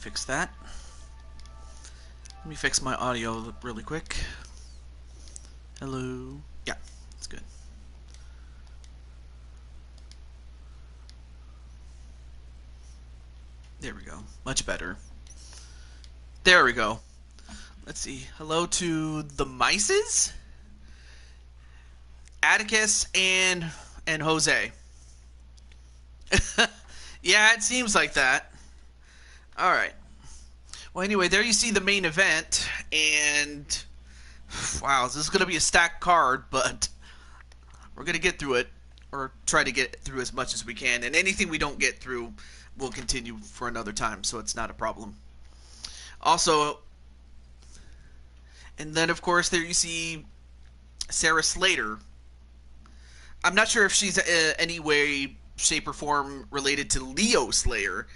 fix that. Let me fix my audio really quick. Hello. Yeah, that's good. There we go. Much better. There we go. Let's see. Hello to the Mices, Atticus, and Jose. Yeah, it seems like that. All right. Well, anyway, there you see the main event, and wow, this is going to be a stacked card, but we're going to get through it, or try to get through as much as we can, and anything we don't get through, we'll continue for another time, so it's not a problem. Also, and then of course there you see Sarah Slater. I'm not sure if she's any way, shape, or form related to Leo Slayer,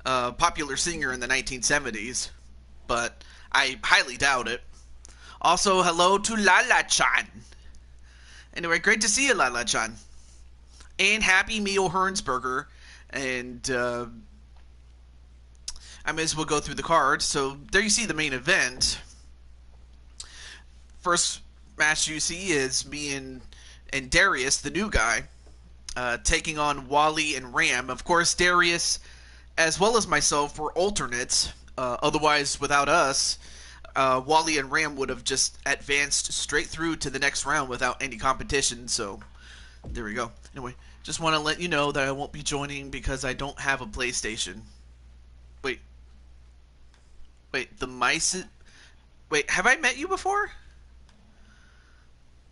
a popular singer in the 1970s, but I highly doubt it. Also, hello to Lala-chan. Anyway, great to see you, Lala-chan. And happy Mio Hernsberger. And I may as well go through the cards. So there you see the main event. First match you see is me and Darius, the new guy, taking on Wally and Ram. Of course, Darius, as well as myself, were alternates. Otherwise, without us, Wally and Ram would have just advanced straight through to the next round without any competition. So there we go. Anyway, just want to let you know that I won't be joining because I don't have a PlayStation. Wait, the mice. Wait, have I met you before?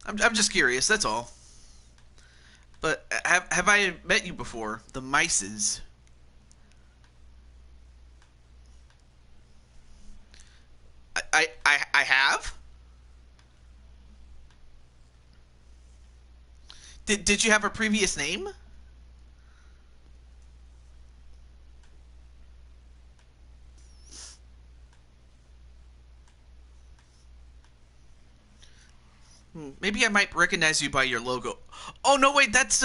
I'm just curious. That's all. But have I met you before? The Mices. I have. Did you have a previous name? Maybe I might recognize you by your logo. Oh no, wait, that's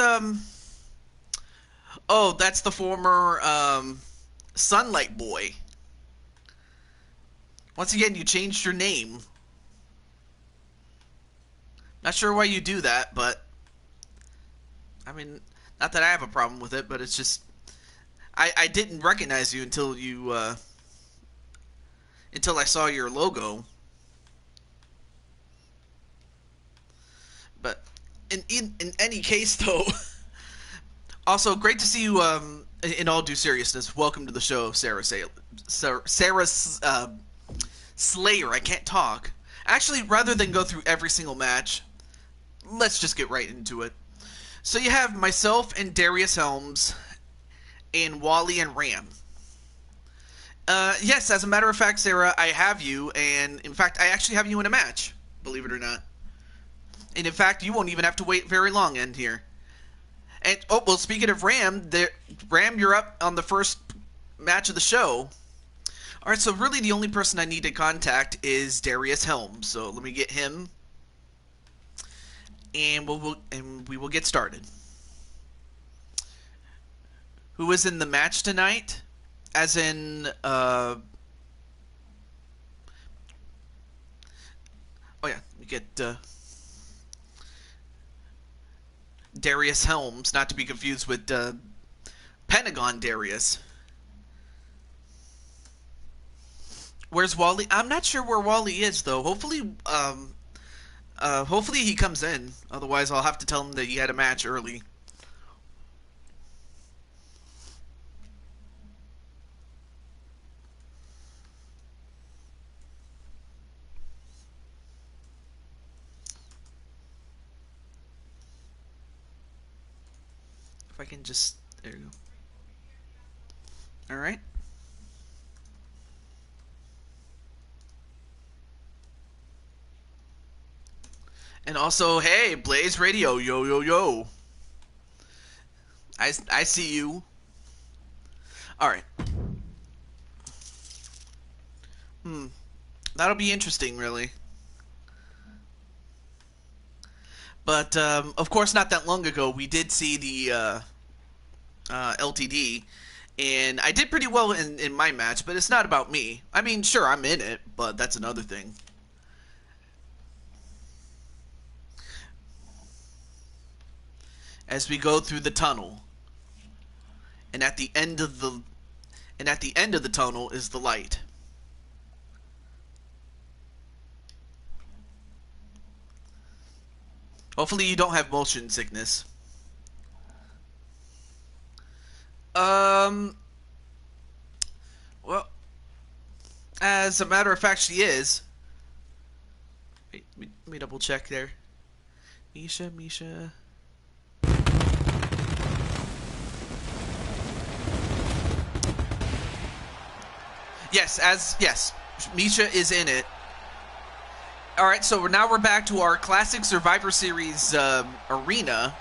Oh, that's the former Sunlight Boy. Once again, you changed your name. Not sure why you do that, but I mean, not that I have a problem with it, but it's just I didn't recognize you until until I saw your logo. But in any case, though, also great to see you. In all due seriousness, welcome to the show, Sarah Slayer. I can't talk. Actually, rather than go through every single match, let's just get right into it. So you have myself and Darius Helms, and Wally and Ram. Yes, as a matter of fact, Sarah, I have you, and in fact, I actually have you in a match, believe it or not. And in fact, you won't even have to wait very long in here. And, oh, well, speaking of Ram, Ram, you're up on the first match of the show. Alright, so really the only person I need to contact is Darius Helms. So let me get him, and we will get started. Who is in the match tonight? As in, oh yeah, we get, Darius Helms, not to be confused with, Pentagon Darius. Where's Wally? I'm not sure where Wally is, though. Hopefully, hopefully he comes in. Otherwise, I'll have to tell him that he had a match early. If I can just... There you go. Alright. And also, hey, Blaze Radio, yo, yo, yo. I see you. Alright. That'll be interesting, really. But, of course, not that long ago, we did see the LTD. And I did pretty well in my match, but it's not about me. I mean, sure, I'm in it, but that's another thing. As we go through the tunnel, and at the end of the tunnel is the light. Hopefully you don't have motion sickness. Well, as a matter of fact, she is. Wait, let me double check there. Misha. Yes, Misha is in it. All right, so now we're back to our classic Survivor Series arena,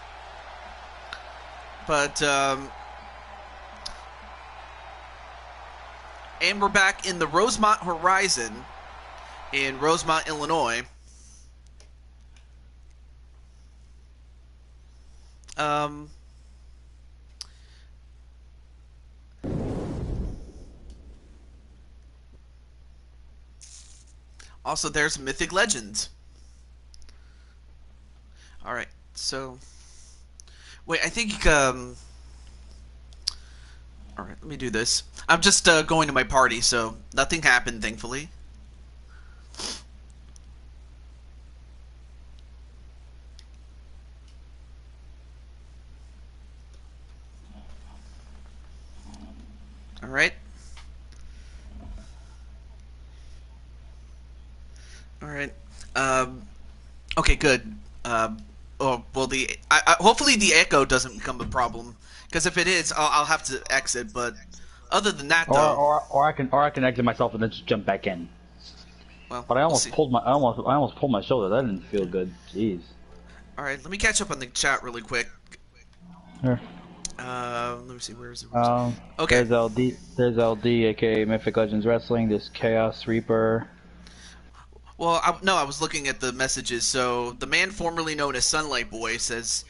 but and we're back in the Rosemont Horizon in Rosemont, Illinois. Also, there's Mythic Legends. All right, so wait, I think all right, let me do this. I'm just going to my party, so nothing happened, thankfully. All right. All right. Okay, good. Oh well, hopefully the echo doesn't become a problem, because if it is, I'll have to exit. But other than that, though, or I can exit myself and then just jump back in. Well, but I almost pulled my shoulder. That didn't feel good. Jeez. All right, let me catch up on the chat really quick. Here. Let me see. Where is it? Okay. There's LD, aka Mythic Legends Wrestling. There's Chaos Reaper. Well, I was looking at the messages. So the man formerly known as Sunlight Boy says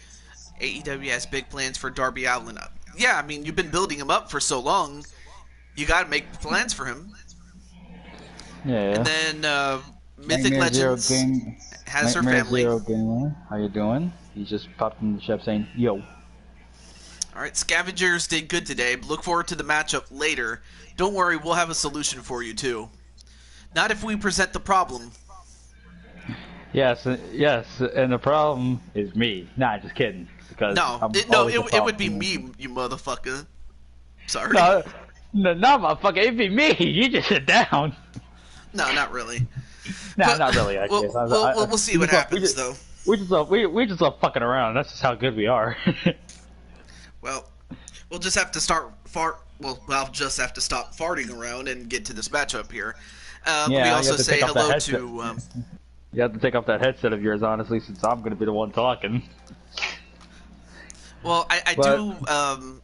AEW has big plans for Darby Allin. Yeah, I mean, you've been building him up for so long. You got to make plans for him. Yeah. And then Mythic Legends has her family. Zero Gamer, how you doing? He just popped in the chat saying, "Yo." All right, Scavengers did good today. Look forward to the matchup later. Don't worry, we'll have a solution for you too. Not if we present the problem. Yes, and the problem is me. Nah, just kidding. Because it would be me, you motherfucker. Sorry. No, motherfucker, it'd be me. You just sit down. No, not really. Nah, not really. Actually, we'll see what happens, though. We just love fucking around. That's just how good we are. Well, we'll just have to start I'll just have to stop farting around and get to this matchup here. Let me also say hello to. You have to take off that headset of yours, honestly, since I'm going to be the one talking. Well, I do.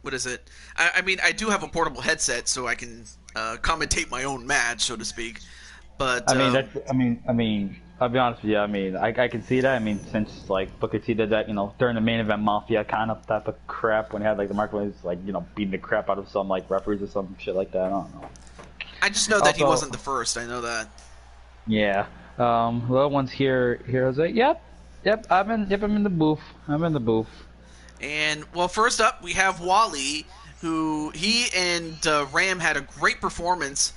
What is it? I mean, I do have a portable headset, so I can commentate my own match, so to speak. But I mean, I'll be honest with you. I mean, I can see that. I mean, since like Booker T did that, during the main event Mafia kind of type of crap when he had like the marketplace, like beating the crap out of some like referees or some shit like that. I don't know. I just know that he wasn't the first. I know that. Yeah. Little one's here. Heroes like, yep. I'm in the booth. And well, first up we have Wally, who he and Ram had a great performance,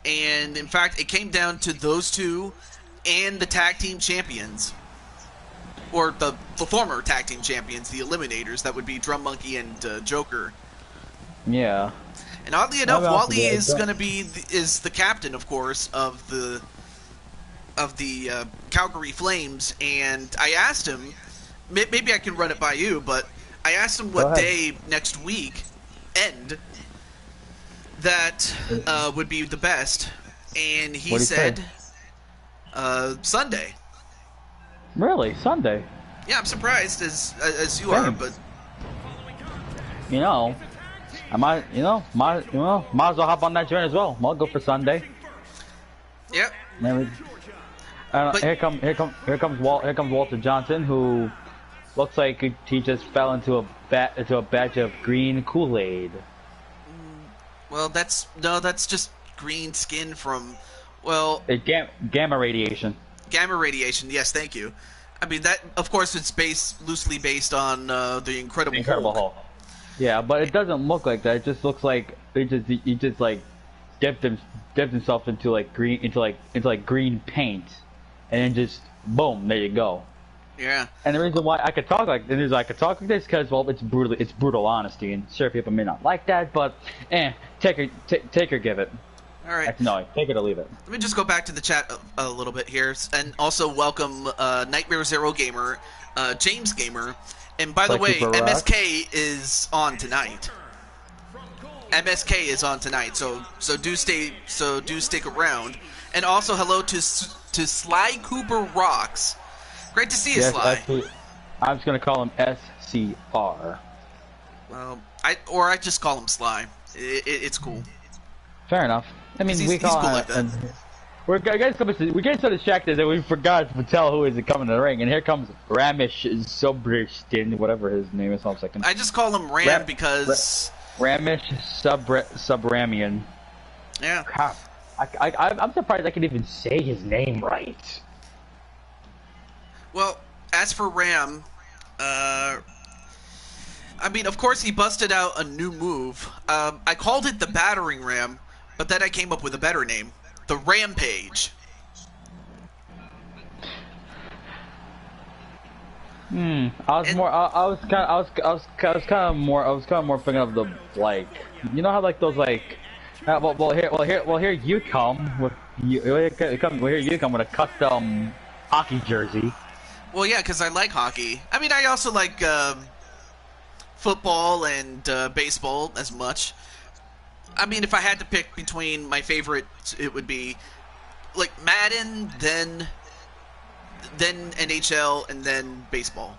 and in fact it came down to those two and the tag team champions, or the former tag team champions, the Eliminators. That would be Drum Monkey and Joker. Yeah. And oddly enough, Wally is going to be the captain, of course, of the Calgary Flames. And I asked him, maybe I can run it by you, but I asked him what day next week that would be the best, and he said Sunday. Really, Sunday? Yeah, I'm surprised as you are, but I might as well hop on that joint as well. I'll go for Sunday. Yep. Here comes Walter Johnson, who looks like he just fell into a batch of green Kool-Aid. Well, that's just green skin from, well, Gamma radiation. gamma radiation. Yes, thank you. I mean that. Of course, it's loosely based on the The Incredible Incredible Hulk. Hulk. Yeah, but it doesn't look like that. It just looks like he just like dipped him dipped himself into like green paint, and then just boom, there you go. Yeah. And the reason why I could talk like this because well, it's brutal honesty, and sure people may not like that, but take or give it. All right. No, take it or leave it. Let me just go back to the chat a little bit here, and also welcome Nightmare Zero Gamer, James Gamer, and by the Like way, Super Rock. MSK is on tonight. MSK is on tonight, so do stick around, and also hello to Sly Cooper Rocks. Great to see you, Yes, Sly. I'm just gonna call him SCR. Well, I just call him Sly. It's cool. Fair enough. I mean, He's we call cool like that. we're getting so distracted that we forgot to tell who is coming to the ring, and here comes Ramesh Subristin, whatever his name is. 1 second. I just call him Ram because Ramesh Subramian. yeah. Crap. I'm surprised I can even say his name right. Well, as for Ram, I mean, of course, he busted out a new move. I called it the Battering Ram, but then I came up with a better name, the Rampage. I was kind of more thinking of the like, you know how like those like, here you come with here you come with a custom hockey jersey. Well, yeah, because I like hockey. I mean, I also like football and baseball as much. I mean, if I had to pick between my favorites, it would be like Madden, then NHL, and then baseball.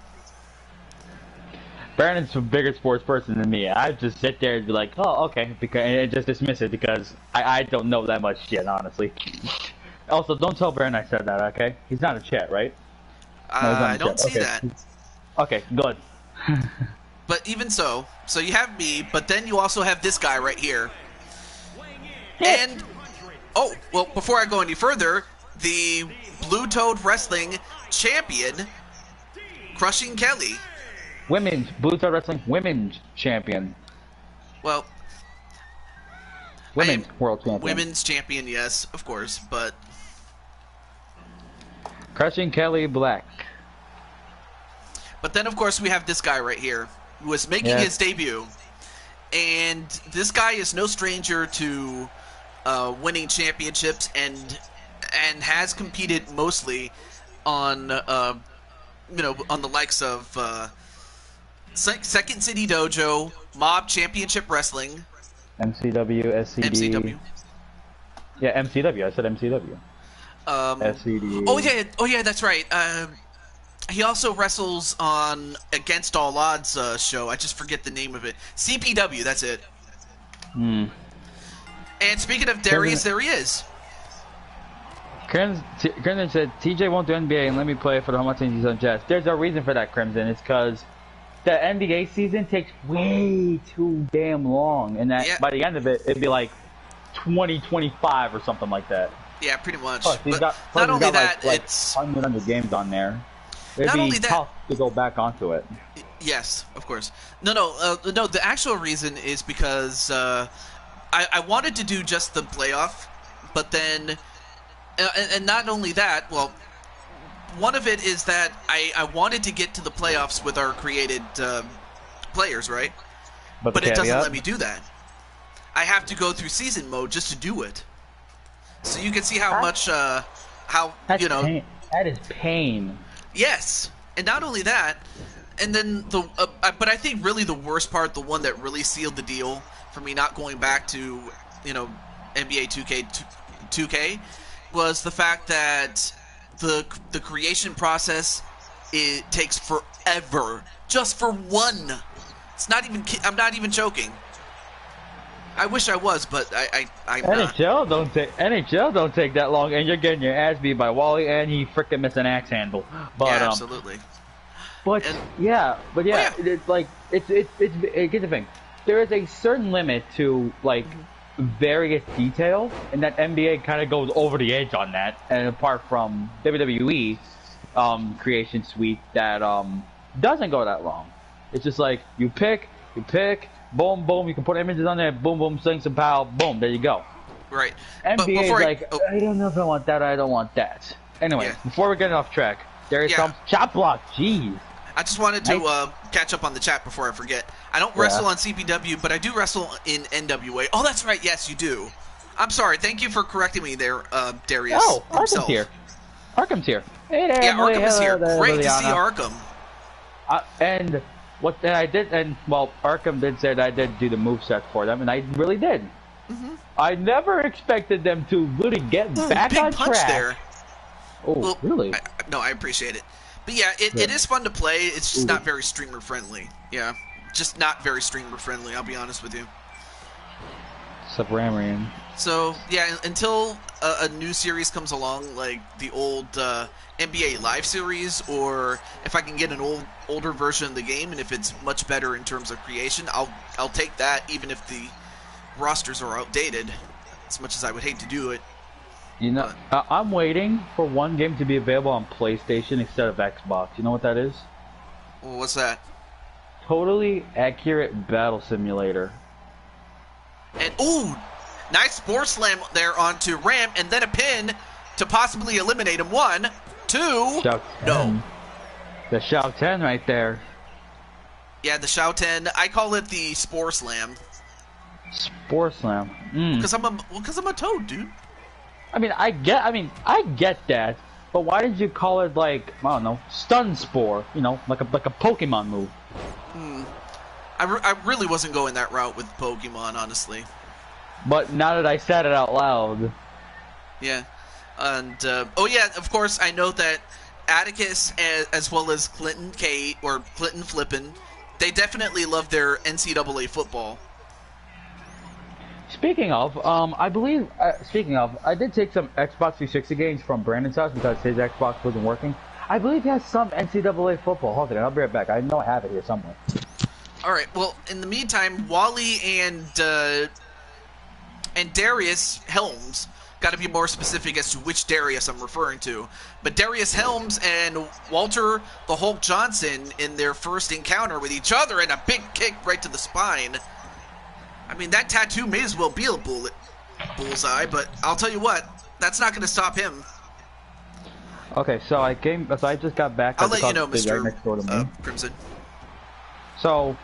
Brandon's a bigger sports person than me. I just sit there and be like, oh, okay, and just dismiss it because I don't know that much shit, honestly. Also, don't tell Brandon I said that, okay? He's not in chat, right? No, I don't see that. Okay, good. But even so you have me, but then you also have this guy right here. And, oh, well, before I go any further, the Blue Toad Wrestling champion, Crushing Kelly. Blue Toad Wrestling Women's Champion. Well, Women's World Champion. Women's champion, yes, of course, but... Crushing Kelly Black. But then, of course, we have this guy right here, who is making his debut. And this guy is no stranger to winning championships and has competed mostly on, on the likes of Second City Dojo, Mob Championship Wrestling. MCW, SCD. MCW. Yeah, MCW. I said MCW. SCD. Oh yeah, that's right. He also wrestles on Against All Odds show. I just forget the name of it. CPW, that's it. And speaking of Darius, there he is. Crimson said, TJ won't do NBA and let me play for the home team. He's on Jazz. There's a reason for that, Crimson. It's because the NBA season takes way too damn long. And that by the end of it, it'd be like 2025 or something like that. Yeah, pretty much. But not only that, like it's 100 games on there. It'd be tough to go back onto it. Yes, of course. No. The actual reason is because I wanted to do just the playoff, but then, and not only that. Well, one of it is that I wanted to get to the playoffs with our created players, right? But it doesn't let me do that. I have to go through season mode just to do it. So you can see how much that is pain. Yes, and not only that, and then but I think really the worst part, the one that really sealed the deal for me not going back to NBA 2K, was the fact that the creation process, it takes forever just for one. It's not even. I'm not even joking. I wish I was, but I'm not. NHL don't take that long, and you're getting your ass beat by Wally, and he frickin' missed an axe handle. But, yeah, absolutely. It's like it's here's the thing. There is a certain limit to like various details, and that NBA kind of goes over the edge on that. And apart from WWE creation suite that doesn't go that long. It's just like you pick, boom, boom. You can put images on there, boom, boom, sling some pow, boom. There you go. Right. NBA is like, I don't know if I want that or I don't want that. Anyway, before we get off track, Darius comes chop block. Jeez. I just wanted to catch up on the chat before I forget. I don't wrestle on CPW, but I do wrestle in NWA. Oh, that's right. Yes, you do. I'm sorry. Thank you for correcting me there, Darius. Oh, Arkham's here. Arkham's here. Hey there, Arkham is here. Great to see Arkham. And I did, Arkham did say that I did do the moveset for them, and I really did. Mm-hmm. I never expected them to really get back on track. There. Oh, well, really? I appreciate it. But yeah, it is fun to play. It's just not very streamer friendly. Yeah, just not very streamer friendly. I'll be honest with you. Subramarian. So yeah, until a new series comes along, like the old NBA Live series, or if I can get an older version of the game, and if it's much better in terms of creation, I'll take that, even if the rosters are outdated. As much as I would hate to do it. You know, I'm waiting for one game to be available on PlayStation instead of Xbox. You know what that is? Well, what's that? Totally Accurate Battle Simulator. And ooh, nice sports slam there onto Ram, and then a pin to possibly eliminate him. 1, 2. No. The Shao 10 right there. Yeah, the Shao 10. I call it the Spore Slam. Spore Slam. Because I'm a toad, dude. I mean, I get that, but why did you call it like, I don't know, Stun Spore? You know, like a Pokemon move. I really wasn't going that route with Pokemon, honestly. But now that I said it out loud. Yeah, and of course I know that Atticus as well as Clinton Flippin, they definitely love their NCAA football. Speaking of, I did take some Xbox 360 games from Brandon's house because his Xbox wasn't working. I believe he has some NCAA football. Hold on, I'll be right back. I know I have it here somewhere. All right. Well, in the meantime, Wally and Darius Helms, got to be more specific as to which Darius I'm referring to. But Darius Helms and Walter the Hulk Johnson in their first encounter with each other, and a big kick right to the spine. I mean, that tattoo may as well be a bullseye, but I'll tell you what, that's not going to stop him. Okay, so I just got back. I'll let you know, Mr. Crimson. So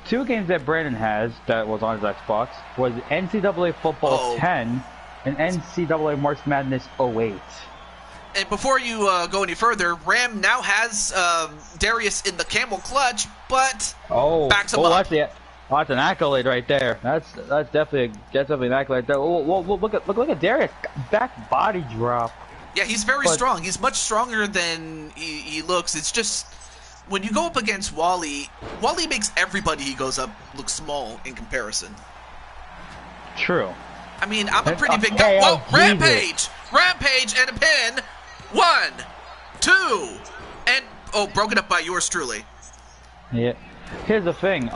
2 games that Brandon has that was on his Xbox was NCAA Football 10 and NCAA March Madness 08. And before you go any further, Ram now has Darius in the camel clutch, but backs him up. That's an accolade right there. That's definitely an accolade there. Look at Darius, back body drop. Yeah, he's very strong. He's much stronger than he looks. It's just when you go up against Wally makes everybody he goes up look small in comparison. True. I mean, I'm a pretty big guy. Whoa, Rampage and a pin. 1, 2, and broken up by yours truly. Yeah. Here's the thing.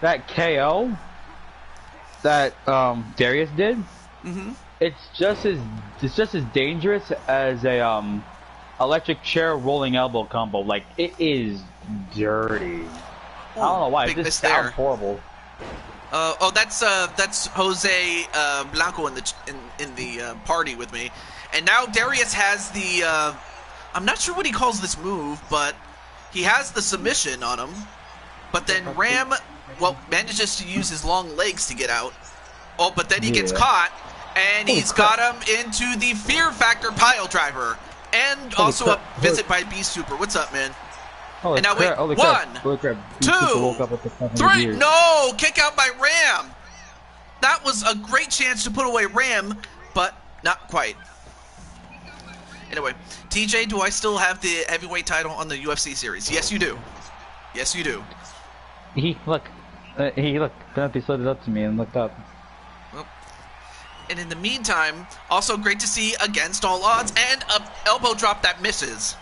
That KO that Darius did, it's just as dangerous as a electric chair rolling elbow combo. Like, it is dirty. I don't know why. It just sounds horrible. That's Jose Blanco in the party with me, and now Darius has the I'm not sure what he calls this move, but he has the submission on him. But then Ram, manages to use his long legs to get out. Oh, but then he gets caught, and he's got him into the Fear Factor pile driver, and also a visit by Beast Super. What's up, man? And now wait, 1, 2, 3. No, kick out by Ram. That was a great chance to put away Ram, but not quite. Anyway, TJ, do I still have the heavyweight title on the UFC series? Yes, you do. Yes, you do. Look. Penelope slid it up to me and looked up. Well, and in the meantime, also great to see Against All Odds and a elbow drop that misses.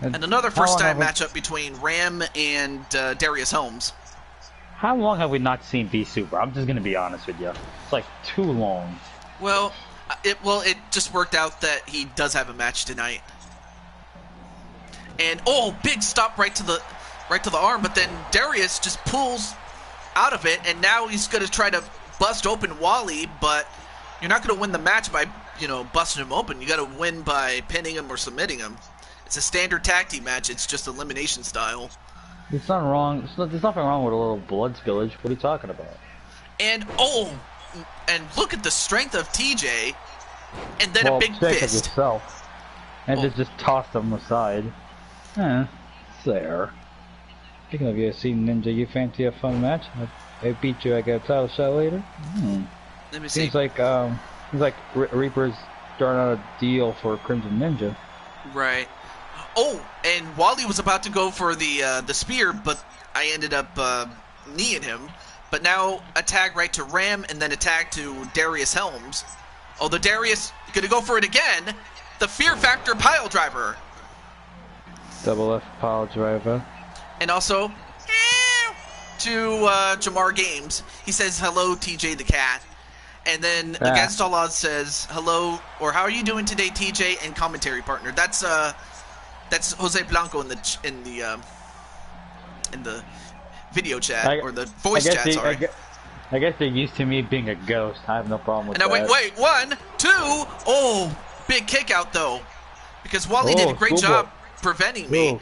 And another first-time matchup between Ram and Darius Helms. How long have we not seen V Super? I'm just gonna be honest with you. It's like too long. Well, it just worked out that he does have a match tonight. And big stop right to the arm, but then Darius just pulls out of it, and now he's gonna try to bust open Wally, but you're not gonna win the match by busting him open. You gotta win by pinning him or submitting him. It's a standard tag team match. It's just elimination style. There's nothing wrong. There's nothing wrong with a little blood spillage. What are you talking about? And look at the strength of TJ, and then a big think fist. Of yourself. And just tossed him aside. There. Speaking of UFC Ninja, you fancy a fun match? I beat you. I get a title shot later. Let me see. Seems like Reaper's starting out a deal for Crimson Ninja. Right. And Wally was about to go for the spear, but I ended up kneeing him. But now a tag right to Ram, and then a tag to Darius Helms. Although Darius gonna go for it again. The Fear Factor pile driver. Double F pile driver. And also to Jamar Games. He says hello, TJ the cat. And then Against All Odds says hello, or how are you doing today, TJ? And commentary partner. That's Jose Blanco in the video chat or the voice chat. Sorry. I guess they're used to me being a ghost. I have no problem with that. And now wait, 1, 2. Big kick out though, because Wally did a great job preventing me.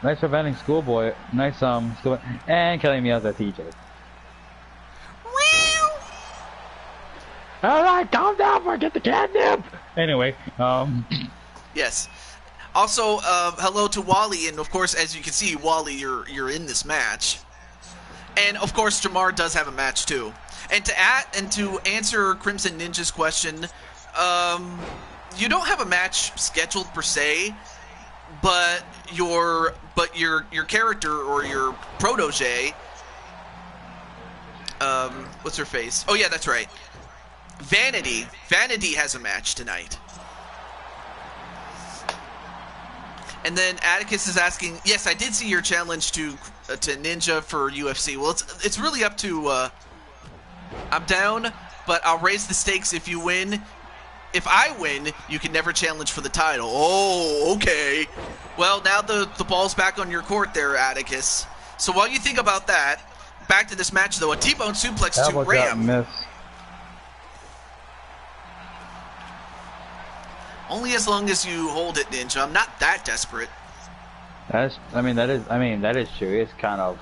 Nice preventing Schoolboy. Nice Schoolboy. And killing me as a TJ. Alright, calm down before I get the catnip! Anyway, Yes. Also, hello to Wally, and of course, as you can see, Wally, you're in this match. And of course, Jamar does have a match too. And to answer Crimson Ninja's question, you don't have a match scheduled per se, but your character or your protege, what's her face? Oh yeah, that's right. Vanity has a match tonight. And then Atticus is asking, yes, I did see your challenge to Ninja for UFC. Well, it's really up to, I'm down, but I'll raise the stakes if you win. If I win, you can never challenge for the title. Oh, okay. Well, now the ball's back on your court there, Atticus. So while you think about that, back to this match, though. A T-bone suplex to Ram. Only as long as you hold it, Ninja. I'm not that desperate. That is true. It's kind of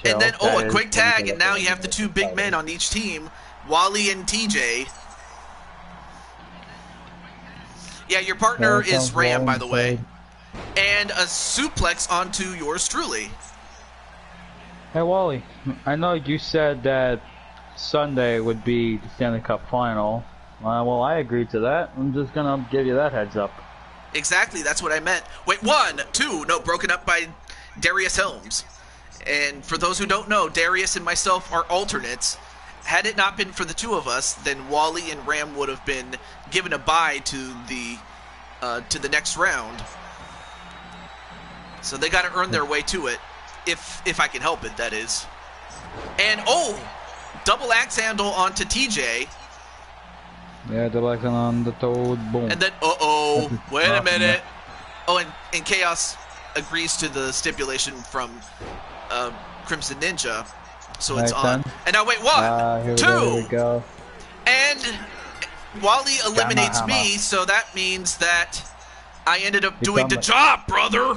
chill. And then, a quick tag, and now you have the two big men on each team, Wally and TJ. Yeah, your partner is Ram, by the way. And a suplex onto yours truly. Hey, Wally, I know you said that Sunday would be the Stanley Cup final. Well, I agreed to that. I'm just going to give you that heads up. Exactly, that's what I meant. Wait, 1, 2, no, broken up by Darius Helms. And for those who don't know, Darius and myself are alternates. Had it not been for the two of us, then Wally and Ram would have been given a bye to the next round. So they got to earn their way to it, if I can help it, that is. And double axe handle onto TJ. Yeah, double axe on the toad, boom. And then wait a minute. And Chaos agrees to the stipulation from Crimson Ninja. So it's on. And now wait, 1, 2. Here we go. And Wally eliminates me, so that means that I ended up doing the job, brother.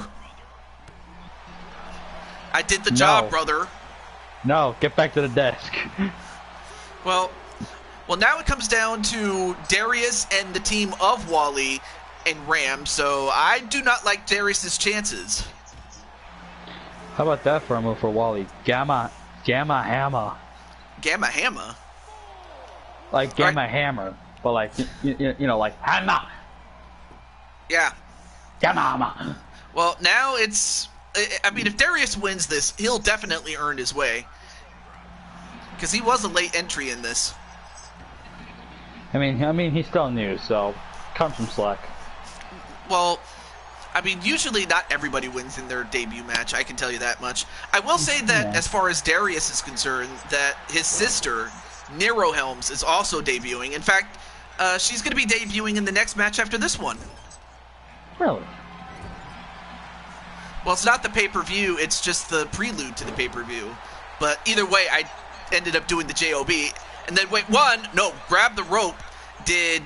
I did the job, brother. No, get back to the desk. Well, now it comes down to Darius and the team of Wally and Ram, so I do not like Darius's chances. How about that for a move for Wally? Gamma Hammer. Gamma Hammer? Like Gamma Hammer, but like, you know, like Hammer. Yeah. Gamma Hammer. Well, now it's... I mean, if Darius wins this, he'll definitely earn his way. Because he was a late entry in this. I mean, he's still new, so cut him some slack. Well, I mean, usually not everybody wins in their debut match. I can tell you that much. I will say that Yeah. as far as Darius is concerned, that his sister, Nero Helms, is also debuting. In fact, she's going to be debuting in the next match after this one. Really? Well, it's not the pay-per-view. It's just the prelude to the pay-per-view. But either way, I ended up doing the JOB. And then, grab the rope did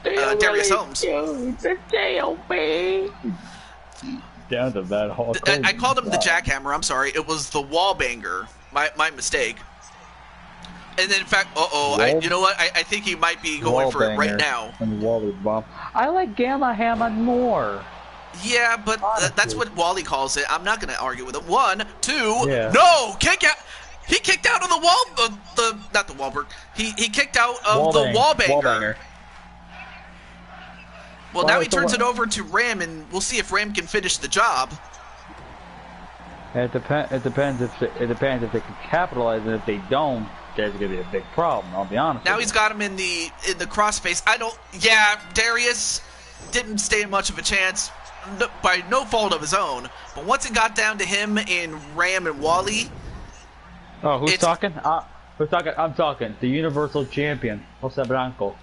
Darius Helms. The JOB. Down to that Hulk Hogan. I called him the jackhammer. I'm sorry. It was the wall banger. My mistake. And then, in fact, you know what? I think he might be going for it right now. And Wally bomb. I like Gamma Hammer more. Yeah, but that's what Wally calls it. I'm not going to argue with him. 1, 2, Yeah. no! Kick out! He kicked out of the wall, not the Wahlberg. He kicked out of the wall banger. Well, now he turns it over to Ram, and we'll see if Ram can finish the job. It depends if they can capitalize, and if they don't, there's gonna be a big problem. I'll be honest. Now he's got him in the crossface. Yeah, Darius didn't stand much of a chance by no fault of his own. But once it got down to him and Ram and Wally. Oh, who's talking? Who's talking? I'm talking. The Universal Champion, Jose Blanco.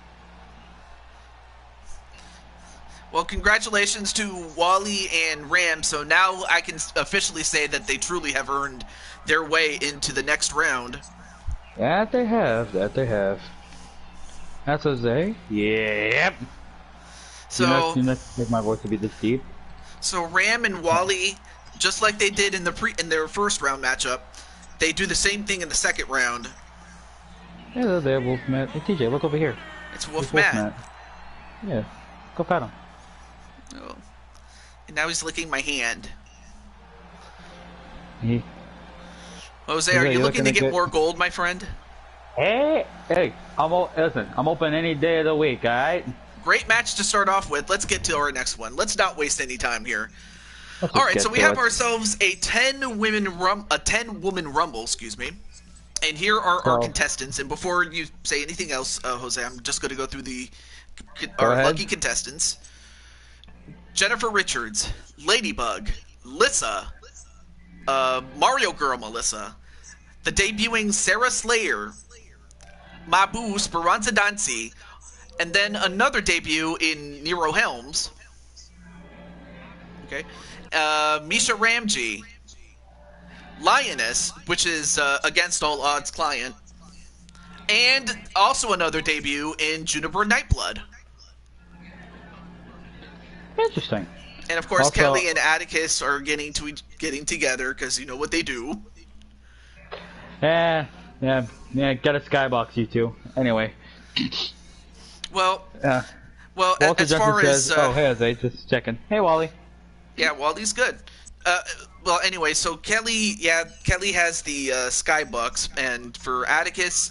Well, congratulations to Wally and Ram. So now I can officially say that they truly have earned their way into the next round. That they have. That's Jose. Yep. So you not make my voice to be this deep. So Ram and Wally, just like they did in their first round matchup, they do the same thing in the second round. Yeah, they're Wolfman. Hey, TJ, look over here. It's Wolfman. Yeah, go pat him. Oh. And now he's licking my hand. Jose, are you looking to get more gold, my friend? Hey, listen, I'm open any day of the week, alright? Great match to start off with. Let's get to our next one. Let's not waste any time here. Alright, so we have ourselves a 10-woman rumble, excuse me. And here are our contestants. And before you say anything else, Jose, I'm just going to go through our lucky contestants. Jennifer Richards, Ladybug, Lissa, Mario Girl Melissa, the debuting Sarah Slayer, Mabu Speranza Dancy, and then another debut in Nero Helms. Okay. Misha Ramji, Lioness, which is Against All Odds client, and also another debut in Juniper Nightblood. Interesting. And of course, also, Kelly and Atticus are getting together because you know what they do. Yeah. Get a skybox, you two. Anyway. Well, as Walter far says, as hey, Jose, just checking. Hey, Wally. Yeah, Wally's good. Well, anyway, so Kelly has the skybox, and for Atticus,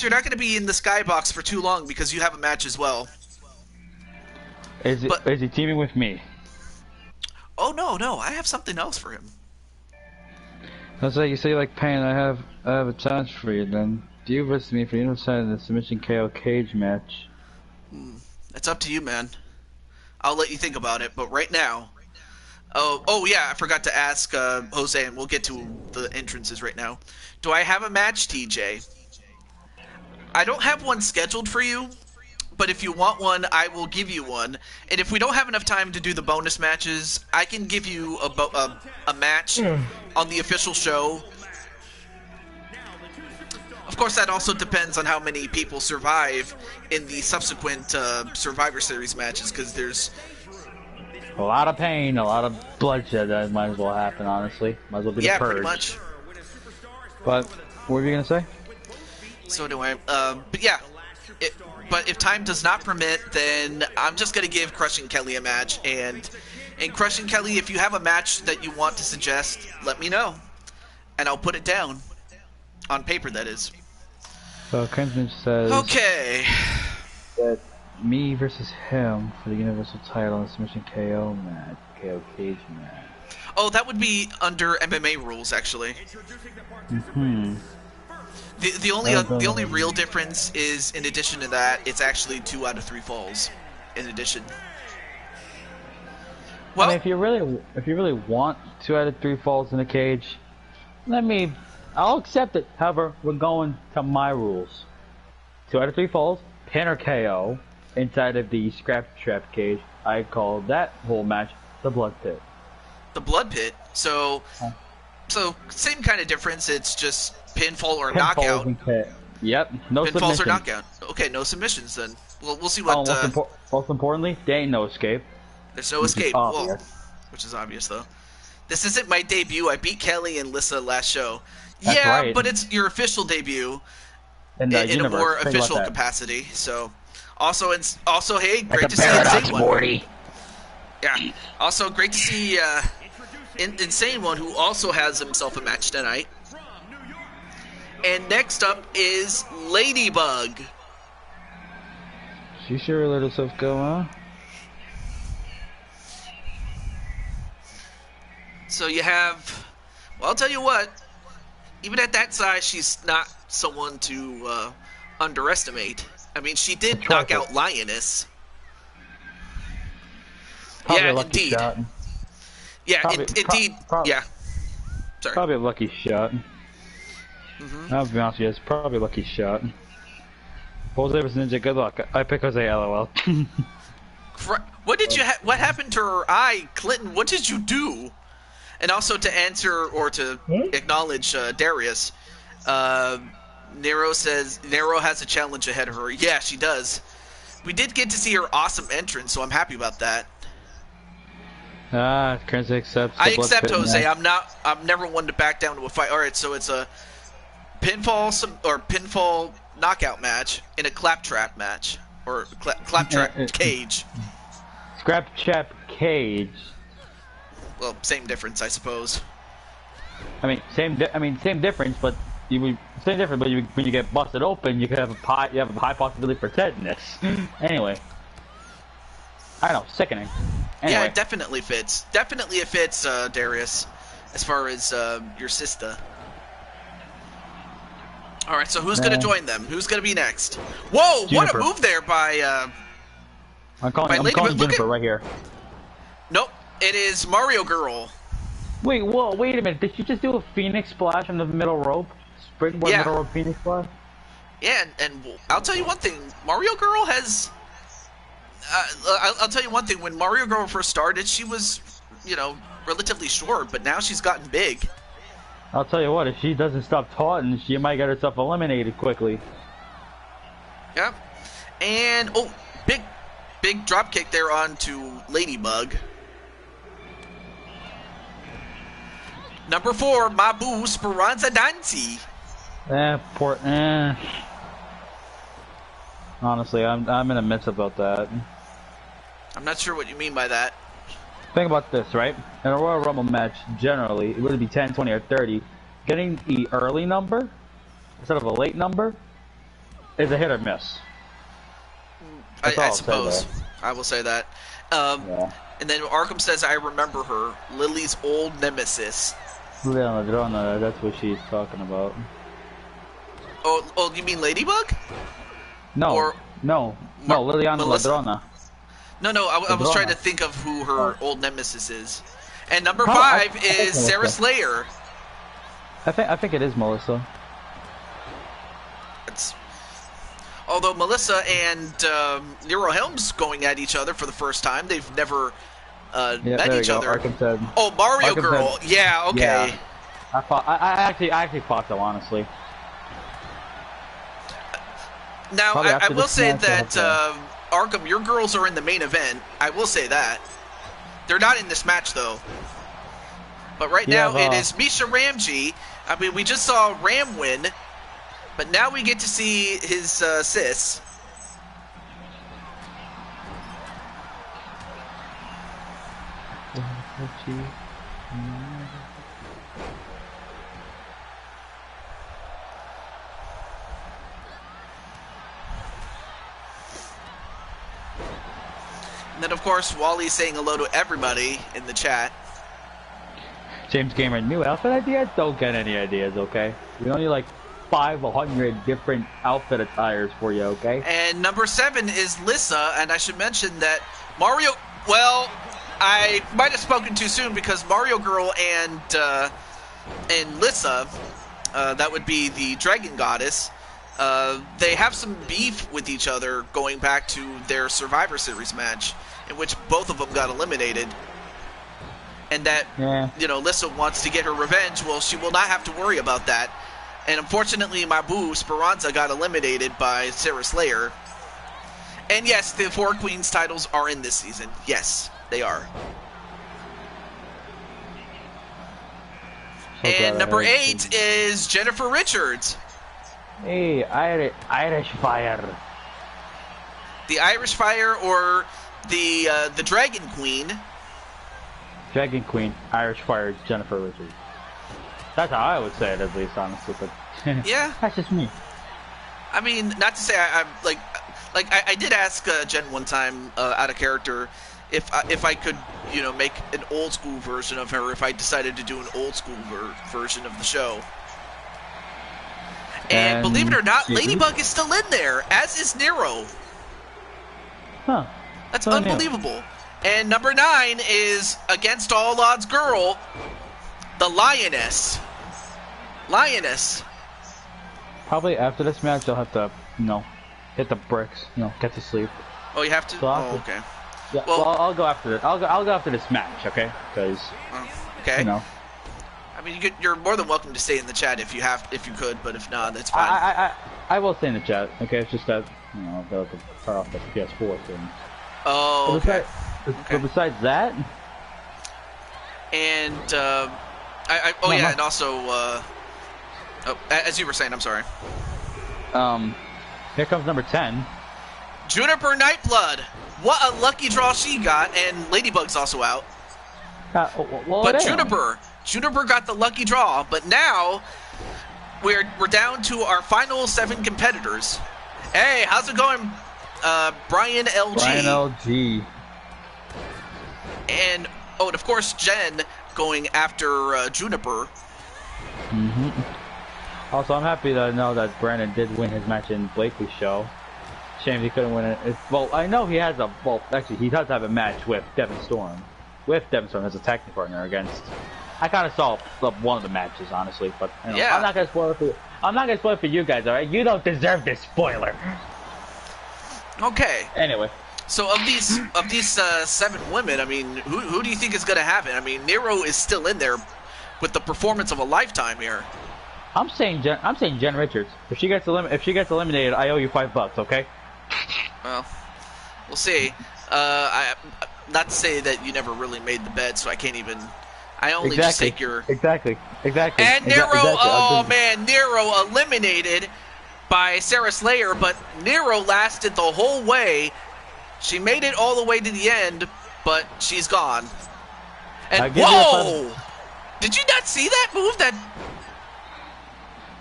you're not going to be in the skybox for too long because you have a match as well. Is he teaming with me? Oh no, I have something else for him. I was like, you say you like pain, I have a challenge for you then. Do you versus me for the inside of the submission KO cage match? It's up to you, man. I'll let you think about it, but right now... Oh yeah, I forgot to ask Jose, and we'll get to the entrances right now. Do I have a match, TJ? I don't have one scheduled for you, but if you want one, I will give you one. And if we don't have enough time to do the bonus matches, I can give you a match on the official show. Of course, that also depends on how many people survive in the subsequent Survivor Series matches, because there's a lot of pain, a lot of bloodshed that might as well happen, honestly. Might as well be the purge. Yeah, pretty much. But, what were you going to say? So anyway, but yeah. But if time does not permit, then I'm just going to give Crushing Kelly a match. And Crushing Kelly, if you have a match that you want to suggest, let me know. And I'll put it down. On paper, that is. So, Kenton says... Okay. That me versus him for the Universal title in the submission KO match. KO cage match. Oh, that would be under MMA rules, actually. The only real difference is, in addition to that, it's actually 2 out of 3 falls. In addition. I mean, Well, if you really want 2 out of 3 falls in the cage, I'll accept it. However, we're going to my rules. 2 out of 3 falls, pin or KO, inside of the scrap trap cage. I call that whole match the blood pit. the blood pit. So same kind of difference. It's just pinfall or Pinfalls knockout. and KO. Yep, no Pinfalls or submissions. knockout. Okay, no submissions then. Well, we'll see what. Most importantly, there ain't no escape. There's no Which is escape. obvious. Well, which is obvious though. This isn't my debut. I beat Kelly and Lissa last show. That's Yeah, right. but it's your official debut In the in a universe. more Think about official that. capacity. So, also, hey, Like great a to see paradox, Insane One. Morty. Yeah. Also, great to see Insane One, who also has himself a match tonight. And next up is Ladybug. She sure let herself go, huh? So you have, well, I'll tell you what, even at that size, she's not someone to underestimate. I mean, she did knock out Lioness. Probably Yeah, a lucky indeed. shot. Yeah, Probably- indeed. prob- Yeah. Sorry. Probably a lucky shot. I'll be honest with you, it's probably a lucky shot. Jose vs Ninja, good luck. I pick Jose, LOL. What did what happened to her eye, Clinton? What did you do? And also to answer or to acknowledge Darius, Nero says Nero has a challenge ahead of her. Yeah, she does. We did get to see her awesome entrance, so I'm happy about that. Chris accepts. I accept Jose. I'm never one to back down to a fight. All right, so it's a pinfall knockout match in a claptrap match or claptrap cage. Scrap Chap Cage. Well, same difference, I suppose. I mean, same difference, but when you get busted open, you have a high possibility for tetanus. Anyway, I don't know, sickening. Anyway. Yeah, it definitely fits. Definitely it fits, Darius, as far as your sister. All right, so who's gonna join them? Who's gonna be next? Whoa! Juniper. What a move there by. I'm calling Juniper right here. Nope, it is Mario Girl. Wait a minute. Did she just do a Phoenix splash on the middle rope? Springboard middle rope Phoenix splash? Yeah, and I'll tell you one thing. Mario Girl has. I'll tell you one thing. When Mario Girl first started, she was, relatively short, but now she's gotten big. I'll tell you what. If she doesn't stop taunting, she might get herself eliminated quickly. Yeah, and big drop kick there onto Ladybug. Number 4, Mabu Speranza Dancy. Honestly, I'm in the midst about that. I'm not sure what you mean by that. Think about this, right? In a Royal Rumble match, generally, it would be 10, 20, or 30. Getting the early number instead of a late number is a hit or miss. I suppose. I will say that. Yeah. And then Arkham says, I remember her. Lily's old nemesis. Leona, that's what she's talking about. Oh, you mean Ladybug? No, Liliana Melissa? Ladrona. No, I was trying to think of who her old nemesis is. And number 5 is Sarah Slayer. I think it is Melissa. Although Melissa and Nero Helms going at each other for the first time. They've never met each other. Oh, Mario Girl. Yeah, okay. Yeah. I actually thought so, honestly. Now, I will say that Arkham, your girls are in the main event. I will say that. They're not in this match, though. But right now, it is Misha Ramji. I mean, we just saw Ram win. But now we get to see his sis. And then, of course, Wally's saying hello to everybody in the chat. James Gamer, new outfit ideas? Don't get any ideas, okay? We only like 500 different outfit attires for you, okay? And number 7 is Lissa, and I should mention that Mario... Well, I might have spoken too soon because Mario Girl and Lissa, that would be the Dragon Goddess, they have some beef with each other going back to their Survivor Series match, in which both of them got eliminated. And that, Lissa wants to get her revenge. Well, she will not have to worry about that. And unfortunately, my boo, Speranza, got eliminated by Sarah Slayer. And yes, the 4 Queens titles are in this season. Yes, they are. And number 8 is Jennifer Richards. Hey, Irish Fire. The Irish Fire, or the Dragon Queen. Dragon Queen, Irish Fire, Jennifer Richards. That's how I would say it, at least, honestly. But yeah, that's just me. I mean, not to say I did ask Jen one time out of character if I could, make an old school version of her if I decided to do an old school version of the show. And believe it or not, Ladybug is still in there, as is Nero. Huh. That's unbelievable. And number 9 is Against All Odds Girl, the Lioness. Probably after this match, I'll have to, hit the bricks, get to sleep. Oh, you have to? So okay. Yeah, well, I'll go after this. I'll go after this match, okay? Because, okay. I mean, you're more than welcome to stay in the chat if you could, but if not, that's fine. I will stay in the chat, okay? It's just that, I'll go to turn off the PS4 thing. Oh, okay. But besides that, and and also, as you were saying, I'm sorry. Here comes number 10. Juniper Nightblood. What a lucky draw she got, and Ladybug's also out. But Juniper got the lucky draw. But now we're down to our final 7 competitors. Hey, how's it going, Brian LG? Brian LG. And of course, Jen going after Juniper. Also, I'm happy to know that Brandon did win his match in Blakely's show. Shame he couldn't win it. Well, I know he has actually, he does have a match with Devin Storm. With Devin Storm as a tag team partner against. I kind of saw one of the matches, honestly, but yeah. I'm not gonna spoil it for you. I'm not gonna spoil it for you guys, all right? You don't deserve this spoiler. Okay. Anyway. So of these 7 women, I mean, who do you think is gonna have it? I mean, Nero is still in there with the performance of a lifetime here. I'm saying Jen Richards. If she gets eliminated, I owe you $5, okay? Well, we'll see. Not to say that you never really made the bet, so I can't even. I only just take your. Exactly. And Nero, man, Nero eliminated by Sarah Slayer, but Nero lasted the whole way. She made it all the way to the end, but she's gone. And whoa! Did you not see that move?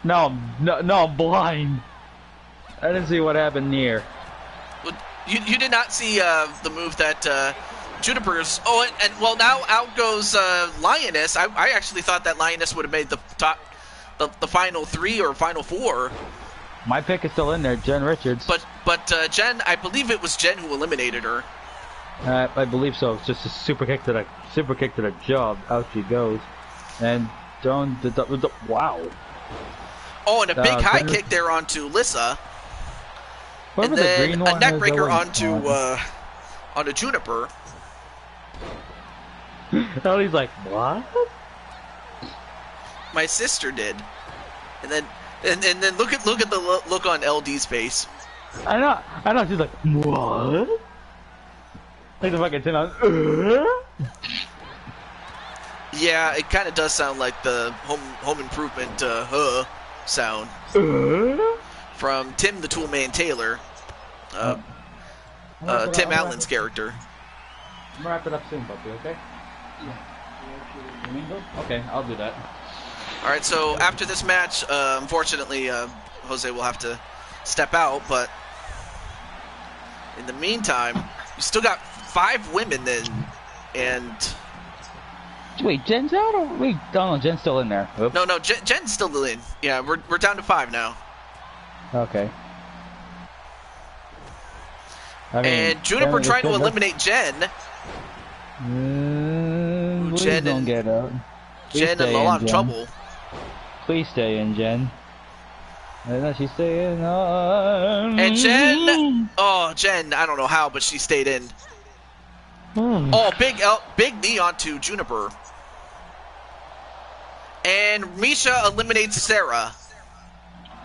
No, I'm blind. I didn't see what happened here. You did not see the move that Juniper's. Oh, and well, now out goes Lioness. I actually thought that Lioness would have made the final 3 or final 4. My pick is still in there, Jen Richards. But Jen, I believe it was Jen who eliminated her. I believe so. It's just a super kick to the jaw. Out she goes, and down the wow. Oh, and a big high kick there onto Lissa. And then a neck breaker onto Juniper. Ellie's like, what? My sister did. And then look at the look on LD's face. I know. She's like, what? Like the fucking tin on. Yeah, it kind of does sound like the Home Improvement sound from Tim the Toolman Taylor, Tim Allen's character. I'm gonna wrap it up soon, puppy. Okay. Okay, I'll do that. All right. So after this match, unfortunately, Jose will have to step out. But in the meantime, you still got 5 women then, and. Wait, Jen's out? Or wait, no, Jen's still in there. Oops. No, Jen's still in. Yeah, we're down to 5 now. Okay. I mean, and Juniper trying to eliminate Jen. Ooh, Please don't get up. Please Jen in a stay in, lot of Jen. trouble. Please stay in, Jen. And she's staying on. And Jen, oh Jen, I don't know how, but she stayed in. Oh, big knee onto Juniper. And Misha eliminates Sarah.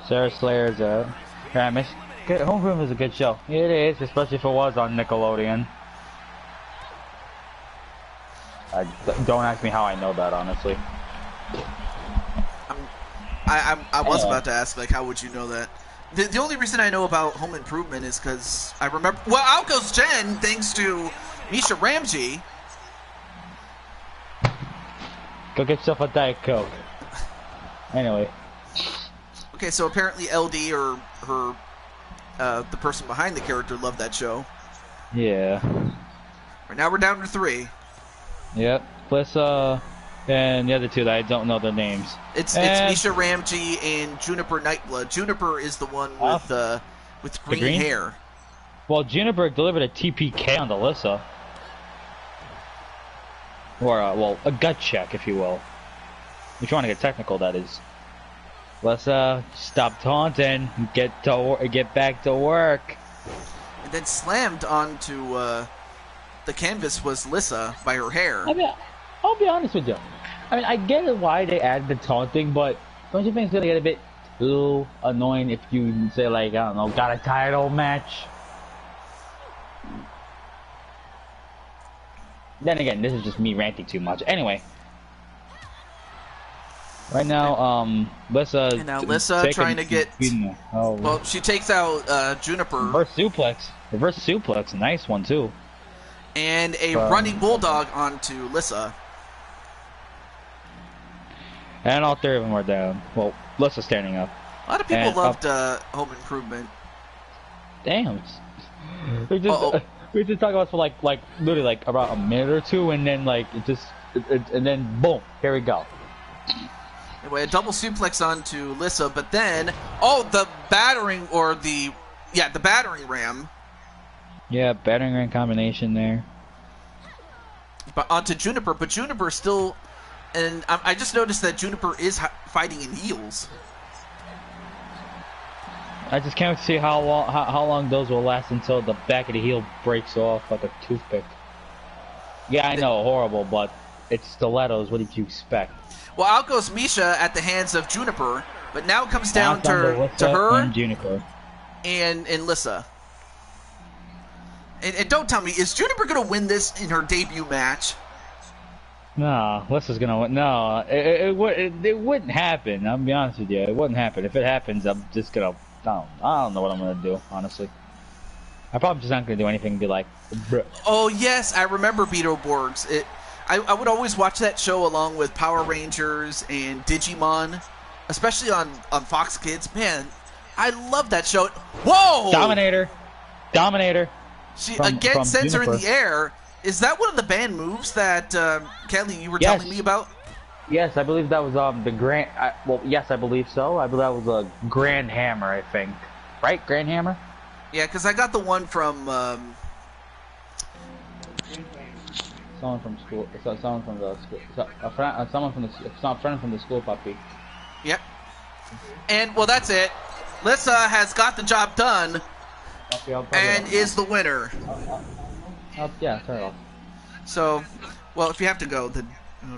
Sarah Slayer's out. Home Room is a good show. It is, especially if it was on Nickelodeon. Don't ask me how I know that, honestly. I was about to ask, like, how would you know that? The only reason I know about Home Improvement is because I remember. Well, out goes Jen, thanks to Misha Ramji. Go get yourself a Diet Coke. Anyway. Okay, so apparently LD or her, the person behind the character, loved that show. Yeah. Right now we're down to 3. Yep. Plus, and the other two that I don't know their names. It's Misha Ramji and Juniper Nightblood. Juniper is the one with green hair. Well, Juniper delivered a TPK on Alyssa. Or, well, a gut check, if you will. If you want to get technical, that is. Let's stop taunting, get back to work. And then slammed onto the canvas was Lissa by her hair. I mean, I'll be honest with you. I mean, I get why they added the taunting, but don't you think it's gonna get a bit too annoying if you say, like, I don't know, got a title match? Then again, this is just me ranting too much. Anyway. Right now, Lissa. And now Lissa trying to get. Well, she takes out Juniper. Reverse suplex, nice one too. And a running bulldog onto Lissa. And all 3 of them are down. Well, Lissa's standing up. A lot of people loved Home Improvement. Damn. We just talk about it for like literally like about a minute or two, and then like and then boom, here we go. Anyway, a double suplex onto Lissa, but then the battering the battering ram. Yeah, battering ram combination there. But onto Juniper, but Juniper still, and I just noticed that Juniper is fighting in heels. I just can't see how long those will last until the back of the heel breaks off like a toothpick. Yeah, I know, horrible, but it's stilettos. What did you expect? Well, out goes Misha at the hands of Juniper, but now it comes down to her and Juniper and Lissa. And don't tell me, is Juniper gonna win this in her debut match? No, Lissa's gonna win. No, it wouldn't happen. I'll be honest with you, it wouldn't happen. If it happens, I'm just gonna. I don't know what I'm gonna do, honestly. I'm probably just not gonna do anything and be like. Bruh. Oh yes, I remember Beetleborgs. I would always watch that show along with Power Rangers and Digimon, especially on Fox Kids. Man, I love that show. Whoa! Dominator. She again sends her in the air. Is that one of the banned moves that Kelly you were telling me about? Yes, I believe that was the grand. Well, yes, I believe so. I believe that was a Grand Hammer. I think, right? Grand Hammer. Yeah, because I got the one from. Someone from school. Someone from the school. Someone from the. Friend from the school puppy. Yep. And well, that's it. Lissa has got the job done, and is the winner. Yeah, turn it off. So, well, if you have to go, then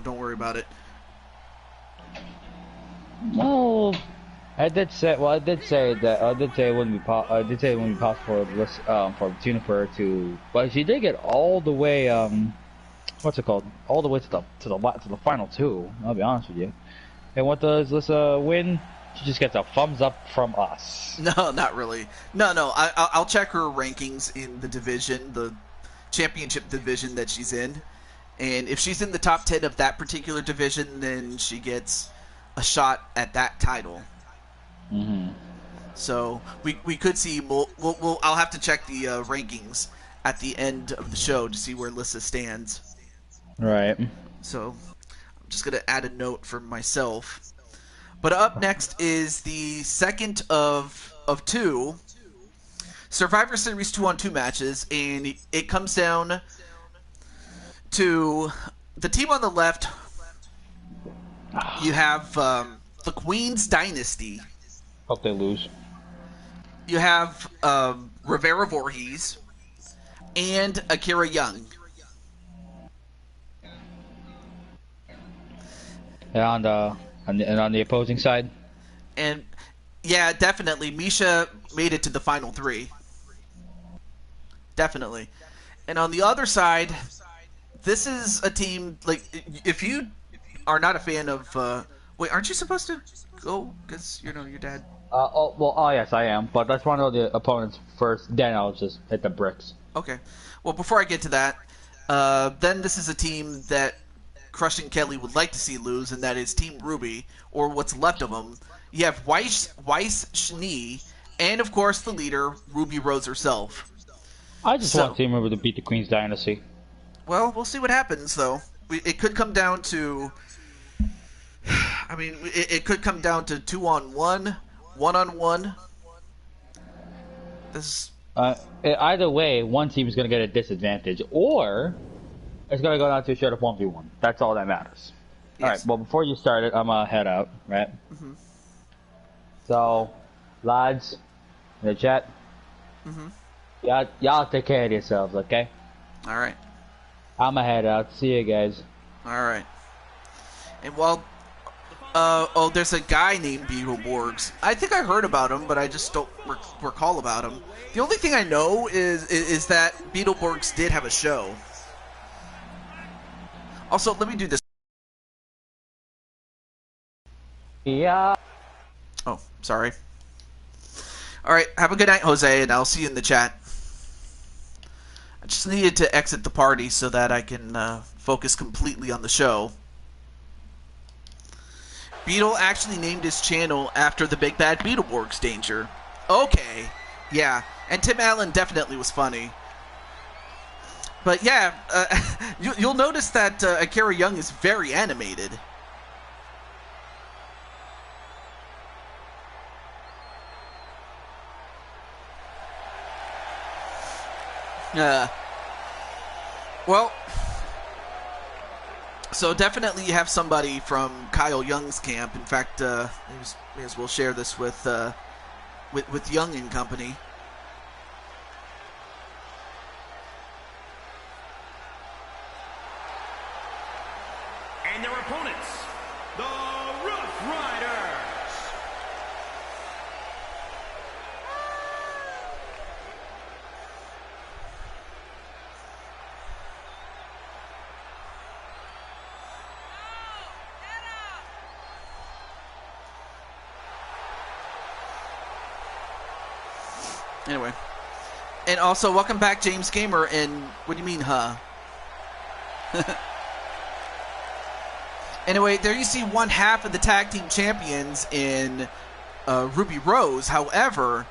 don't worry about it. Well, I did say that it wouldn't be possible for Juniper to. But she did get all the way. What's it called? All the way to the final 2. I'll be honest with you. And what does Lissa win? She just gets a thumbs up from us. No, not really. No. I'll check her rankings in the division, the championship division that she's in, and if she's in the top 10 of that particular division, then she gets a shot at that title. Mm-hmm. So we could see. I'll have to check the rankings at the end of the show to see where Lissa stands. Right. So I'm just gonna add a note for myself. But up next is the second of 2 Survivor Series 2-on-2 matches, and it comes down to the team on the left, you have the Queen's Dynasty. Hope they lose. You have Rivera Voorhees and Akira Young. And on the opposing side, And yeah, definitely, Misha made it to the final three. Definitely. And on the other side, this is a team, like, if you are not a fan of... wait, aren't you supposed to go? Because, your dad... yes, I am. But let's run all the opponents first. Then I'll just hit the bricks. Okay. Well, before I get to that, then this is a team that Crushing Kelly would like to see lose, and that is Team Ruby, or what's left of them. You have Weiss Schnee, and of course the leader, Ruby Rose herself. I just want Team Ruby to beat the Queen's Dynasty. Well, we'll see what happens, though. It could come down to... I mean, it could come down to 2-on-1, 1-on-1. This... either way, one team is going to get a disadvantage, or it's going to go down to a straight up 1v1. That's all that matters. Yes. Alright, well, before you start it, I'm going to head out, right? Mm-hmm. So, lads, in the chat, y'all take care of yourselves, okay? Alright. I'm going to head out. See you guys. Alright. And while... there's a guy named Beetleborgs. I think I heard about him, but I just don't recall about him. The only thing I know is that Beetleborgs did have a show. Also, let me do this. Yeah. Oh, sorry. Alright, have a good night, Jose, and I'll see you in the chat. I just needed to exit the party so that I can focus completely on the show. Beetle actually named his channel after the Big Bad Beetleborgs danger. Okay, yeah, and Tim Allen definitely was funny. But yeah, you'll notice that Akira Young is very animated. Well... So definitely you have somebody from Kyle Young's camp. In fact, may as well share this with Young and company. And their opponents, the Rough Riders. Anyway. And also, welcome back, James Gamer. And what do you mean, huh? Anyway, there you see one half of the tag team champions in Ruby Rose. However,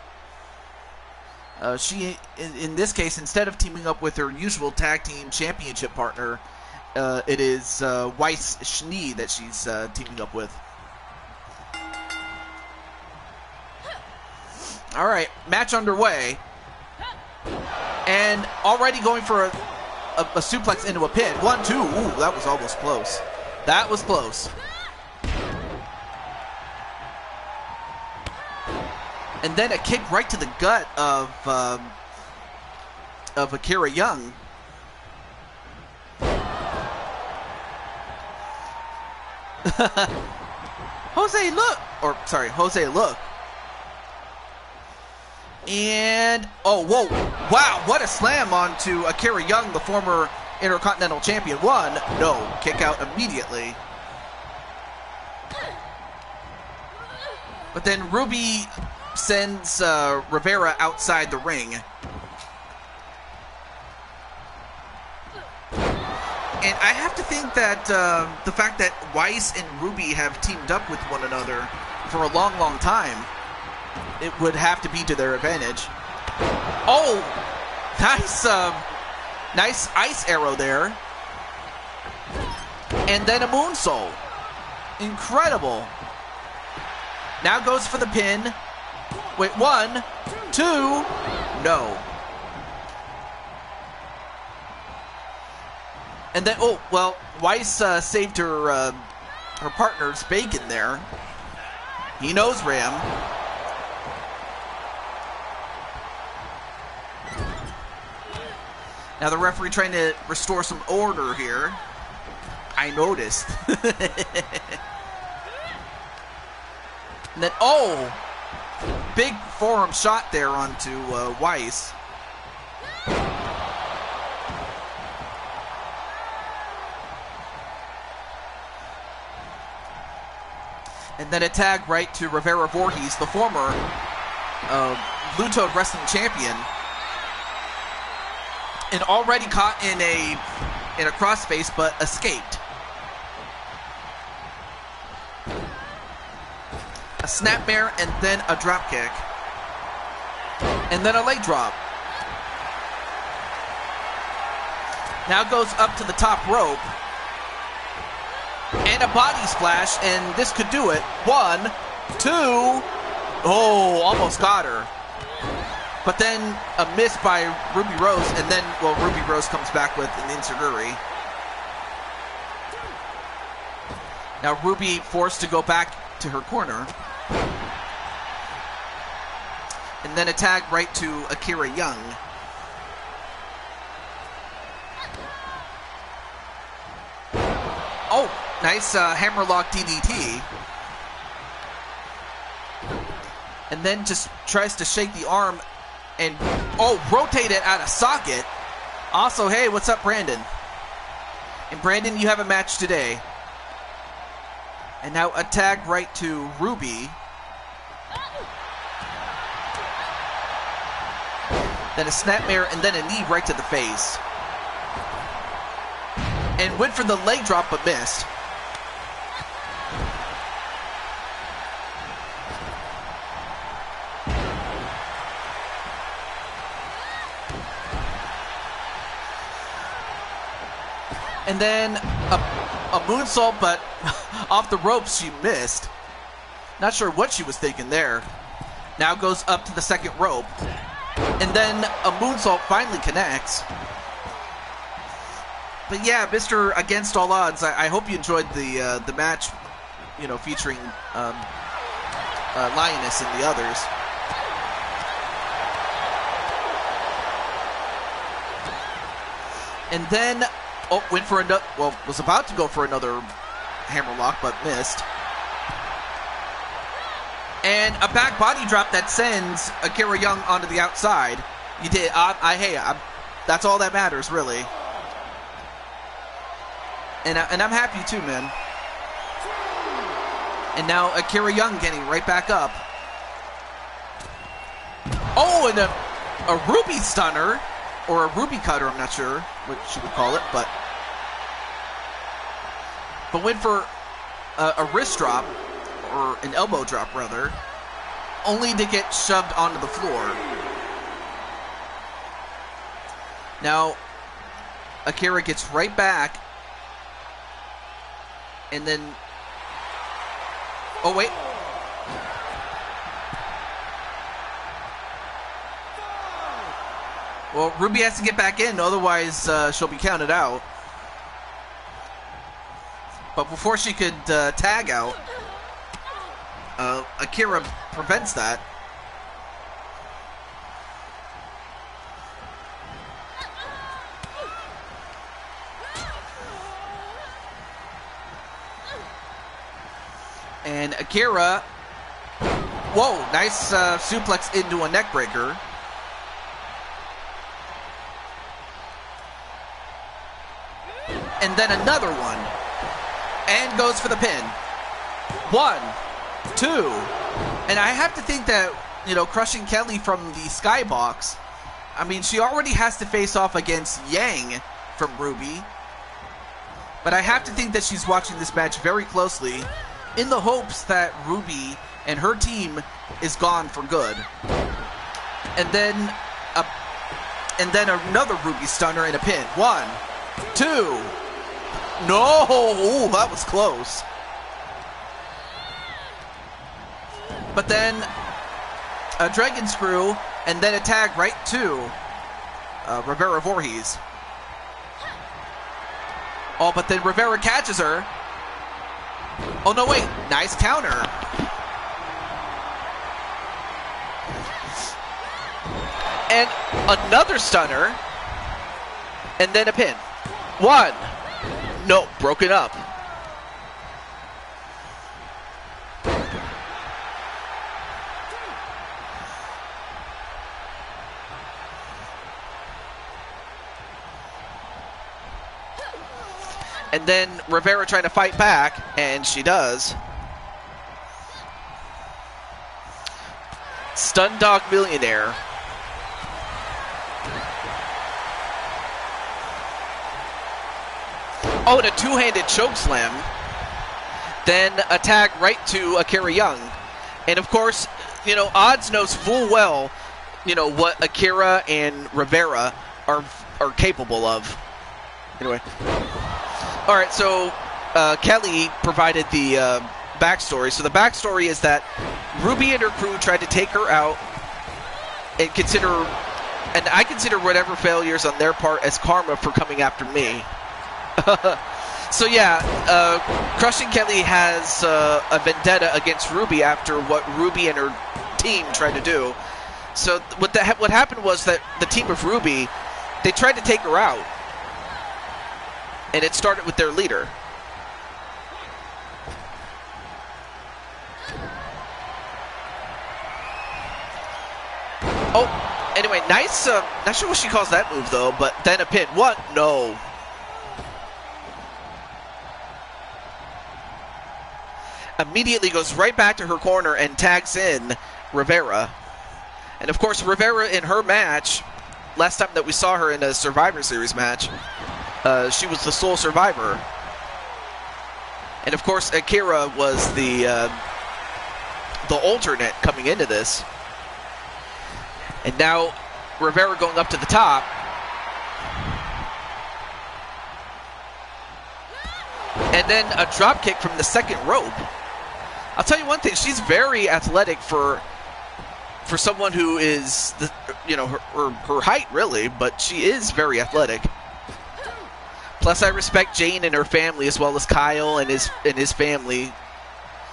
she, in this case, instead of teaming up with her usual tag team championship partner, it is Weiss Schnee that she's teaming up with. All right, match underway. And already going for a suplex into a pin. 1, 2. Ooh, that was almost close. That was close. And then a kick right to the gut of Akira Young. Jose, look. Or, sorry, Jose, look. And, oh, whoa, wow, what a slam onto Akira Young, the former Intercontinental Champion. 1, no, kick out immediately. But then Ruby sends Rivera outside the ring. And I have to think that the fact that Weiss and Ruby have teamed up with one another for a long, long time, it would have to be to their advantage. Oh, nice, nice ice arrow there. And then a moonsault. Incredible. Now goes for the pin. Wait, 1, 2, no. And then, oh, well, Weiss saved her partner's bacon there. He knows Ram. Now the referee trying to restore some order here. I noticed. And then, oh! Big forearm shot there onto Weiss. And then a tag right to Rivera Voorhees, the former Blue Toad Wrestling Champion. And already caught in a crossface, but escaped. A snapmare and then a drop kick. And then a leg drop. Now goes up to the top rope. And a body splash, and this could do it. 1, 2. Oh, almost got her. But then a miss by Ruby Rose, and then, well, Ruby Rose comes back with an enziguri. Now Ruby forced to go back to her corner. And then a tag right to Akira Young. Oh, nice hammerlock DDT. And then just tries to shake the arm and, oh, rotate it out of socket. Also, hey, what's up, Brandon? And Brandon, you have a match today. And now a tag right to Ruby. Then a snapmare and then a knee right to the face. And went for the leg drop but missed. And then a moonsault, but off the ropes she missed. Not sure what she was thinking there. Now goes up to the second rope. And then a moonsault finally connects. But yeah, Mr. Against All Odds, I hope you enjoyed the match, you know, featuring Lioness and the others. And then, oh, went for another, well, was about to go for another hammerlock, but missed. And a back body drop that sends Akira Young onto the outside. You did, that's all that matters, really. And I'm happy too, man. And now Akira Young getting right back up. Oh, and a Ruby Stunner, or a Ruby Cutter, I'm not sure what she would call it, but went for a wrist drop, or an elbow drop rather, only to get shoved onto the floor. Now Akira gets right back, and then, oh wait, well, Ruby has to get back in, otherwise she'll be counted out. But before she could tag out, Akira prevents that. And Akira, whoa, nice suplex into a neck breaker. And then another one. And goes for the pin. 1, 2. And I have to think that, you know, crushing Kelly from the skybox, I mean, she already has to face off against Yang from Ruby. But I have to think that she's watching this match very closely in the hopes that Ruby and her team is gone for good. And then another Ruby Stunner and a pin. 1, 2. No! Ooh, that was close. But then a Dragon Screw and then a tag right to Rivera Voorhees. Oh, but then Rivera catches her. Oh, no, wait. Nice counter. And another stunner. And then a pin. 1. No, broken up. And then Rivera trying to fight back, and she does. Stun Dog Millionaire. Oh, and a two-handed choke slam. Then a tag right to Akira Young. And of course, you know, Odds knows full well, you know, what Akira and Rivera are capable of. Anyway. All right, so Kelly provided the backstory. So the backstory is that Ruby and her crew tried to take her out and I consider whatever failures on their part as karma for coming after me. So yeah, Crushing Kelly has a vendetta against Ruby after what Ruby and her team tried to do. So what happened was that the team of Ruby, they tried to take her out. And it started with their leader. Oh, anyway, nice. Not sure what she calls that move, though, but then a pin. What? No. Immediately goes right back to her corner and tags in Rivera. And, of course, Rivera in her match, last time that we saw her in a Survivor Series match, she was the sole survivor. And of course, Akira was the alternate coming into this. And now Rivera going up to the top. And then a drop kick from the second rope. I'll tell you one thing, she's very athletic for someone who is, her height really, but she is very athletic. Plus, I respect Jane and her family, as well as Kyle and his family.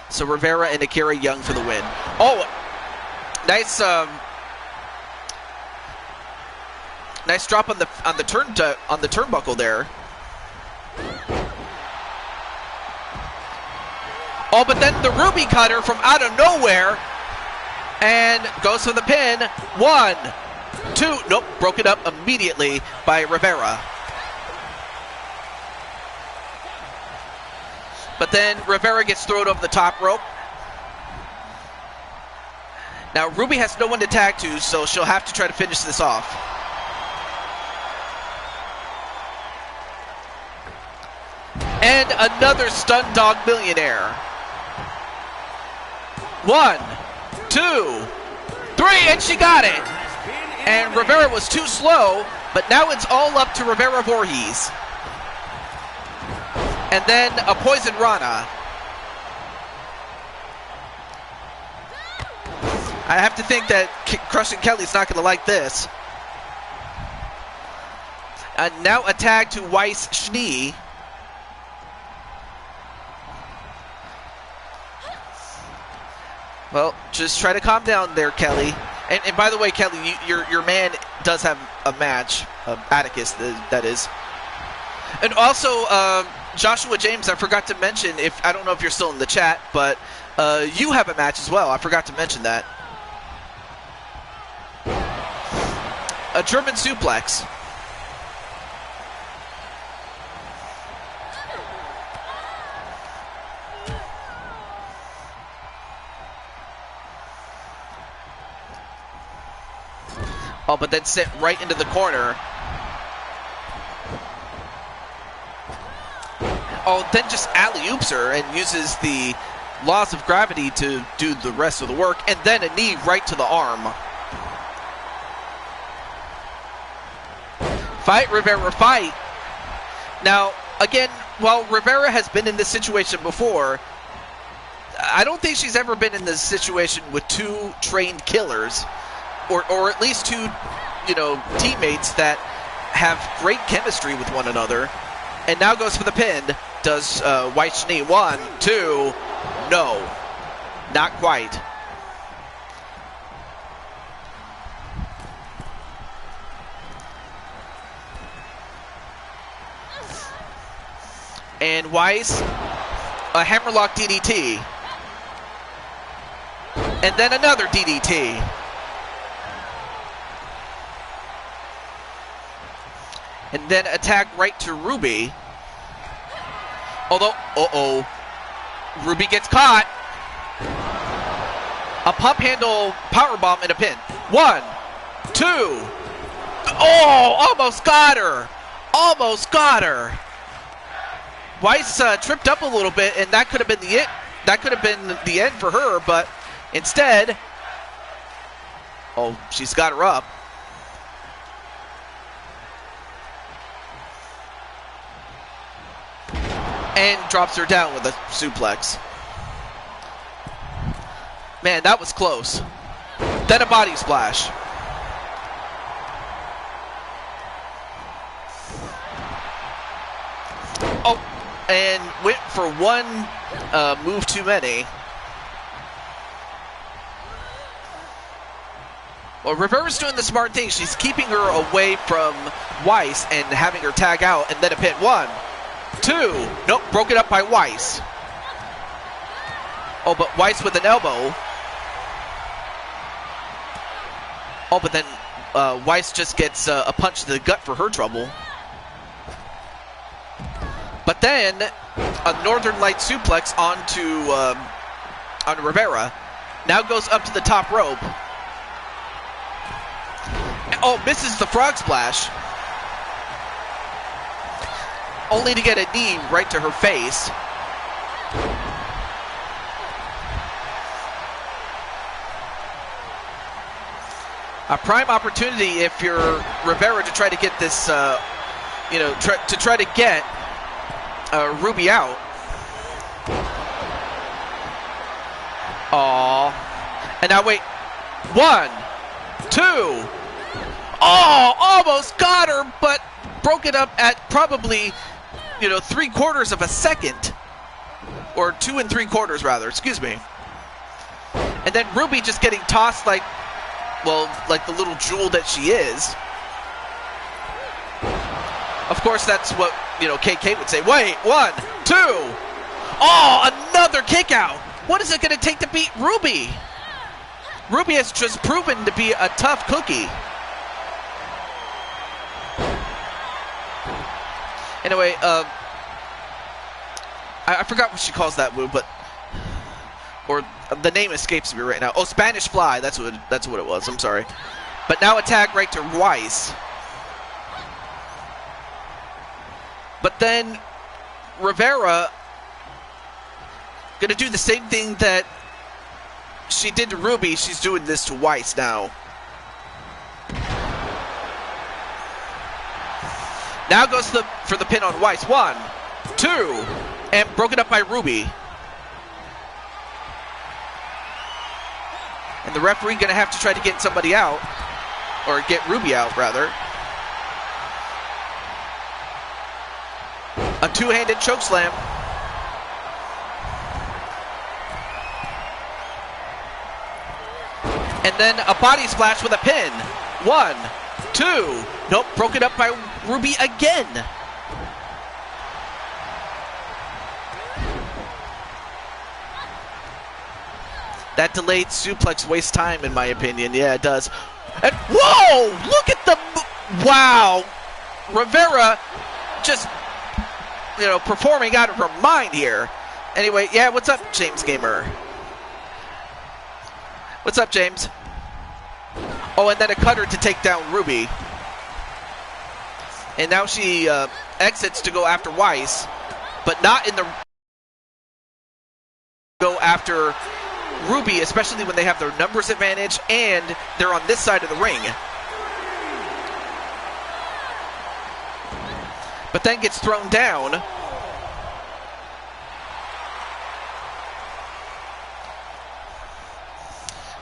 So Rivera and Akira Young for the win. Oh, nice, nice drop on the turnbuckle there. Oh, but then the Ruby cutter from out of nowhere, and goes for the pin. 1, 2, nope, broke it up immediately by Rivera. But then Rivera gets thrown over the top rope. Now Ruby has no one to tag to, so she'll have to try to finish this off. And another Stun Dog Millionaire. 1, 2, 3, and she got it. And Rivera was too slow, but now it's all up to Rivera Voorhees. And then a Poison Rana. I have to think that Crushing Kelly's not going to like this. And now a tag to Weiss Schnee. Well, just try to calm down there, Kelly. And by the way, Kelly, your man does have a match. Atticus, that is. And also, Joshua James, I forgot to mention, I don't know if you're still in the chat, but you have a match as well. I forgot to mention that. A German suplex. Oh, but then sent right into the corner. Oh, then just alley-oops her and uses the laws of gravity to do the rest of the work. And then a knee right to the arm. Fight, Rivera, fight. Now, again, while Rivera has been in this situation before, I don't think she's ever been in this situation with two trained killers. Or at least two, teammates that have great chemistry with one another. And now goes for the pin. Does White knee. 1, 2. No. Not quite. And Weiss, a hammerlock DDT. And then another DDT. And then attack right to Ruby. Although, Ruby gets caught. A pump handle powerbomb and a pin. 1, 2. Oh, almost got her. Almost got her. Weiss tripped up a little bit, and that could have been the it. That could have been the end for her, but instead, she's got her up. And drops her down with a suplex. Man, that was close. Then a body splash. Oh, and went for one move too many. Well, Rivera's doing the smart thing. She's keeping her away from Weiss and having her tag out, and then a pin. 1, 2. Nope, broke it up by Weiss. Oh, but Weiss with an elbow. Oh, but then Weiss just gets a punch to the gut for her trouble. But then a Northern Light suplex onto on Rivera. Now goes up to the top rope. Oh, misses the frog splash. Only to get a knee right to her face. A prime opportunity if you're Rivera to try to get this, to try to get Ruby out. Aw. And now wait. 1, 2. Oh, almost got her, but broke it up at probably, 3/4 of a second. Or 2 3/4 rather, excuse me. And then Ruby just getting tossed like the little jewel that she is. Of course, that's what, KK would say. Wait, 1, 2. Oh, another kick out. What is it going to take to beat Ruby? Ruby has just proven to be a tough cookie. Anyway, I forgot what she calls that move, or the name escapes me right now. Oh, Spanish Fly. That's what it was. I'm sorry. But now attack right to Weiss. But then Rivera gonna do the same thing that she did to Ruby. She's doing this to Weiss now. Now goes for the pin on Weiss. 1, 2, and broken up by Ruby. And the referee gonna have to try to get somebody out, or get Ruby out rather. A two-handed chokeslam. And then a body splash with a pin. 1, 2. Nope, broken up by Ruby again. That delayed suplex wastes time, in my opinion. Yeah, it does. And whoa! Look at the... Wow! Rivera just, performing out of her mind here. Anyway, yeah, what's up, James Gamer? What's up, James? Oh, and then a cutter to take down Ruby. And now she exits to go after Weiss, but not in the... Go after Ruby, especially when they have their numbers advantage and they're on this side of the ring. But then gets thrown down.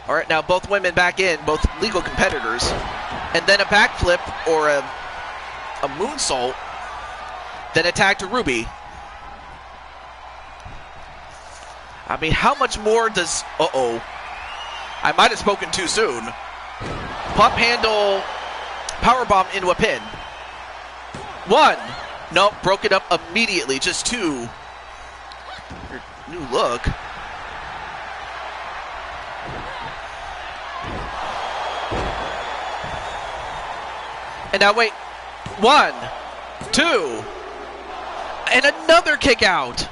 All right, now both women back in, both legal competitors. And then a backflip or a moonsault then attack to Ruby. I mean, how much more does... Uh-oh. I might have spoken too soon. Pump handle, powerbomb into a pin. 1. Nope, broke it up immediately. Just 2. New look. And now wait. 1, 2. And another kick out.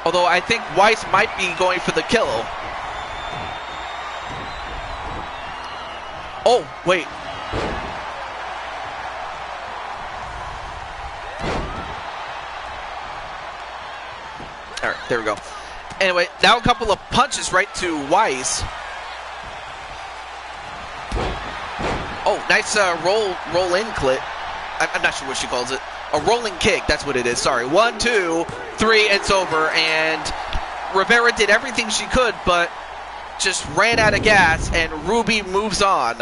Although I think Weiss might be going for the kill. Oh, wait. All right, there we go. Anyway, now a couple of punches right to Weiss. Oh, nice roll in clip. I'm not sure what she calls it. A rolling kick, that's what it is. Sorry. 1, 2, 3, it's over. And Rivera did everything she could, but just ran out of gas, and Ruby moves on.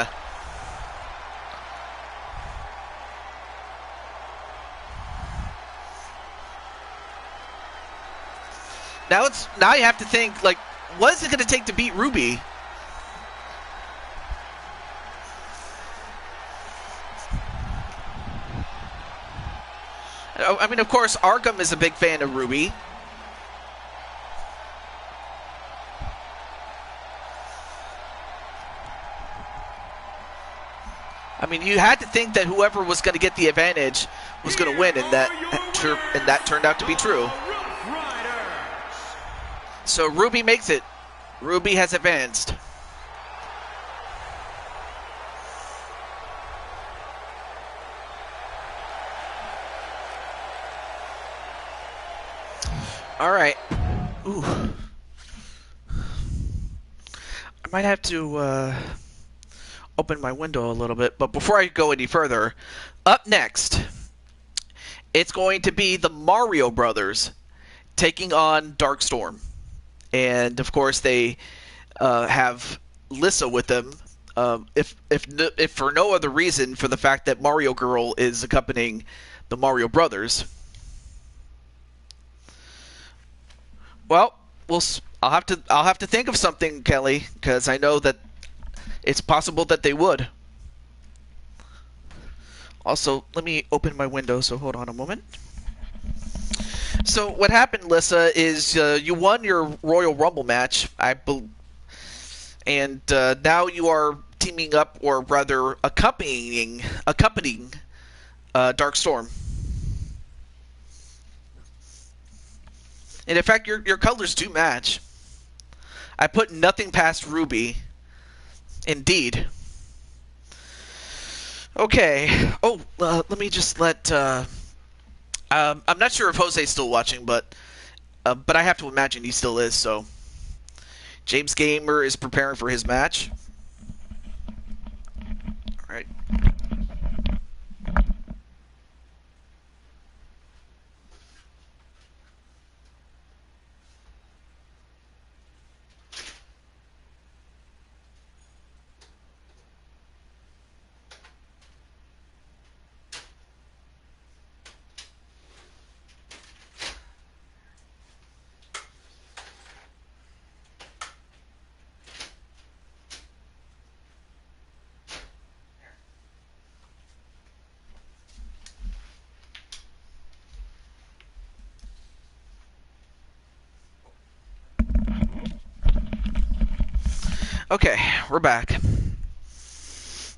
Now you have to think, like, what is it going to take to beat Ruby? I mean, of course, Arkham is a big fan of Ruby. I mean, you had to think that whoever was going to get the advantage was going to win, and that turned out to be true. So Ruby makes it. Ruby has advanced. All right. Ooh. I might have to open my window a little bit, but before I go any further, up next, it's going to be the Mario Brothers taking on Darkstorm. And of course, they have Lissa with them. If for no other reason, for the fact that Mario Girl is accompanying the Mario Brothers. Well, I'll have to think of something, Kelly, because I know that it's possible that they would. Also, let me open my window. So hold on a moment. So what happened, Lissa, is you won your Royal Rumble match, and now you are teaming up, or rather accompanying Darkstorm. And in fact, your colors do match. I put nothing past Ruby. Indeed. Okay. Oh, let me just let... I'm not sure if Jose's still watching, but I have to imagine he still is, so... James Gamer is preparing for his match. All right. Okay, we're back.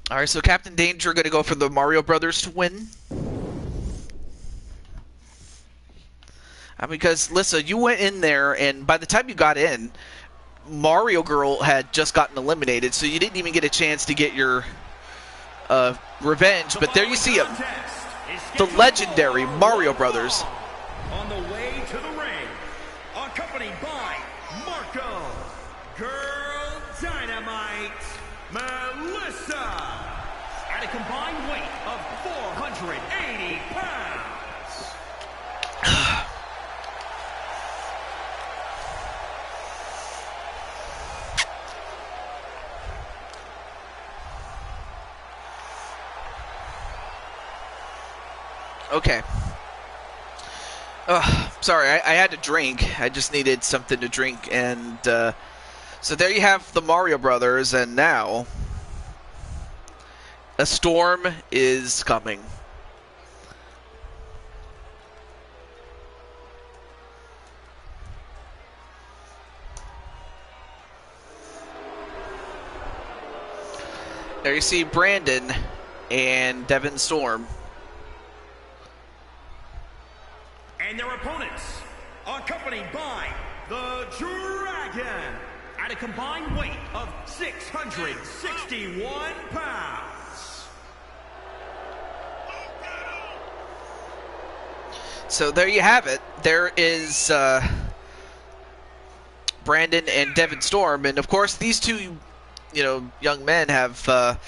Alright, so Captain Danger going to go for the Mario Brothers to win. Because, Lissa, you went in there, and by the time you got in, Mario Girl had just gotten eliminated, so you didn't even get a chance to get your revenge. But there you see them. The legendary Mario Brothers. On the way to the ring, accompanied by Marco, Girl Dynamite, Melissa, at a combined weight of 480 pounds. Okay. Sorry, I had to drink. I just needed something to drink, and so there you have the Mario Brothers, and now a storm is coming. There you see Brandon and Devin Storm. And their opponents, accompanied by the Dragon, at a combined weight of 661 pounds. So there you have it. There is Brandon and Devin Storm, and of course these two, young men have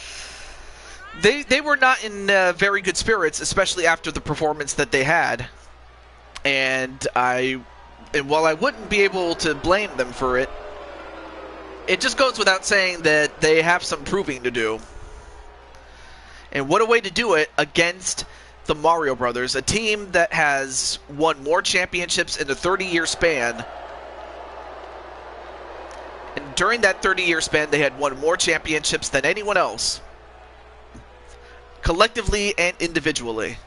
they were not in very good spirits, especially after the performance that they had. And while I wouldn't be able to blame them for it, it just goes without saying that they have some proving to do. And what a way to do it against the Mario Brothers, a team that has won more championships in a 30-year span. And during that 30-year span, they had won more championships than anyone else, collectively and individually.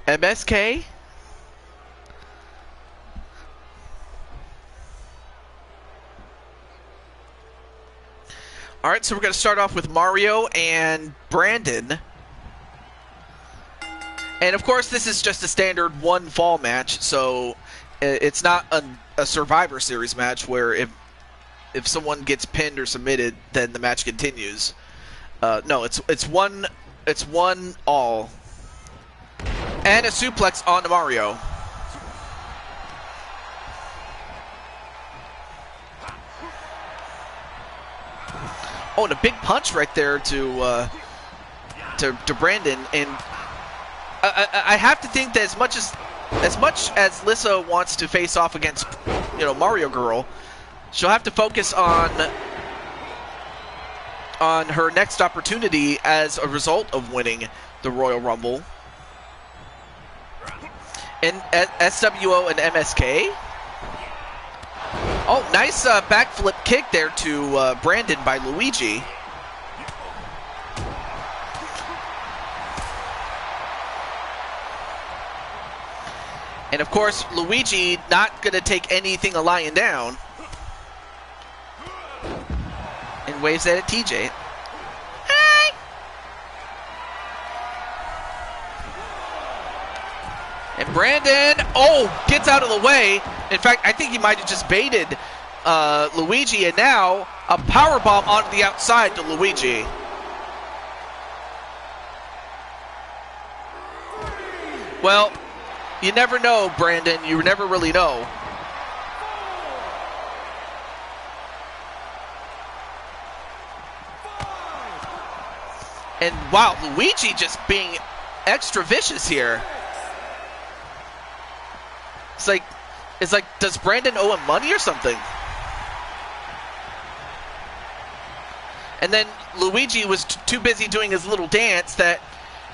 MSK. All right, so we're going to start off with Mario and Brandon. And of course, this is just a standard one fall match, so it's not a Survivor Series match where if someone gets pinned or submitted, then the match continues. No, it's one all. And a suplex on Mario. Oh, and a big punch right there to Brandon. And I have to think that as much as Lissa wants to face off against Mario Girl, she'll have to focus on her next opportunity as a result of winning the Royal Rumble. And SWO and MSK. Oh, nice backflip kick there to Brandon by Luigi. And of course, Luigi not going to take anything lying down. And waves that at TJ. And Brandon, gets out of the way. In fact, I think he might have just baited Luigi, and now a powerbomb onto the outside to Luigi. Well, you never know, Brandon. You never really know. And wow, Luigi just being extra vicious here. It's like, does Brandon owe him money or something? And then Luigi was too busy doing his little dance that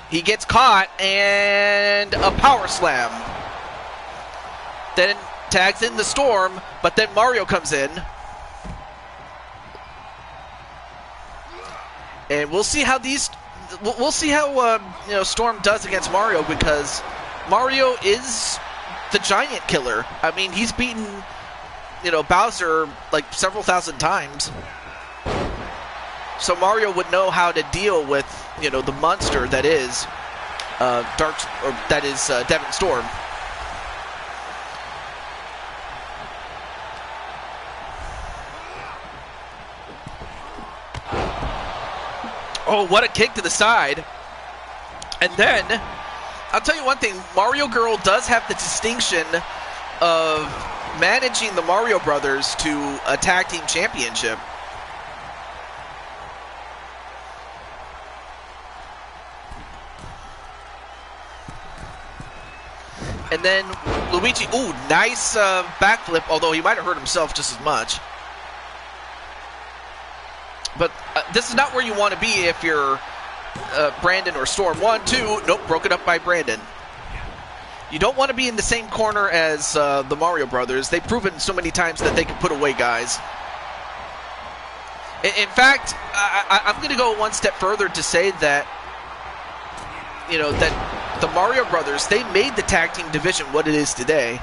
he gets caught, and a power slam. Then tags in the Storm, but then Mario comes in. And we'll see how Storm does against Mario, because Mario is the giant killer. I mean, he's beaten, Bowser like several thousand times. So Mario would know how to deal with, the monster that is Devin Storm. Oh, what a kick to the side. And then, I'll tell you one thing, Mario Girl does have the distinction of managing the Mario Brothers to a tag team championship. And then Luigi, nice backflip, although he might have hurt himself just as much. But this is not where you want to be if you're Brandon or Storm. 1, 2. Nope, broken up by Brandon. You don't want to be in the same corner as the Mario Brothers. They've proven so many times that they can put away guys. In fact, I'm going to go one step further to say that, you know, that the Mario Brothers, they made the tag team division what it is today.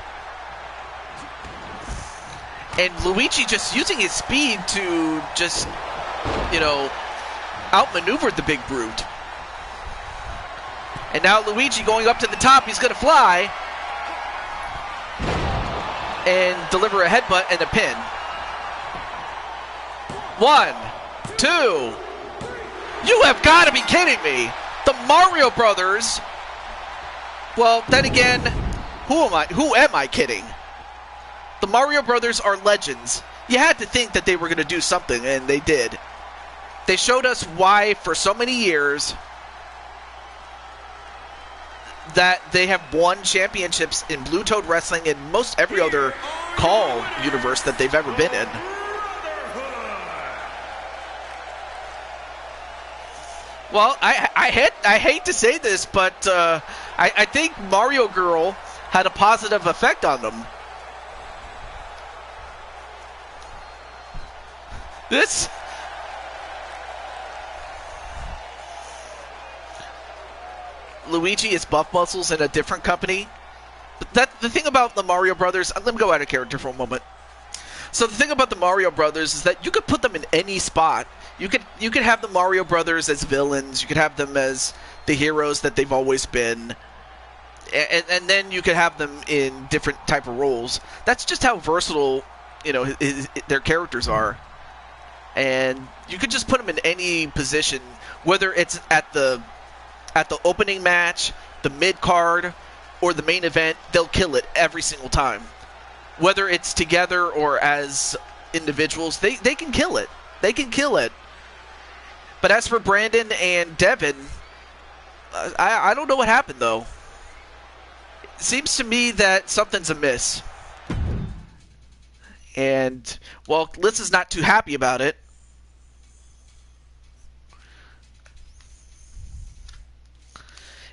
And Luigi just using his speed to just, you know, outmaneuver the big brute. And now Luigi going up to the top, he's going to fly and deliver a headbutt and a pin. 1, 2. You have got to be kidding me. The Mario Brothers. Well, then again, who am I kidding? The Mario Brothers are legends. You had to think that they were going to do something, and they did. They showed us why, for so many years, that they have won championships in Blue Toad Wrestling and most every other call universe that they've ever been in. Well, I hate to say this, but I think Mario Girl had a positive effect on them. This... Luigi is Buff Muscles in a different company. But the thing about the Mario Brothers... Let me go out of character for a moment. So the thing about the Mario Brothers is that you could put them in any spot. You could have the Mario Brothers as villains. You could have them as the heroes that they've always been. And then you could have them in different type of roles. That's just how versatile, you know, their characters are. And you could just put them in any position, whether it's at the opening match, the mid-card, or the main event. They'll kill it every single time. Whether it's together or as individuals, they can kill it. They can kill it. But as for Brandon and Devin, I don't know what happened, though. It seems to me that something's amiss. And, well, Liz is not too happy about it.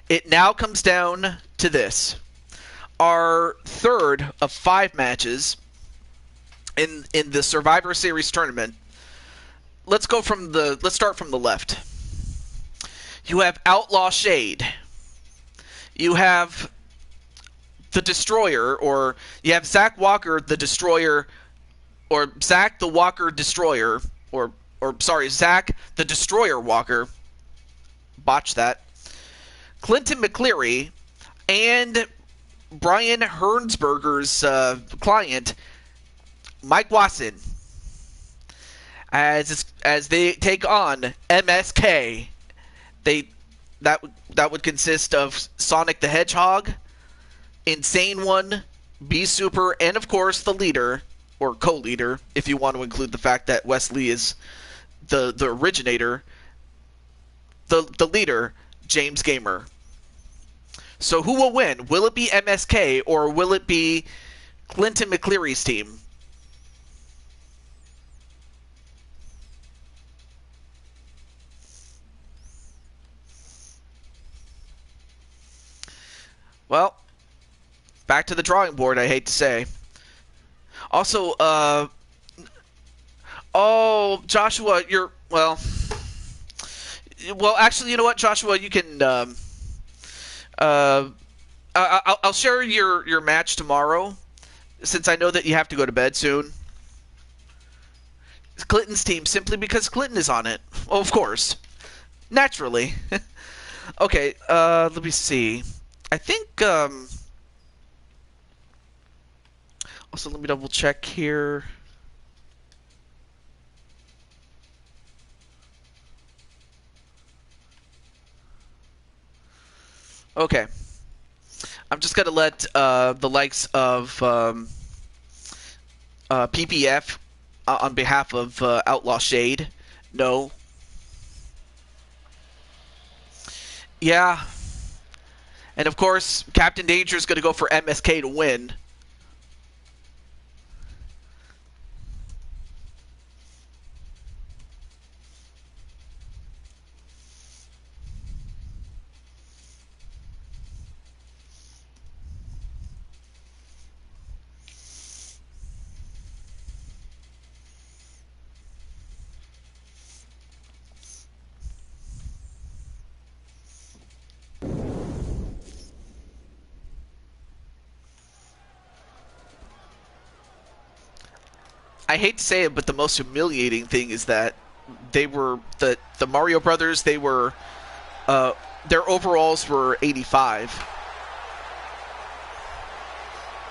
It now comes down to this. Our third of 5 matches in the Survivor Series tournament. Let's start from the left. You have Outlaw Shade. You have the Destroyer, or you have Zach Walker the Destroyer, or Zach the Walker Destroyer, or sorry, Zach the Destroyer Walker. Botch that. Clinton McCleary and Brian Hernsberger's client, Mike Watson, as they take on MSK. That would consist of Sonic the Hedgehog, Insane One, B Super, and of course the leader, or co-leader, if you want to include the fact that Wesley is the originator, the leader, James Gamer. So who will win? Will it be MSK or will it be Clinton McCleary's team? Well, back to the drawing board, I hate to say. Also, oh, Joshua, you're, well, actually, you know what, Joshua, you can, I'll share your match tomorrow, since I know that you have to go to bed soon. Clinton's team, simply because Clinton is on it. Oh, of course. Naturally. Okay, let me see. I think, also let me double check here. Okay. I'm just going to let the likes of PPF on behalf of Outlaw Shade know. Yeah. And of course, Captain Danger is going to go for MSK to win. I hate to say it, but the most humiliating thing is that they were the Mario Brothers. They were their overalls were 85.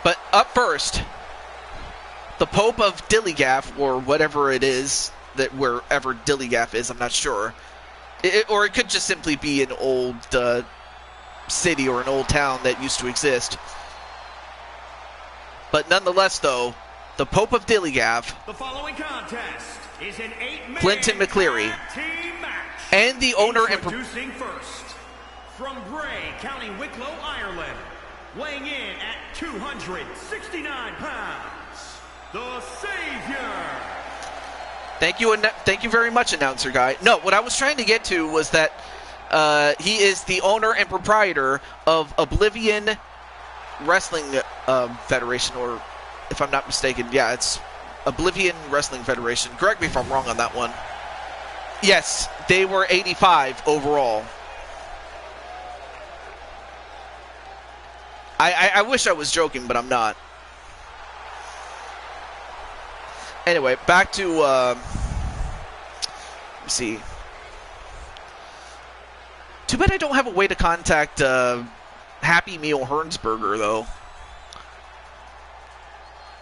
But up first, the Pope of Dillygaff, or whatever it is that wherever Dillygaff is, I'm not sure. Or it could just simply be an old city or an old town that used to exist. But nonetheless, though, the Pope of Dillygaff, The following contest is an 8-man Clinton McCleary, team match. and the owner and Introducing first, from Bray, County Wicklow, Ireland, weighing in at 269 pounds, the Savior. Thank you very much, announcer guy. No, what I was trying to get to was that he is the owner and proprietor of Oblivion Wrestling Federation, or if I'm not mistaken, yeah, it's Oblivion Wrestling Federation. Correct me if I'm wrong on that one. Yes, they were 85 overall. I wish I was joking, but I'm not. Anyway, back to, let's see. Too bad I don't have a way to contact Happy Meal Hernsberger, though.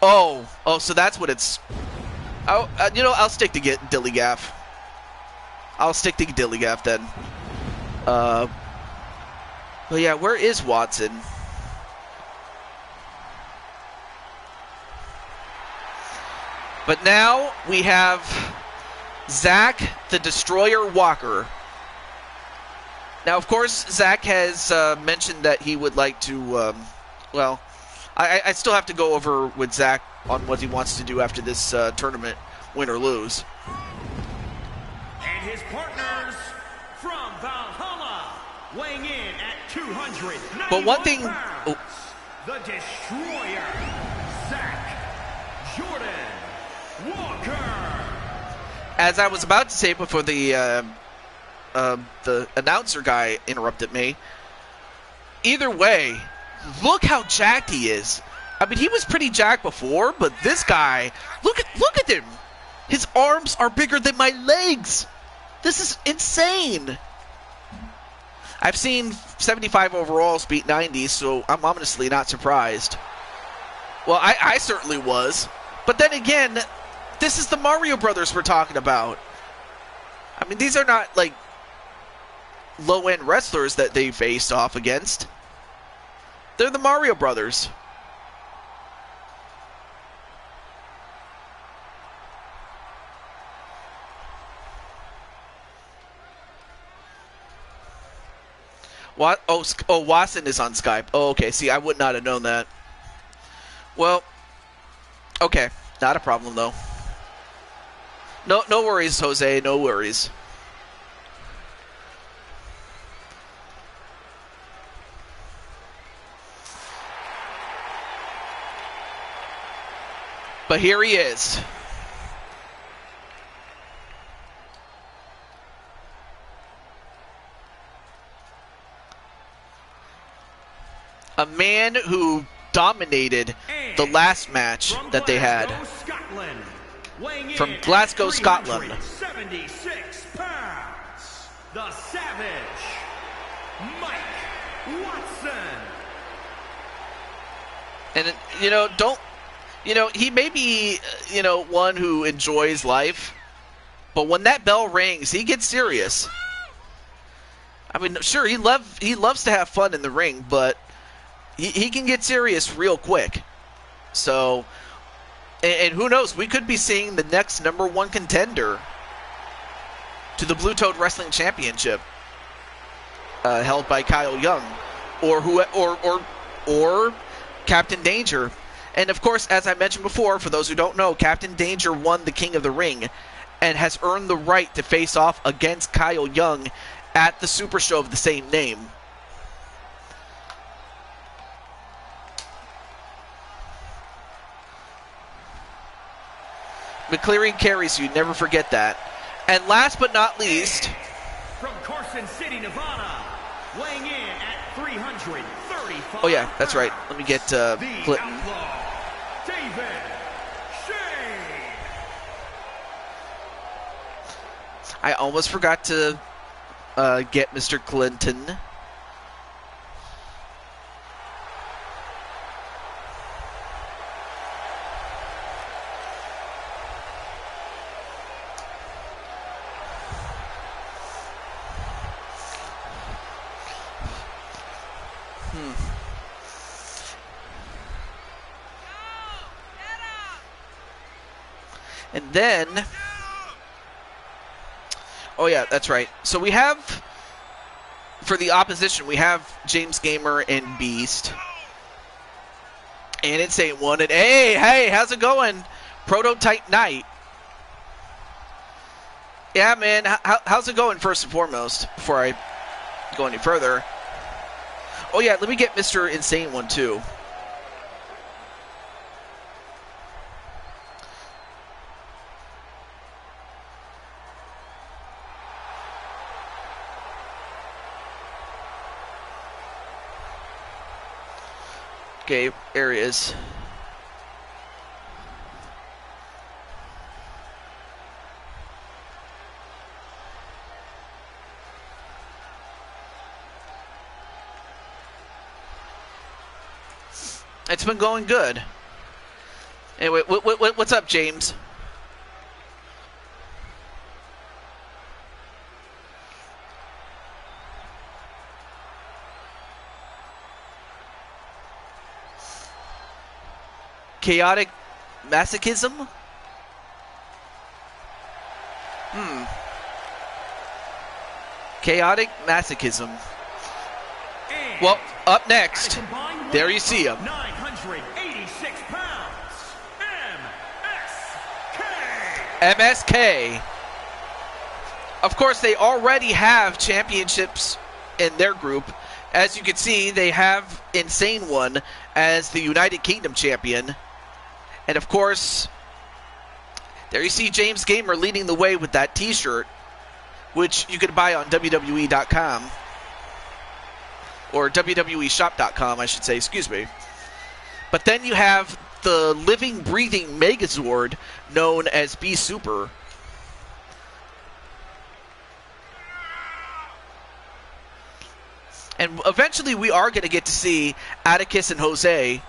Oh, so that's what it's... Oh, I'll stick to Dillygaff. I'll stick to Dillygaff, then. But yeah, where is Watson? But now we have Zach the Destroyer Walker. Now, of course, Zach has mentioned that he would like to, well, I still have to go over with Zach on what he wants to do after this tournament, win or lose. And his partners from Valhalla, weighing in at 291 But one thing... pounds, the Destroyer, Zach Jordan Walker. As I was about to say before the announcer guy interrupted me, either way, look how jacked he is. I mean, he was pretty jacked before, but this guy, look at him. His arms are bigger than my legs. This is insane. I've seen 75 overalls beat 90, so I'm honestly not surprised. Well, I certainly was. But then again, this is the Mario Brothers we're talking about. I mean, these are not, like, low-end wrestlers that they faced off against. They're the Mario Brothers. What? Oh, Watson is on Skype. Oh, okay. See, I would not have known that. Well, okay. Not a problem, though. No worries, Jose. No worries. But here he is. A man who dominated the last match that they had. From Glasgow, Scotland. 76 pounds. The Savage, Mike Watson. And, he may be, one who enjoys life, but when that bell rings, he gets serious. I mean, sure, he loves to have fun in the ring, but he can get serious real quick. So, and who knows, we could be seeing the next #1 contender to the Blue Toad Wrestling Championship, held by Kyle Young, or Captain Danger. And of course, as I mentioned before, for those who don't know, Captain Danger won the King of the Ring and has earned the right to face off against Kyle Young at the Super Show of the same name. McCleary carries you, never forget that. And last but not least, from Carson City, Nevada, weighing in at 335. Oh yeah, that's right. Let me get Clinton. I almost forgot to get Mr. Clinton. And then, oh yeah, that's right. So we have, for the opposition, we have James Gamer and Beast. And Insane One. And hey, how's it going? Prototype Knight. Yeah, man, how's it going first and foremost, before I go any further? Oh yeah, let me get Mr. Insane One too. Okay, areas. It's been going good. Anyway, what's up, James? Chaotic masochism? Chaotic masochism. And Well, up next, at a combined there weight you see him. of 986 pounds, MSK. MSK. Of course, they already have championships in their group. As you can see, they have Insane One as the United Kingdom champion. And of course, there you see James Gamer leading the way with that t-shirt, which you can buy on WWE.com. Or WWEshop.com, I should say, excuse me. But then you have the living, breathing Megazord known as B-Super. And eventually we are going to get to see Atticus and Jose.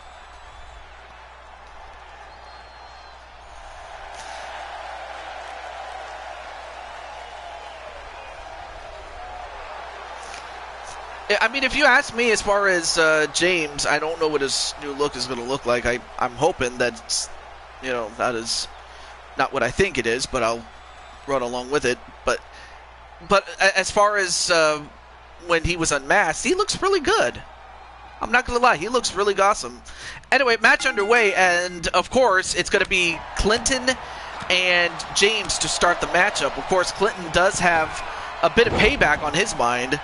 I mean, if you ask me as far as James, I don't know what his new look is going to look like. I'm hoping that, that is not what I think it is, but I'll run along with it. But as far as when he was unmasked, he looks really good. I'm not going to lie. He looks really awesome. Anyway, match underway, and of course, it's going to be Clinton and James to start the matchup. Of course, Clinton does have a bit of payback on his mind.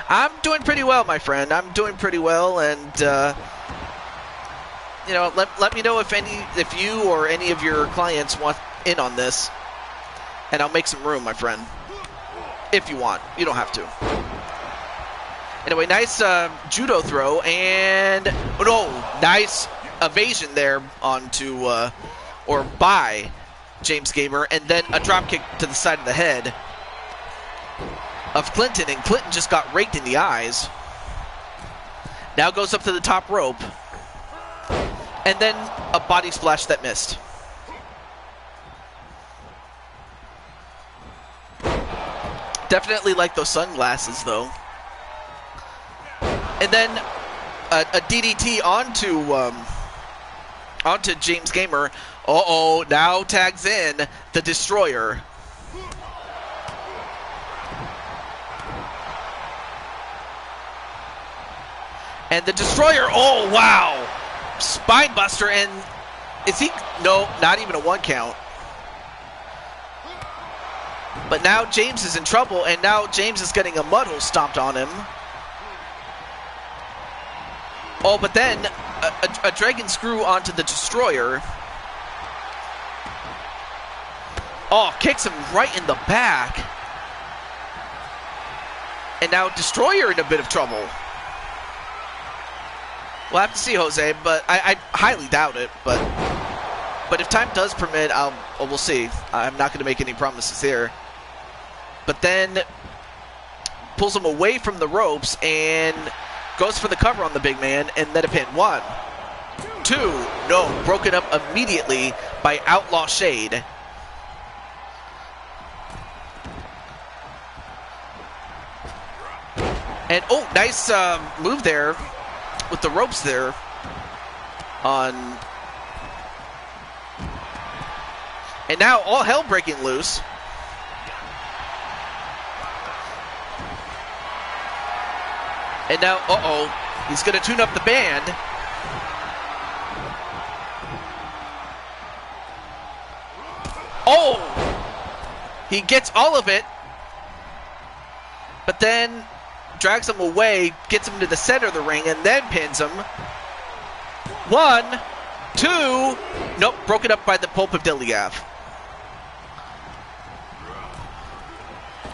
I'm doing pretty well, my friend. I'm doing pretty well, and let me know if you or any of your clients want in on this, and I'll make some room, my friend. If you want, you don't have to. Anyway, nice judo throw, and nice evasion there onto or by James Gamer, and then a drop kick to the side of the head of Clinton, and Clinton just got raked in the eyes. Now goes up to the top rope, and then a body splash that missed. Definitely like those sunglasses, though. And then a DDT onto James Gamer. Now tags in the Destroyer. And the Destroyer, oh, wow. Spine buster, and is he? No, not even a one count. But now James is in trouble, and now James is getting a mud hole stomped on him. Oh, but then a dragon screw onto the Destroyer. Oh, kicks him right in the back. And now Destroyer in a bit of trouble. We'll have to see, Jose, but I highly doubt it. But but if time does permit, we'll see. I'm not going to make any promises here. But then pulls him away from the ropes and goes for the cover on the big man, and then a pin. 1, 2, no, broken up immediately by Outlaw Shade. And, oh, nice move there with the ropes there on... And now all hell breaking loose. And now, he's going to tune up the band. Oh! He gets all of it. But then drags him away, gets him to the center of the ring, and then pins him. 1, 2, nope, broken up by the pulp of Dilligaff.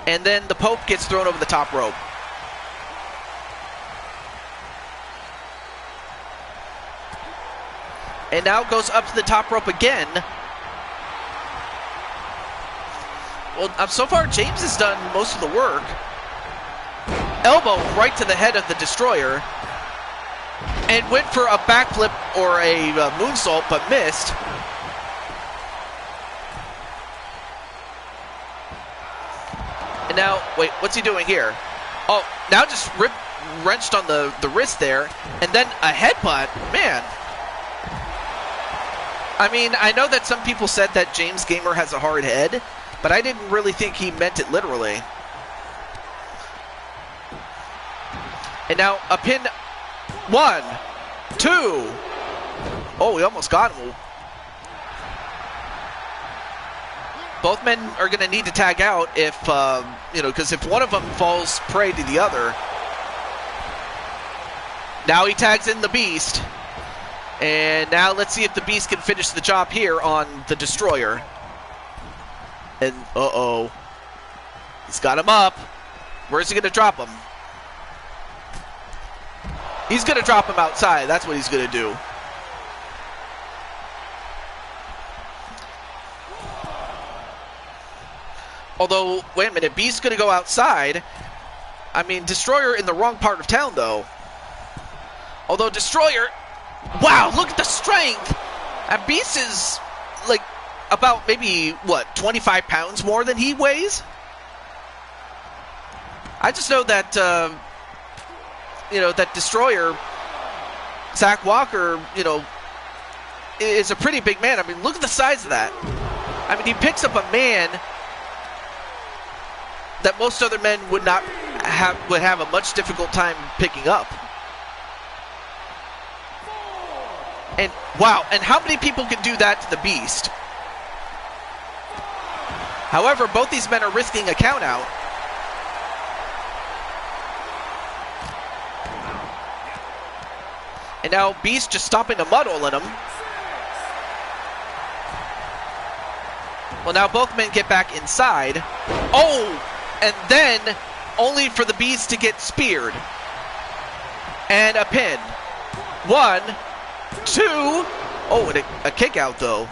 And then the Pope gets thrown over the top rope. And now goes up to the top rope again. Well, so far James has done most of the work. Elbow right to the head of the Destroyer. And went for a backflip or a moonsault, but missed. And now, wait, what's he doing here? Oh, now just wrenched on the wrist there. And then a headbutt. Man. I mean, I know that some people said that James Gamer has a hard head, but I didn't really think he meant it literally. And now a pin. 1, 2. Oh, we almost got him. Both men are going to need to tag out if, because if one of them falls prey to the other. Now he tags in the Beast. And now let's see if the Beast can finish the job here on the Destroyer. And, he's got him up. Where's he going to drop him? He's going to drop him outside. That's what he's going to do. Although, wait a minute, Beast's going to go outside. I mean, Destroyer in the wrong part of town, though. Although Destroyer... Wow, look at the strength! And Beast is, like, about maybe, 25 pounds more than he weighs? I just know that, that Destroyer, Zach Walker, is a pretty big man. I mean, look at the size of that. I mean, he picks up a man that most other men would have a much difficult time picking up. And wow, and how many people can do that to the Beast? However, both these men are risking a count out. And now Beast just stopping a mud hole in him. Well, now both men get back inside. Oh! And then only for the Beast to get speared. And a pin. 1, 2. Oh, and a kick out though.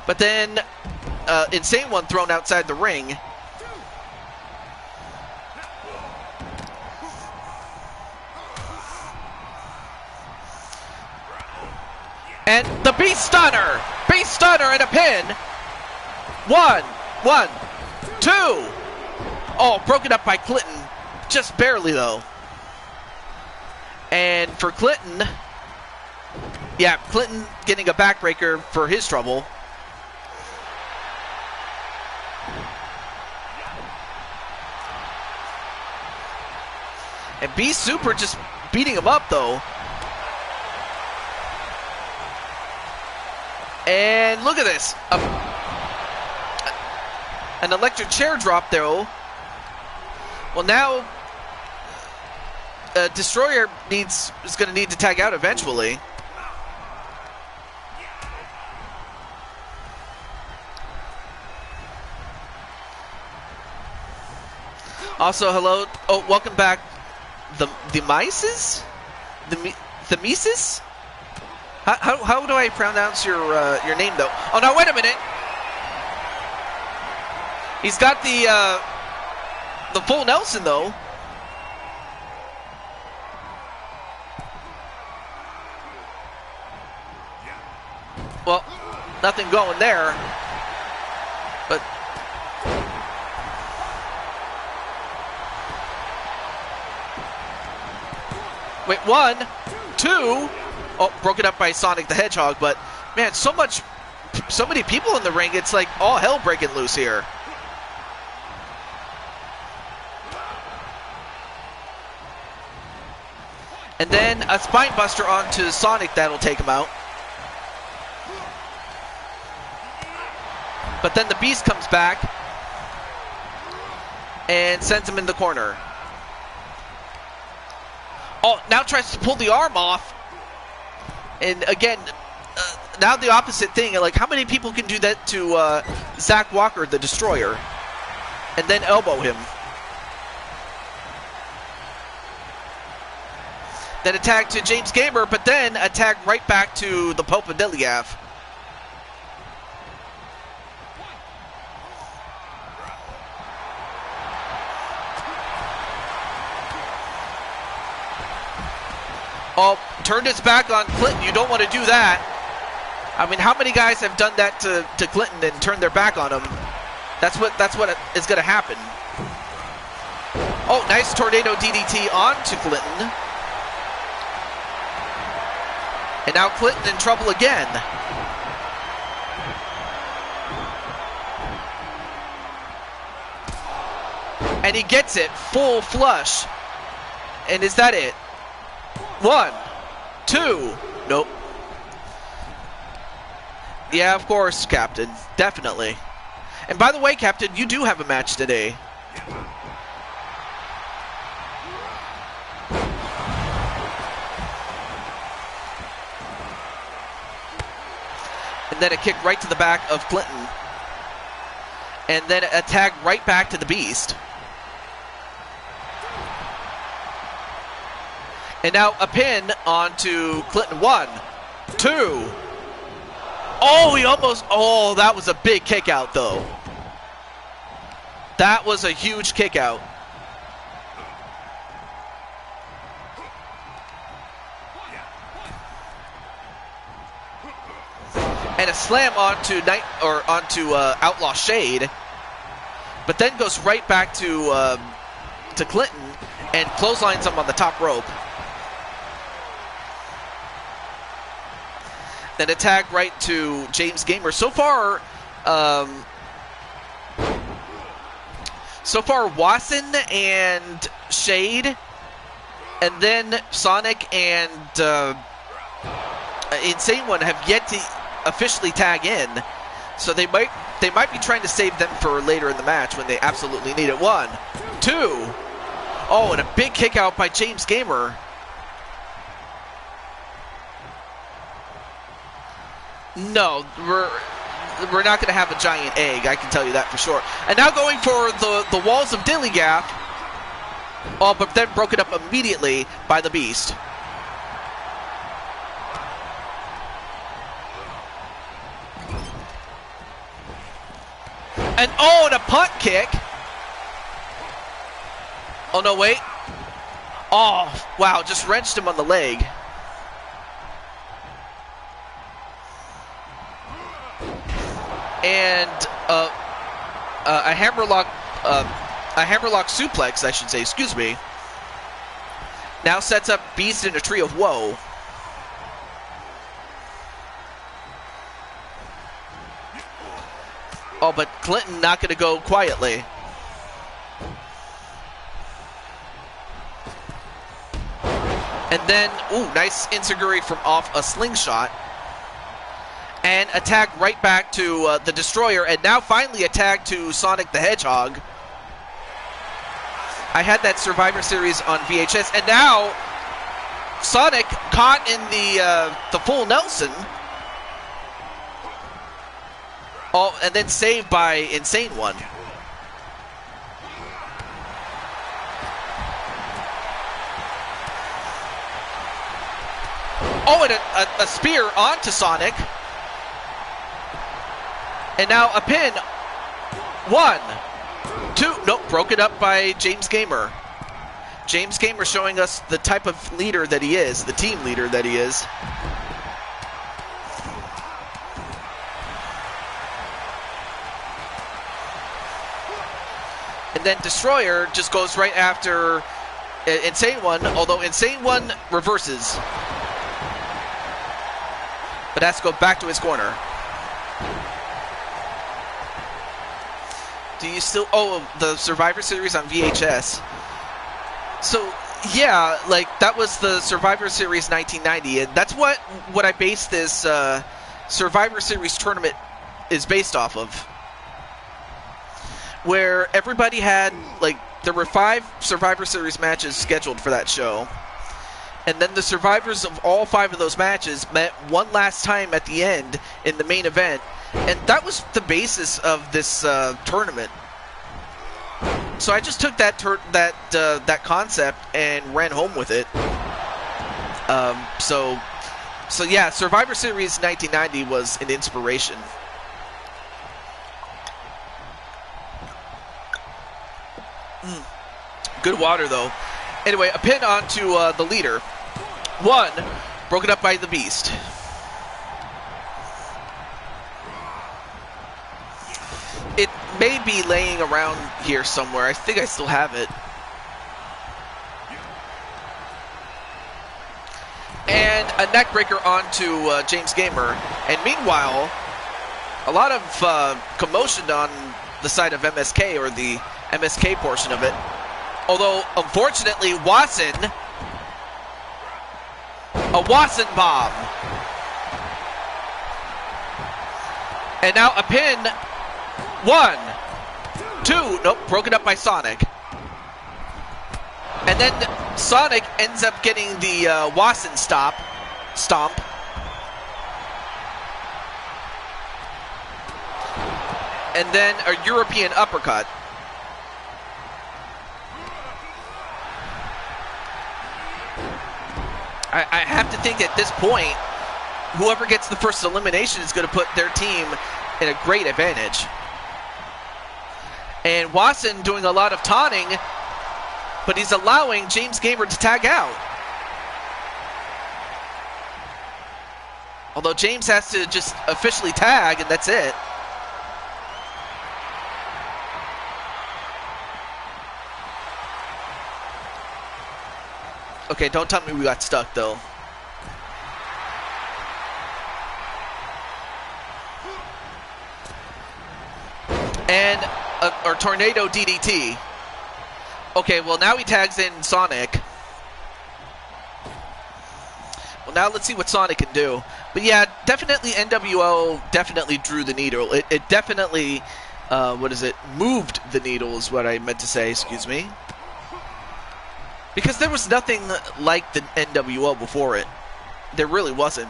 But then Insane One thrown outside the ring. And the Beast Stunner! Beast Stunner and a pin! 1, 2. Oh, broken up by Clinton. Just barely, though. And for Clinton... Yeah, Clinton getting a backbreaker for his trouble. And Beast Super just beating him up, though. And look at this. An electric chair drop, though. Well, now Destroyer is going to need to tag out eventually. Also, hello. Oh, welcome back. The Mices? Themesis? How do I pronounce your name, though? Oh, no, wait a minute. He's got the full Nelson, though. Well, nothing going there. But wait, 1, 2. Oh, broken up by Sonic the Hedgehog. But man, so many people in the ring. It's like all hell breaking loose here. And then a spine buster onto Sonic that'll take him out. But then the Beast comes back and sends him in the corner. Oh, now tries to pull the arm off. And again, now the opposite thing. Like, how many people can do that to Zach Walker, the Destroyer? And then elbow him. Then attack to James Gamer, but then attack right back to the Pope of Diliath. Oh, turned his back on Clinton. You don't want to do that. I mean, how many guys have done that to Clinton and turned their back on him? That's what is going to happen. Oh, nice tornado DDT onto Clinton. And now Clinton in trouble again. And he gets it full flush. And is that it? 1, 2. Nope. Yeah, of course, Captain. Definitely. And by the way, Captain, you do have a match today. And then a kick right to the back of Clinton. And then a tag right back to the Beast. And now a pin onto Clinton. 1, 2. Oh, he almost... Oh, that was a big kick out, though. That was a huge kick out. And a slam onto Outlaw Shade, but then goes right back to Clinton and clotheslines him on the top rope. Then a tag right to James Gamer. So far, Watson and Shade, and then Sonic and Insane One have yet to officially tag in, so they might be trying to save them for later in the match when they absolutely need it. 1, 2. Oh, and a big kick out by James Gamer. No, we're not going to have a giant egg, I can tell you that for sure. And now going for the walls of Dilligaff. Oh, but then broken up immediately by the Beast. And oh, and a punt kick. Oh, no, wait. Oh, wow, just wrenched him on the leg. And a hammerlock suplex, I should say, excuse me. Now sets up Beast in a tree of woe. Oh, but Clinton not going to go quietly. And then, ooh, nice enziguri from off a slingshot. And a tag right back to the Destroyer. And now finally a tag to Sonic the Hedgehog. I had that Survivor Series on VHS. And now Sonic caught in the full Nelson. Oh, and then saved by Insane One. Oh, and a spear onto Sonic. And now a pin. 1, 2. Nope, broken up by James Gamer. James Gamer showing us the type of leader that he is, the team leader that he is. And then Destroyer just goes right after Insane One, although Insane One reverses. But has to go back to his corner. Do you still... Oh, the Survivor Series on VHS. So, yeah, like, that was the Survivor Series 1990, and that's what I based this Survivor Series tournament is based off of. Where everybody had, like, there were 5 Survivor Series matches scheduled for that show. And then the survivors of all 5 of those matches met one last time at the end in the main event. And that was the basis of this tournament. So I just took that concept and ran home with it. So yeah, Survivor Series 1990 was an inspiration. Good water, though. Anyway, a pin onto the leader. 1, broken up by the Beast. It may be laying around here somewhere. I think I still have it. And a neckbreaker onto James Gamer. And meanwhile, a lot of commotion on the side of MSK, or the MSK portion of it. Although, unfortunately, Watson... A Watson bomb. And now a pin. 1, 2. Nope, broken up by Sonic. And then Sonic ends up getting the Watson stomp. And then a European uppercut. I have to think at this point, whoever gets the first elimination is going to put their team in a great advantage. And Watson doing a lot of taunting, but he's allowing James Gamer to tag out. Although James has to just officially tag, and that's it. Okay, don't tell me we got stuck, though. And a tornado DDT. Okay, well, now he tags in Sonic. Well, now let's see what Sonic can do. But yeah, definitely NWO definitely drew the needle. It definitely, moved the needle is what I meant to say, excuse me. Because there was nothing like the NWO before it. There really wasn't.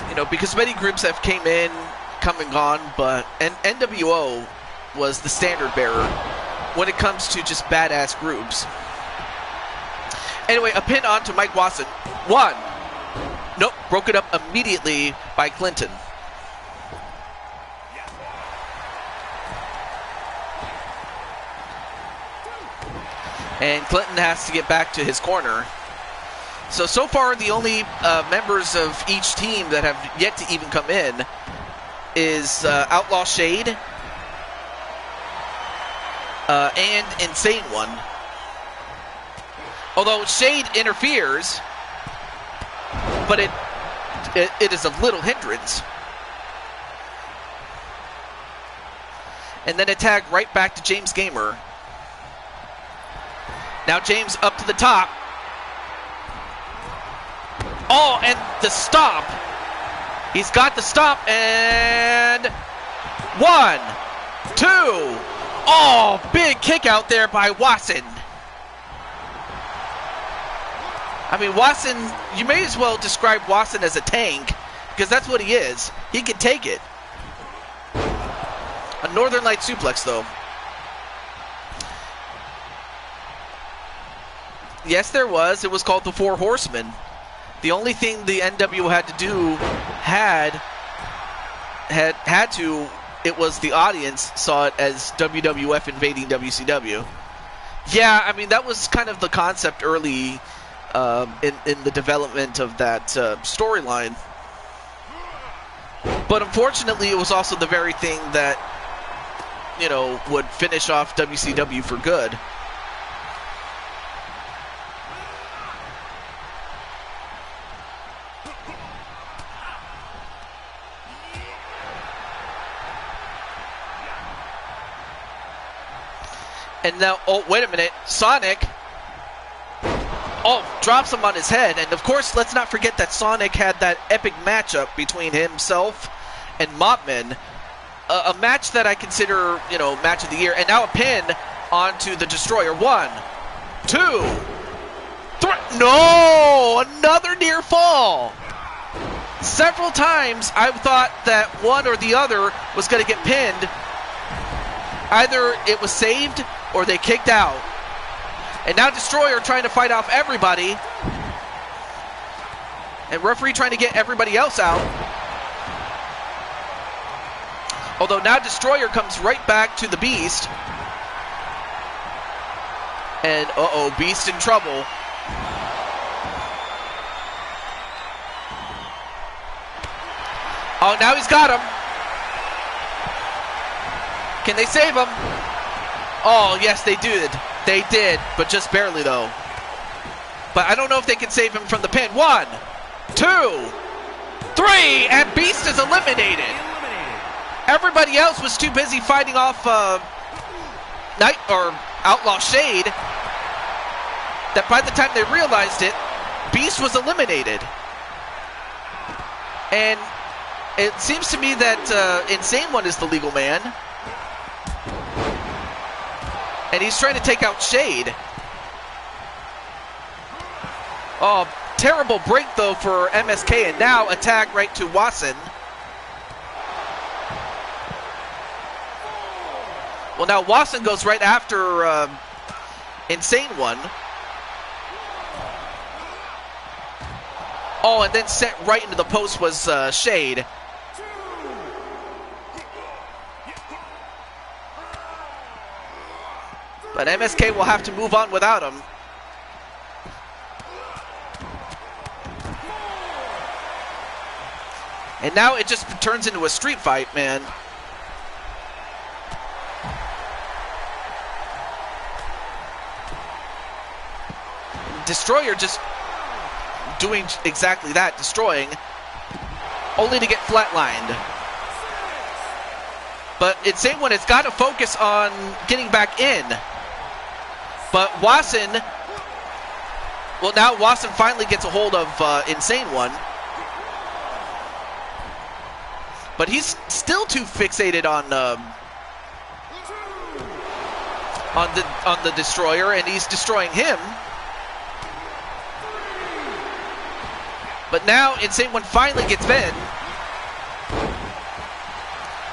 You know, because many groups have come and gone, but NWO was the standard bearer when it comes to just badass groups. Anyway, a pin on to Mike Watson. 1. Nope, broke it up immediately by Clinton. And Clinton has to get back to his corner. So far, the only members of each team that have yet to even come in is Outlaw Shade and Insane One. Although Shade interferes, but it is a little hindrance. And then a tag right back to James Gamer. Now James up to the top. Oh, and the stomp. He's got the stomp, and 1, 2. Oh, big kick out there by Watson. I mean, Watson, you may as well describe Watson as a tank, because that's what he is. He can take it. A Northern Light suplex, though. Yes, there was. It was called the Four Horsemen. The only thing the NWO had to do it was the audience saw it as WWF invading WCW. Yeah, I mean, that was kind of the concept early in the development of that storyline. But unfortunately, it was also the very thing that, you know, would finish off WCW for good. And now, oh, wait a minute, Sonic, drops him on his head. And of course, let's not forget that Sonic had that epic matchup between himself and Mopman. A match that I consider, you know, match of the year. And now a pin onto the Destroyer. 1, 2, 3. No! Another near fall. Several times I thought that one or the other was going to get pinned. Either it was saved or they kicked out. And now Destroyer trying to fight off everybody. And referee trying to get everybody else out. Although now Destroyer comes right back to the Beast. And uh-oh, Beast in trouble. Oh, now he's got him. Can they save him? Oh, yes, they did. They did, but just barely, though. But I don't know if they can save him from the pin. 1, 2, 3, and Beast is eliminated. Everybody else was too busy fighting off Outlaw Shade that by the time they realized it, Beast was eliminated. And it seems to me that Insane One is the legal man. And he's trying to take out Shade. Oh, terrible break, though, for MSK. And now a tag right to Wasson. Well, now Wasson goes right after Insane One. Oh, and then sent right into the post was Shade. But MSK will have to move on without him. And now it just turns into a street fight, man. Destroyer just doing exactly that, destroying, only to get flatlined. But Insane One has got to focus on getting back in. But Wasson, well, now Wasson finally gets a hold of Insane One. But he's still too fixated on the Destroyer, and he's destroying him. But now Insane One finally gets in.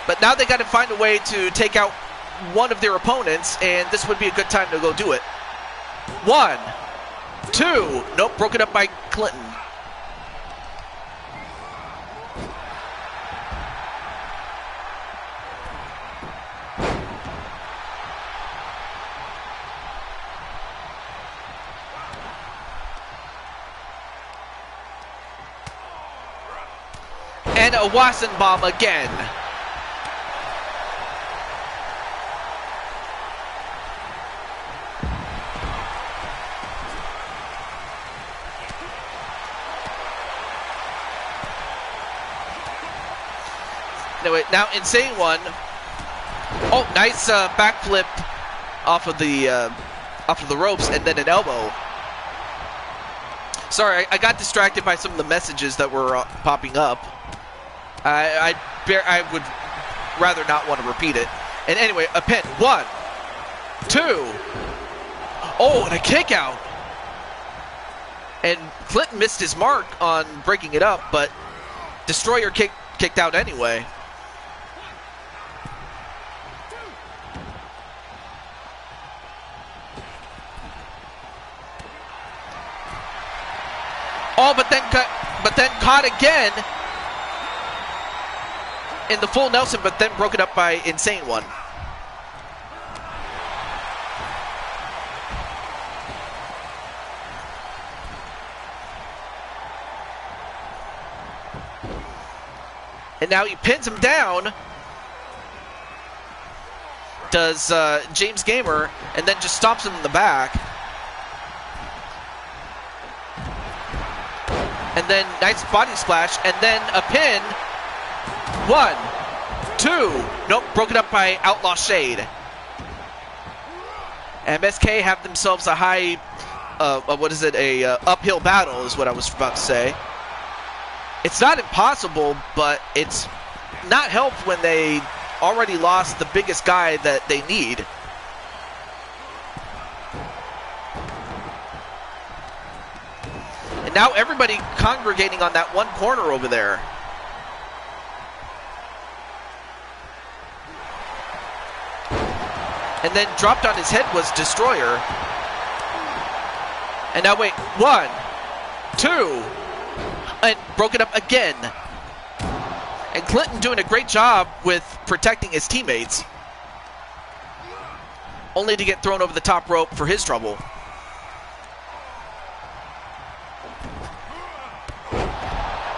But now they got to find a way to take out one of their opponents, and this would be a good time to go do it. 1, 2. Nope, broken up by Clinton. And a Wasson bomb again. Anyway, now Insane One. Oh, nice backflip off of the ropes, and then an elbow. Sorry, I got distracted by some of the messages that were popping up. I would rather not want to repeat it. And anyway, a pin. 1, 2. Oh, and a kick out. And Clinton missed his mark on breaking it up, but Destroyer kicked out anyway. Oh, but then caught again in the full Nelson, but then broken up by Insane One. And now he pins him down. Does James Gamer, and then just stops him in the back. And then nice body splash, and then a pin. 1, 2. Nope, broken up by Outlaw Shade. MSK have themselves a high, uphill battle is what I was about to say. It's not impossible, but it's not helped when they already lost the biggest guy that they need. And now everybody congregating on that one corner over there. And then dropped on his head was Destroyer. And now wait, 1, 2, and broke it up again. And Clinton doing a great job with protecting his teammates. Only to get thrown over the top rope for his trouble.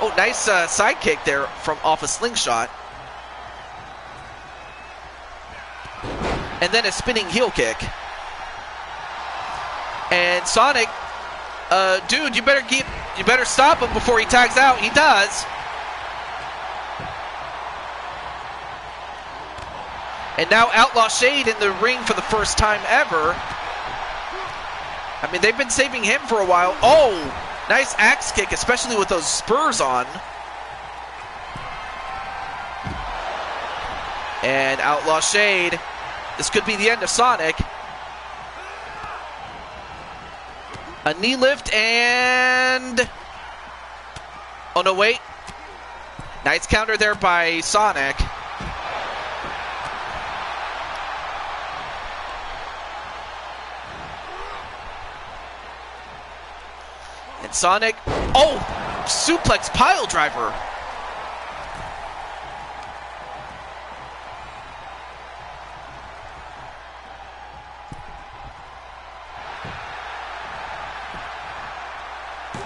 Oh, nice side kick there from off a slingshot. And then a spinning heel kick. And Sonic, dude, you better stop him before he tags out. He does. And now Outlaw Shade in the ring for the first time ever. I mean, they've been saving him for a while. Oh, nice axe kick, especially with those spurs on. And Outlaw Shade. This could be the end of Sonic. A knee lift and... Oh, no, wait. Nice counter there by Sonic. And Sonic... Oh! Suplex pile driver.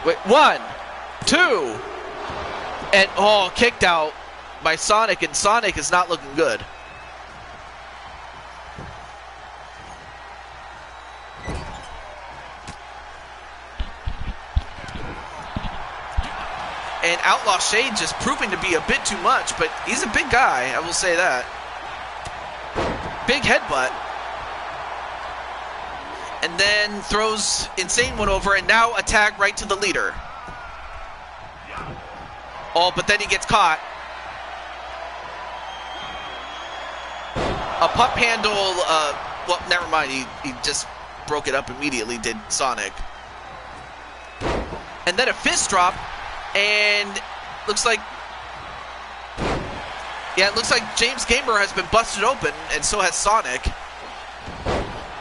Wait, 1, 2, and oh, kicked out by Sonic, and Sonic is not looking good. And Outlaw Shade just proving to be a bit too much, but he's a big guy, I will say that. Big headbutt. And then throws Insane One over, and now a tag right to the leader. Oh, but then he gets caught. A pump handle, well, never mind, he just broke it up immediately, did Sonic. And then a fist drop, and looks like, yeah, it looks like James Gamer has been busted open, and so has Sonic.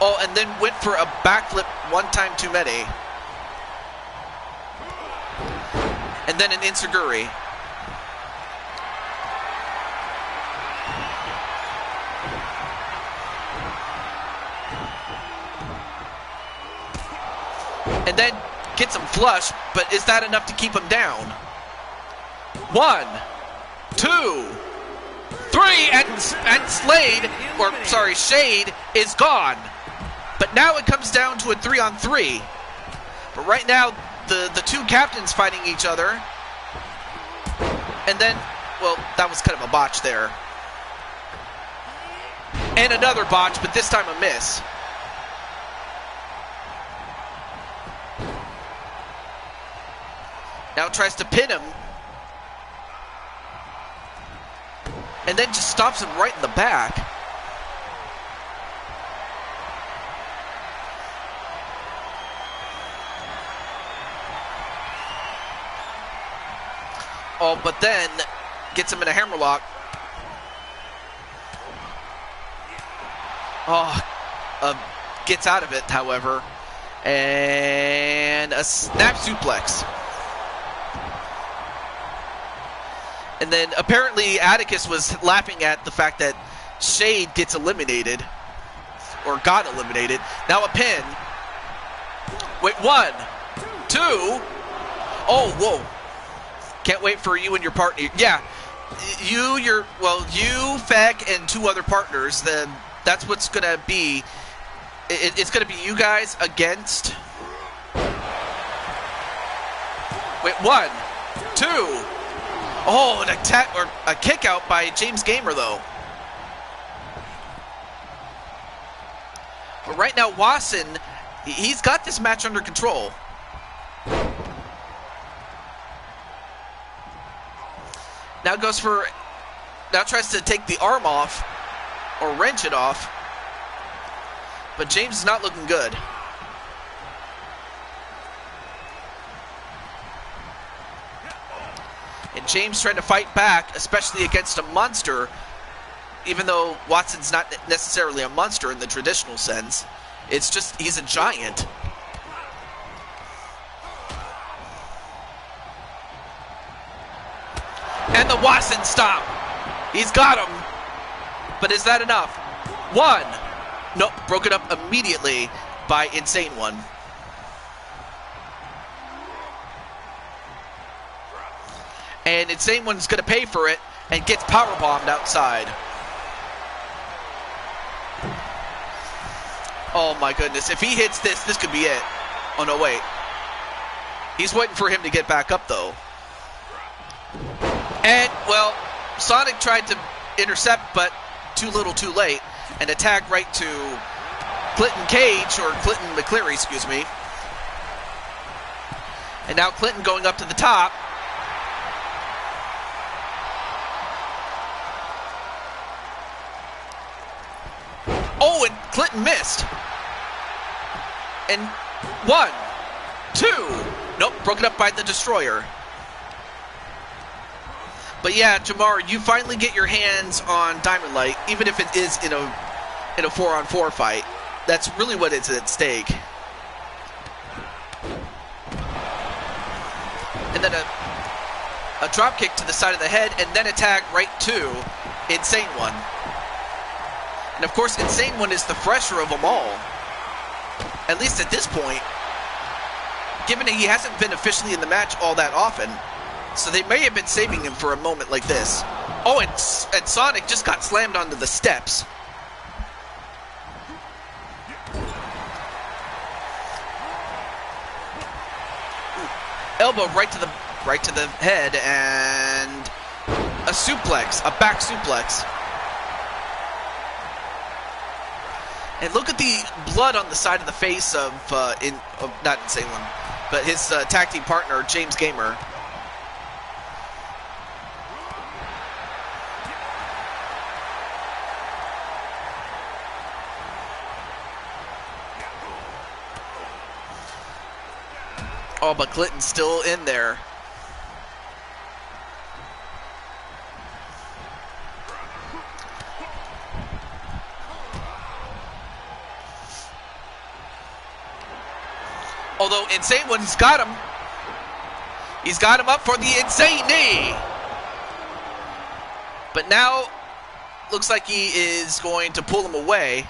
Oh, and then went for a backflip one time too many. And then an Insuguri. And then gets him flush, but is that enough to keep him down? 1, 2, 3, and Slade, or sorry, Shade is gone. But now it comes down to a 3-on-3. But right now, the two captains fighting each other. And then, well, that was kind of a botch there. And another botch, but this time a miss. Now tries to pin him. And then just stops him right in the back. Oh, but then gets him in a hammerlock. Oh, gets out of it, however. And a snap suplex. And then apparently Atticus was laughing at the fact that Shade gets eliminated, or got eliminated. Now a pin. Wait, 1, 2. Oh, whoa. Can't wait for you and your partner. Yeah, you, Feck, and 2 other partners. Then that's what's going to be. It's going to be you guys against. Wait, 1, 2. Oh, an attack or a kick out by James Gamer though. But right now, Wasson, he's got this match under control. Now tries to take the arm off or wrench it off. But James is not looking good. And James trying to fight back, especially against a monster, even though Watson's not necessarily a monster in the traditional sense. It's just he's a giant. And the Watson stop. He's got him. But is that enough? 1. Nope, broke it up immediately by Insane One. And Insane One's going to pay for it and gets powerbombed outside. Oh my goodness. If he hits this, this could be it. Oh no, wait. He's waiting for him to get back up though. And, well, Sonic tried to intercept, but too little too late. And attack right to Clinton Cage, or Clinton McCleary, excuse me. And now Clinton going up to the top. Oh, and Clinton missed. And 1, 2. Nope, broken up by the Destroyer. But yeah, Jamar, you finally get your hands on Diamond Light, even if it is in a 4-on-4 fight. That's really what is at stake. And then a drop kick to the side of the head, and then attack right to Insane One. And of course, Insane One is the fresher of them all. At least at this point. Given that he hasn't been officially in the match all that often. So they may have been saving him for a moment like this. Oh, and Sonic just got slammed onto the steps. Ooh. Elbow right to the head, and a suplex, a back suplex. And look at the blood on the side of the face of not Insane One, but his tag team partner, James Gamer. Oh, but Clinton's still in there. Although Insane One's got him. He's got him up for the Insane Knee. But now, looks like he is going to pull him away.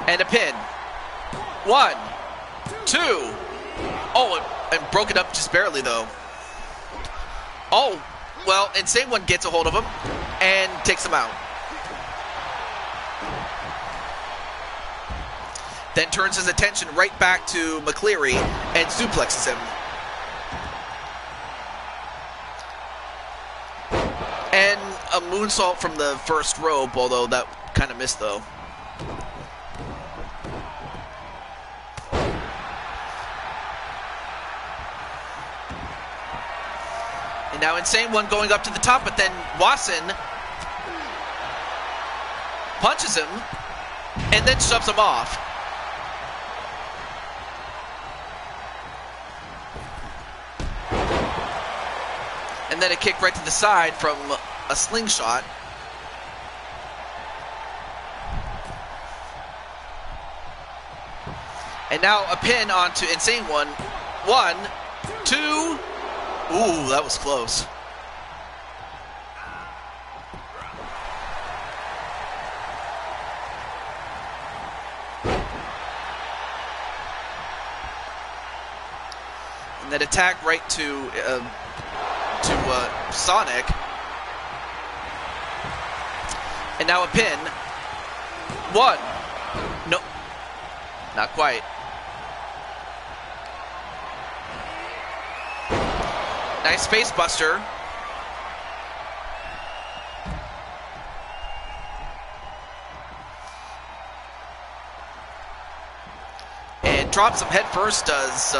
And a pin. 1, 2. Oh, and broke it up just barely, though. Oh, well, Insane One gets a hold of him and takes him out. Then turns his attention right back to McCleary and suplexes him. And a moonsault from the first rope, although that kind of missed, though. And now Insane One going up to the top, but then Wasson punches him and then shoves him off. And then a kick right to the side from a slingshot. And now a pin onto Insane One. 1, 2. Ooh, that was close. And then attack right to Sonic. And now a pin. 1. No, not quite. Nice face buster. And drops him head first, does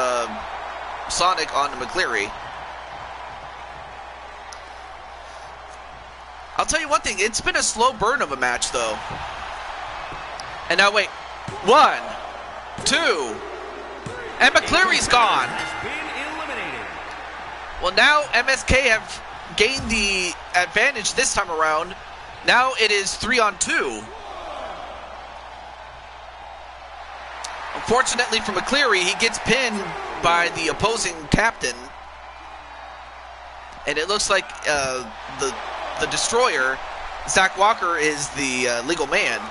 Sonic onto McCleary. I'll tell you one thing, it's been a slow burn of a match though. And now wait, 1, 2, and McCleary's gone. Well, now MSK have gained the advantage this time around. Now it is 3-on-2. Unfortunately for McCleary, he gets pinned by the opposing captain. And it looks like the Destroyer, Zach Walker, is the legal man.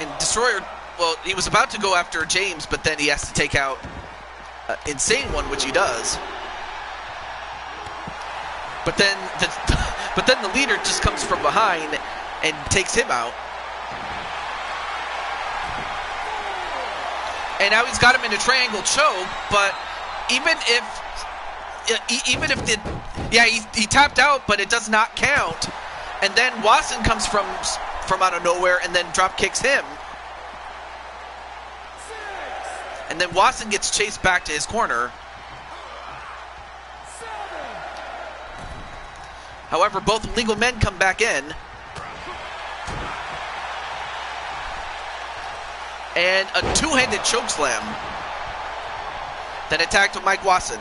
And Destroyer, well, he was about to go after James, but then he has to take out Insane One, which he does. But then the leader just comes from behind and takes him out. And now he's got him in a triangle choke, but even if he tapped out, but it does not count. And then Watson comes from out of nowhere and then drop kicks him. And then Watson gets chased back to his corner. However, both legal men come back in. And a two-handed chokeslam. Then attack to Mike Watson.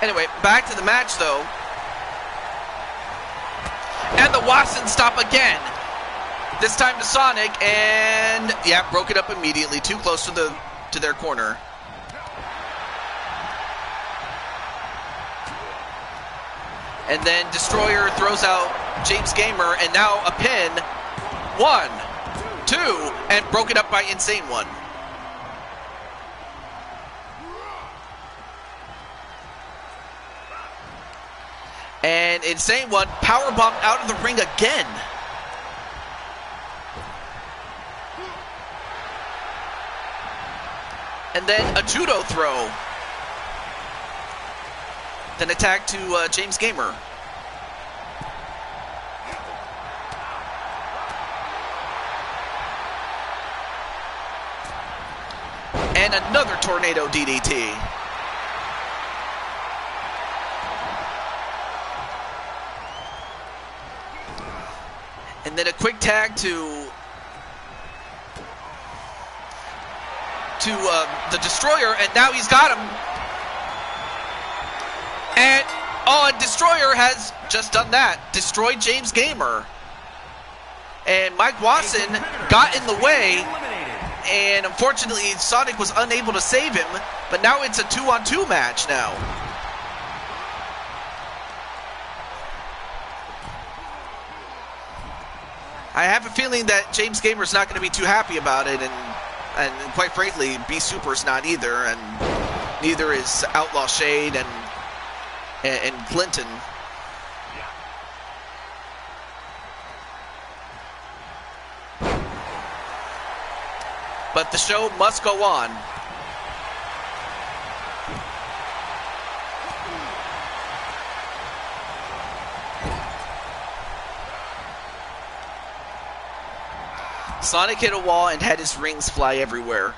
Anyway, back to the match though. And the Watson stop again. This time to Sonic, and yeah, broke it up immediately. Too close to their corner. And then Destroyer throws out James Gamer, and now a pin. 1, 2, and broke it up by Insane One. And Insane One powerbombed out of the ring again. And then a judo throw. Then attack to James Gamer. And another tornado DDT. And then a quick tag to the Destroyer, and now he's got him. And Destroyer has just done that. Destroyed James Gamer. And Mike Watson got in the way, and unfortunately Sonic was unable to save him, but now it's a 2-on-2 match now. I have a feeling that James Gamer's not going to be too happy about it, and quite frankly, B Super's not either, and neither is Outlaw Shade and Clinton. But the show must go on. Sonic hit a wall and had his rings fly everywhere.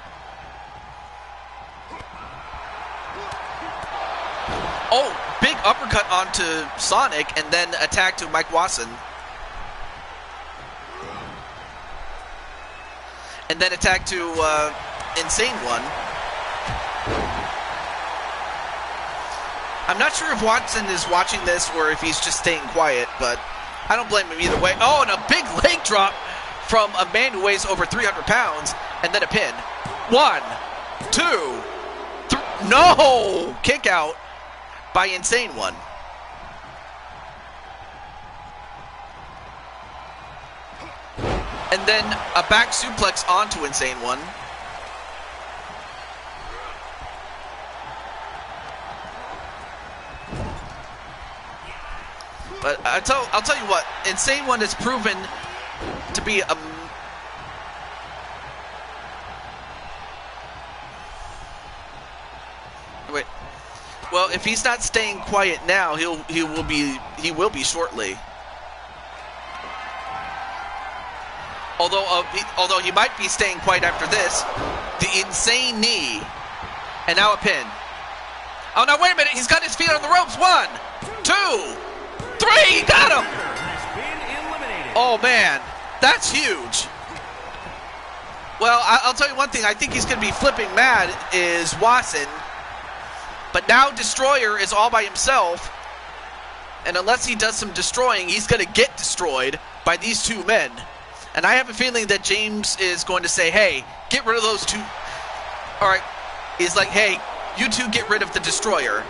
Oh, big uppercut onto Sonic and then attack to Mike Wasson. And then attack to Insane One. I'm not sure if Watson is watching this or if he's just staying quiet, but I don't blame him either way. Oh, and a big leg drop from a man who weighs over 300 pounds, and then a pin. 1, 2, 3. No! Kick out by Insane One. And then a back suplex onto Insane One. But I'll tell you what, Insane One has proven to be a... Wait. Well, if he's not staying quiet now, he will be shortly. Although he might be staying quiet after this, the insane knee, and now a pin. Oh no! Wait a minute! He's got his feet on the ropes. 1, 2, 3. He got him. Oh man, that's huge. Well, I'll tell you one thing. I think he's going to be flipping mad is Watson, but now Destroyer is all by himself, and unless he does some destroying, he's going to get destroyed by these two men. And I have a feeling that James is going to say, hey, get rid of those two. All right. He's like, hey, you two get rid of the Destroyer.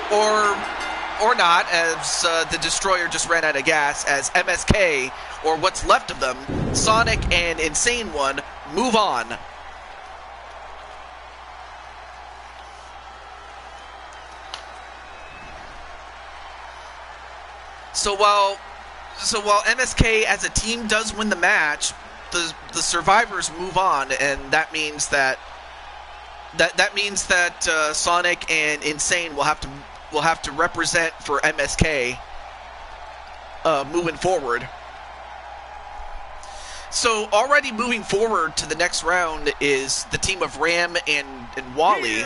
Or not, as the Destroyer just ran out of gas, as MSK, or what's left of them, Sonic and Insane One, move on. So while MSK as a team does win the match, the survivors move on, and that means that Sonic and Insane will have to represent for MSK moving forward. So already moving forward to the next round is the team of Ram and Wally,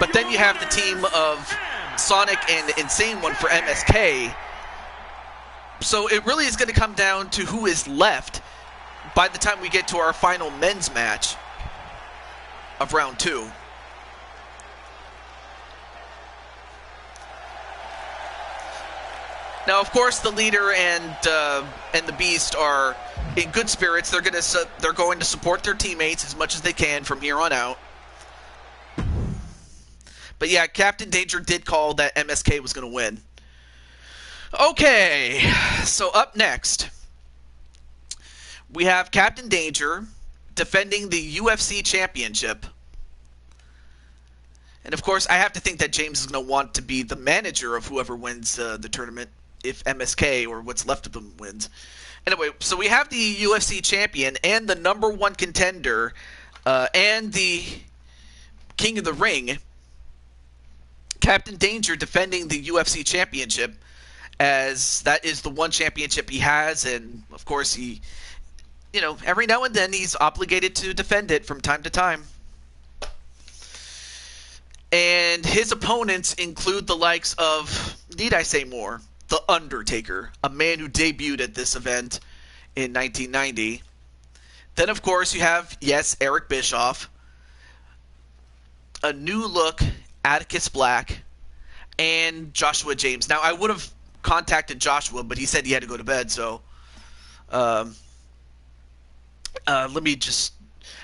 but then you have the team of Sonic and Insane One for MSK. So it really is going to come down to who is left by the time we get to our final men's match of round 2. Now, of course, the leader and the Beast are in good spirits. They're going to support their teammates as much as they can from here on out. But yeah, Captain Danger did call that MSK was going to win. Okay, so up next, we have Captain Danger defending the UFC Championship. And of course, I have to think that James is going to want to be the manager of whoever wins the tournament, if MSK or what's left of them wins. Anyway, so we have the UFC champion and the #1 contender and the King of the Ring, Captain Danger, defending the UFC Championship, as that is the one championship he has, and of course he, every now and then he's obligated to defend it from time to time. And his opponents include the likes of, need I say more, The Undertaker, a man who debuted at this event in 1990. Then, of course, you have, yes, Eric Bischoff, a new look Atticus Black, and Joshua James. Now, I would have contacted Joshua, but he said he had to go to bed, so let me just...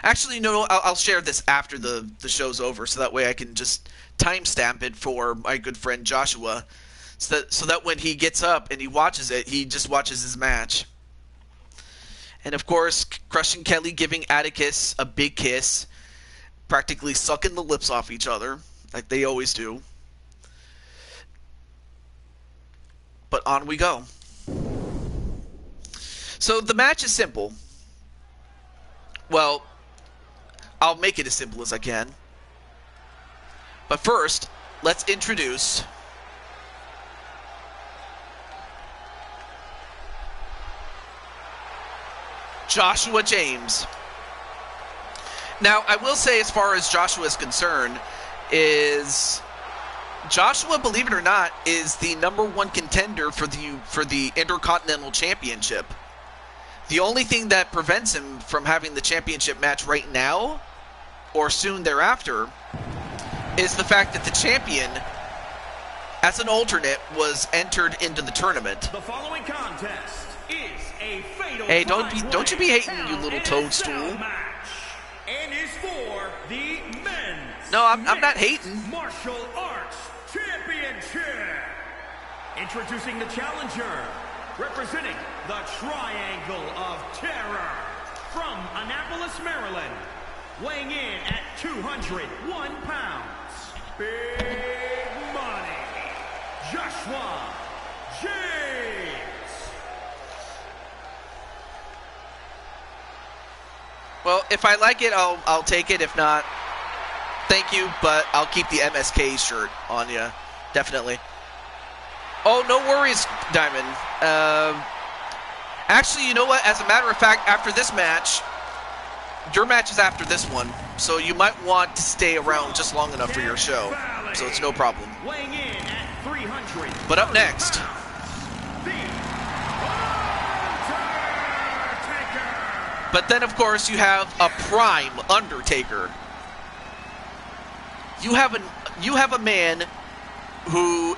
Actually, no, I'll share this after the show's over, so that way I can just timestamp it for my good friend Joshua, so that when he gets up and he watches it, he just watches his match. And of course, Crushing Kelly giving Atticus a big kiss, practically sucking the lips off each other, like they always do. But on we go. So the match is simple. Well, I'll make it as simple as I can. But first, let's introduce Joshua James. Now, I will say, as far as Joshua is concerned, is Joshua, believe it or not, is the #1 contender for the Intercontinental Championship. The only thing that prevents him from having the championship match right now, or soon thereafter, is the fact that the champion, as an alternate, was entered into the tournament. The following contest is a fatal Hey, don't you be hating, you little toadstool. match, and is for the men's No, I'm not hating. martial arts championship. Introducing the challenger, representing the Triangle of Terror, from Annapolis, Maryland, weighing in at 201 pounds, big money, Joshua James. Well, if I like it, I'll take it. If not, thank you, but I'll keep the MSK shirt on you, definitely. Oh, no worries, Diamond. Actually, you know what? As a matter of fact, after this match, your match is after this one, so you might want to stay around just long enough for your show, so it's no problem. Weighing in at 300. But up next, The Undertaker. but then of course you have a prime Undertaker. You have a man who,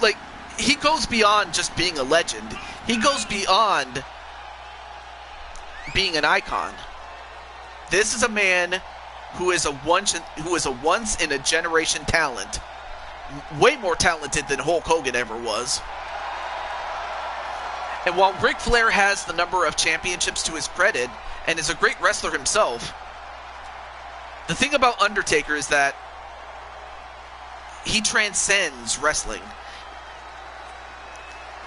like, he goes beyond just being a legend. He goes beyond being an icon. This is a man who is a once in a generation talent, way more talented than Hulk Hogan ever was. And while Ric Flair has the number of championships to his credit and is a great wrestler himself, the thing about Undertaker is that he transcends wrestling.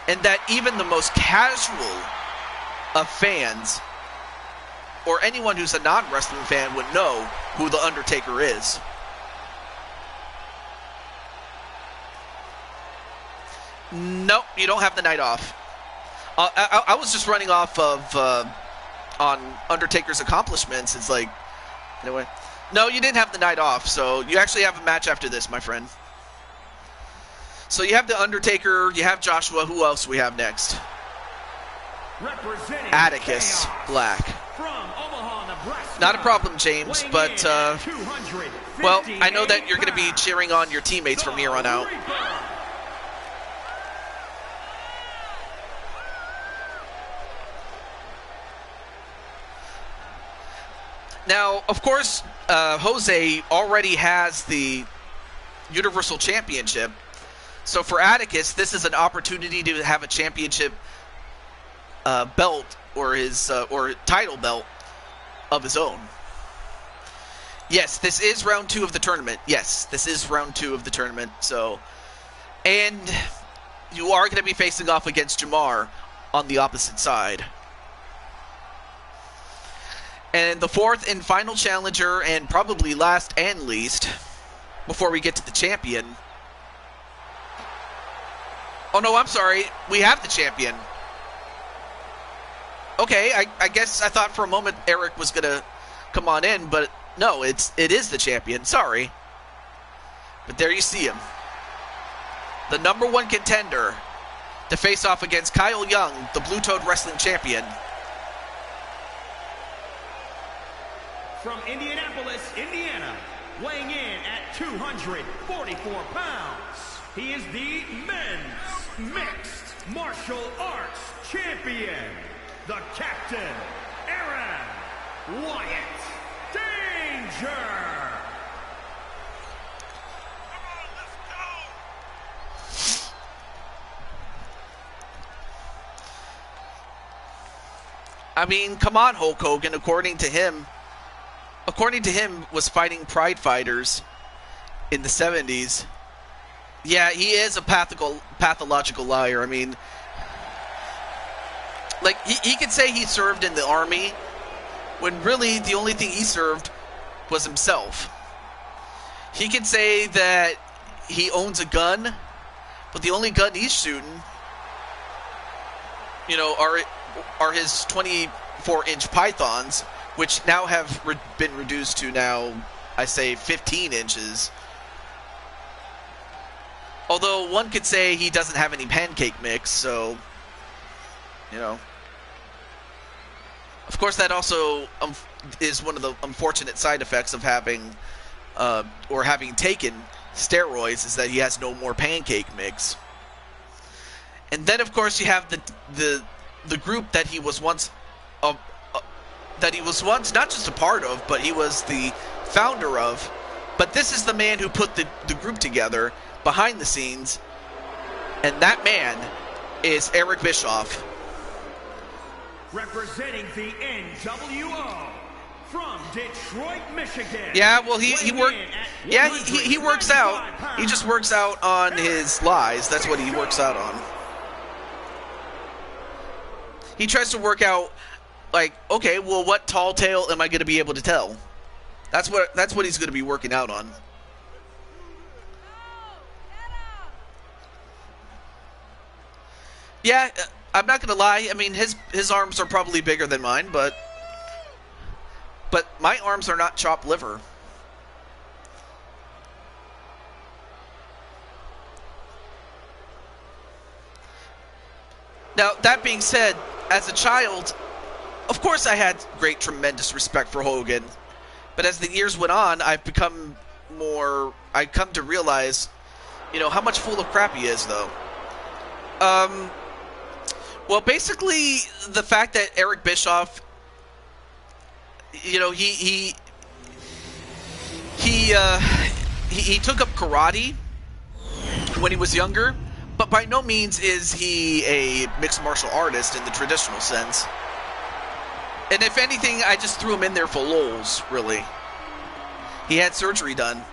And that even the most casual of fans, or anyone who's a non-wrestling fan, would know who the Undertaker is. Nope, you don't have the night off. I was just running off of on Undertaker's accomplishments. It's like, anyway, no, you didn't have the night off, so you actually have a match after this, my friend. So you have the Undertaker, you have Joshua. Who else do we have next? Representing Atticus Chaos Black. from Omaha, Nebraska. Not a problem, James, Weighing but, in at well, I know that 258 you're going to be pounds, cheering on your teammates from here on out. the Reaper. Now, of course, Jose already has the Universal Championship. So for Atticus, this is an opportunity to have a championship belt, or his or title belt of his own. Yes, this is round 2 of the tournament. Yes, this is round 2 of the tournament. So, and you are going to be facing off against Jamar on the opposite side. And the fourth and final challenger, and probably last and least, before we get to the champion. Oh no, I'm sorry. We have the champion. Okay, I guess I thought for a moment Eric was gonna come on in, but no, it is the champion. Sorry. But there you see him. The #1 contender to face off against Kyle Young, the Blue Toad Wrestling Champion. From Indianapolis, Indiana, weighing in at 244 pounds, he is the men's mixed martial arts champion, the Captain, Aaron Wyatt Danger. I mean, come on, Hulk Hogan. According to him, was fighting Pride fighters in the 70s. Yeah, he is a pathological liar. I mean, like, he could say he served in the army, when really the only thing he served was himself. He can say that he owns a gun, but the only gun he's shooting, are his 24-inch pythons, which now have been reduced to now, I say, 15 inches. Although one could say he doesn't have any pancake mix, so, you know. Of course, that also is one of the unfortunate side effects of having, or having taken steroids, is that he has no more pancake mix. And then, of course, you have the group that he was once, not just a part of, but he was the founder of. But this is the man who put the group together behind the scenes, and that man is Eric Bischoff. Representing the NWO from Detroit, Michigan. Yeah, well, he works out. He just works out on his lies. That's what he works out on. He tries to work out, like, okay, well, what tall tale am I going to be able to tell? That's what he's going to be working out on. Yeah, I'm not going to lie. I mean, his arms are probably bigger than mine, but my arms are not chopped liver. Now, that being said, as a child, of course I had tremendous respect for Hogan. But as the years went on, I come to realize, you know, how much full of crap he is, though. Well, basically, the fact that Eric Bischoff, you know, he took up karate when he was younger, but by no means is he a mixed martial artist in the traditional sense. And if anything, I just threw him in there for lulz, really. He had surgery done.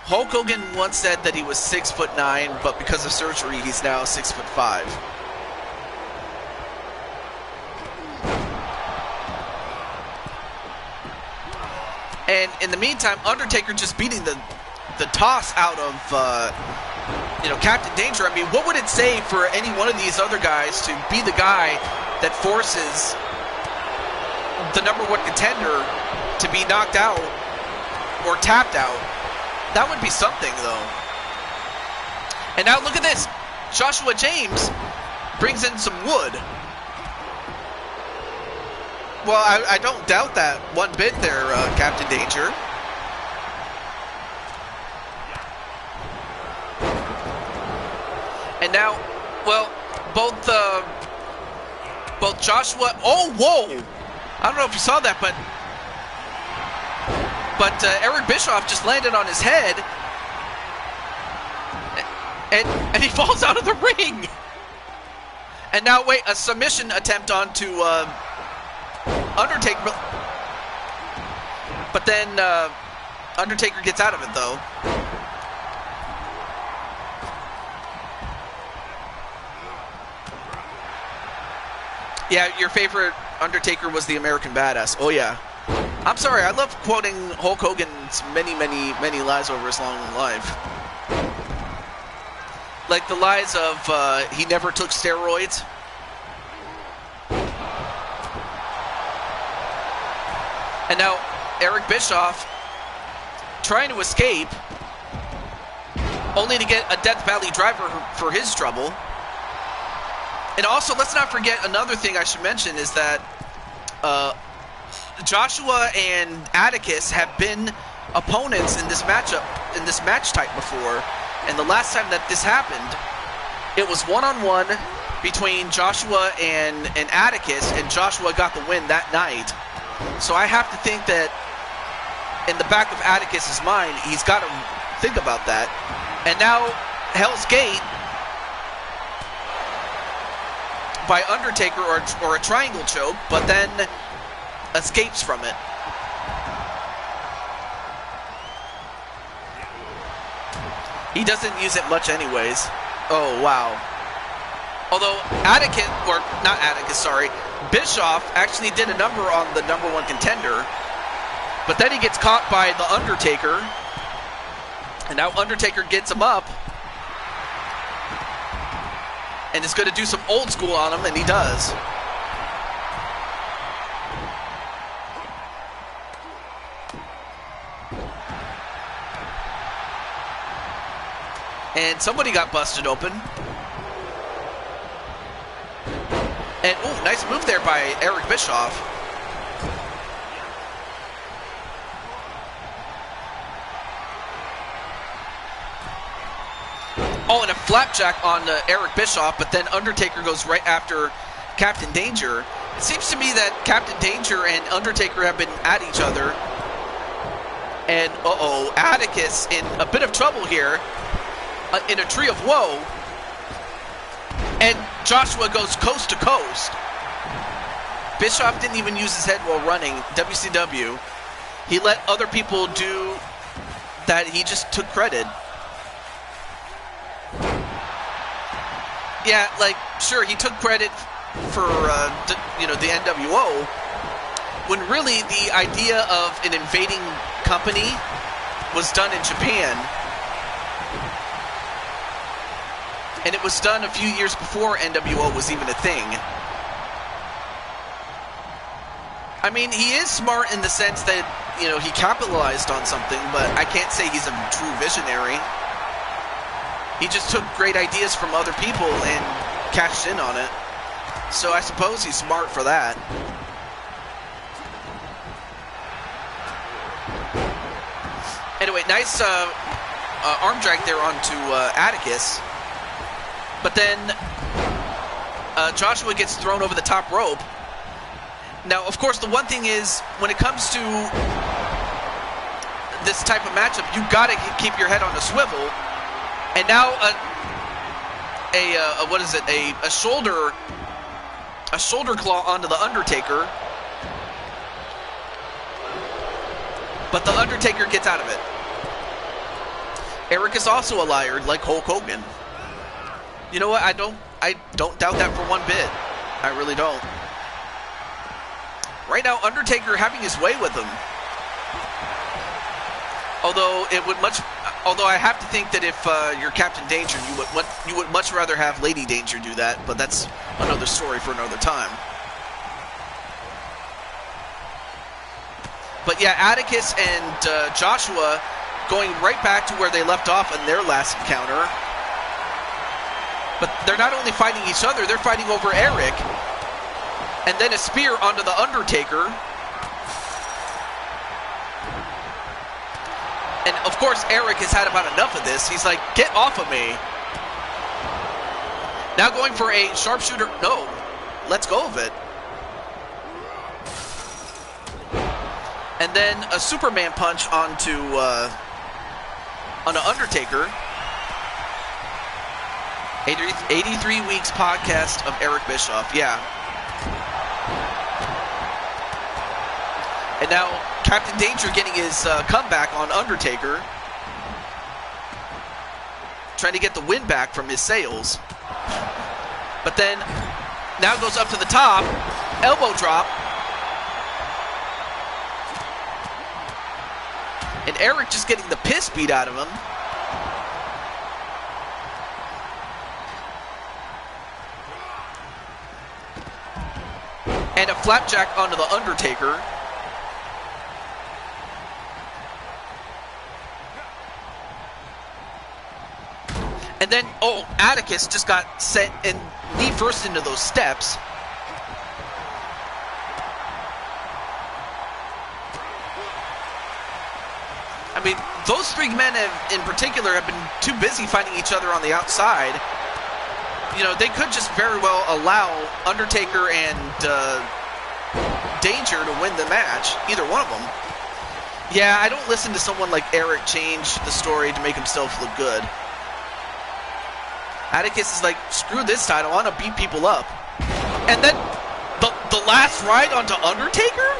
Hulk Hogan once said that he was 6'9", but because of surgery, he's now 6'5". And in the meantime, Undertaker just beating the toss out of you know, Captain Danger. I mean, what would it say for any one of these other guys to be the guy that forces the #1 contender to be knocked out or tapped out? That would be something, though. And now look at this. Joshua James brings in some wood. Well, I don't doubt that one bit there, Captain Danger. And now, well, both Joshua... Oh, whoa! I don't know if you saw that, but Eric Bischoff just landed on his head, and he falls out of the ring. And now, wait, a submission attempt onto Undertaker, but then Undertaker gets out of it, though. Yeah, your favorite Undertaker was the American Badass. Oh, yeah. I'm sorry, I love quoting Hulk Hogan's many, many, many lies over his long life. Like the lies of he never took steroids. And now Eric Bischoff trying to escape, only to get a Death Valley driver for his trouble. And also, let's not forget another thing I should mention is that Joshua and Atticus have been opponents in this matchup, in this match type before. And the last time that this happened, it was one-on-one between Joshua and Atticus, and Joshua got the win that night. So I have to think that in the back of Atticus's mind, he's got to think about that. And now Hell's Gate by Undertaker or a triangle choke, but then escapes from it. He doesn't use it much anyways. Oh, wow. Although Atticus, or not Atticus, sorry, Bischoff actually did a number on the #1 contender, but then he gets caught by the Undertaker, and now Undertaker gets him up, and is going to do some old school on him, and he does. And somebody got busted open. And, ooh, nice move there by Eric Bischoff. Oh, and a flapjack on Eric Bischoff, but then Undertaker goes right after Captain Danger. It seems to me that Captain Danger and Undertaker have been at each other. And, uh-oh, Atticus in a bit of trouble here. In a tree of woe, and Joshua goes coast to coast. Bischoff didn't even use his head while running. WCW, he let other people do that. He just took credit. Yeah, like, sure, he took credit for the NWO, when really the idea of an invading company was done in Japan. And it was done a few years before NWO was even a thing. I mean, he is smart in the sense that, he capitalized on something, but I can't say he's a true visionary. He just took great ideas from other people and cashed in on it. So I suppose he's smart for that. Anyway, nice arm drag there onto Atticus. But then Joshua gets thrown over the top rope. Now, of course, the one thing is, when it comes to this type of matchup, you got to keep your head on a swivel. And now a shoulder claw onto the Undertaker. But the Undertaker gets out of it. Eric is also a liar, like Hulk Hogan. You know what? I don't doubt that for one bit. I really don't. Right now, Undertaker having his way with him. Although I have to think that if you're Captain Danger, you would much rather have Lady Danger do that. But that's another story for another time. But yeah, Atticus and Joshua going right back to where they left off in their last encounter. But they're not only fighting each other, they're fighting over Eric. And then a spear onto the Undertaker. And of course, Eric has had about enough of this. He's like, get off of me. Now going for a sharpshooter. No, let's go of it. And then a Superman punch onto Undertaker. 83 weeks podcast of Eric Bischoff, yeah. And now Captain Danger getting his comeback on Undertaker. Trying to get the win back from his sales. But then, now goes up to the top. Elbow drop. And Eric just getting the piss beat out of him. And a flapjack onto the Undertaker. And then, Atticus just got sent and knee first into those steps. I mean, those three men in particular have been too busy fighting each other on the outside. They could just very well allow Undertaker and Danger to win the match, either one of them. Yeah, I don't listen to someone like Eric change the story to make himself look good. Atticus is like, screw this title, I want to beat people up. And then the last ride onto Undertaker?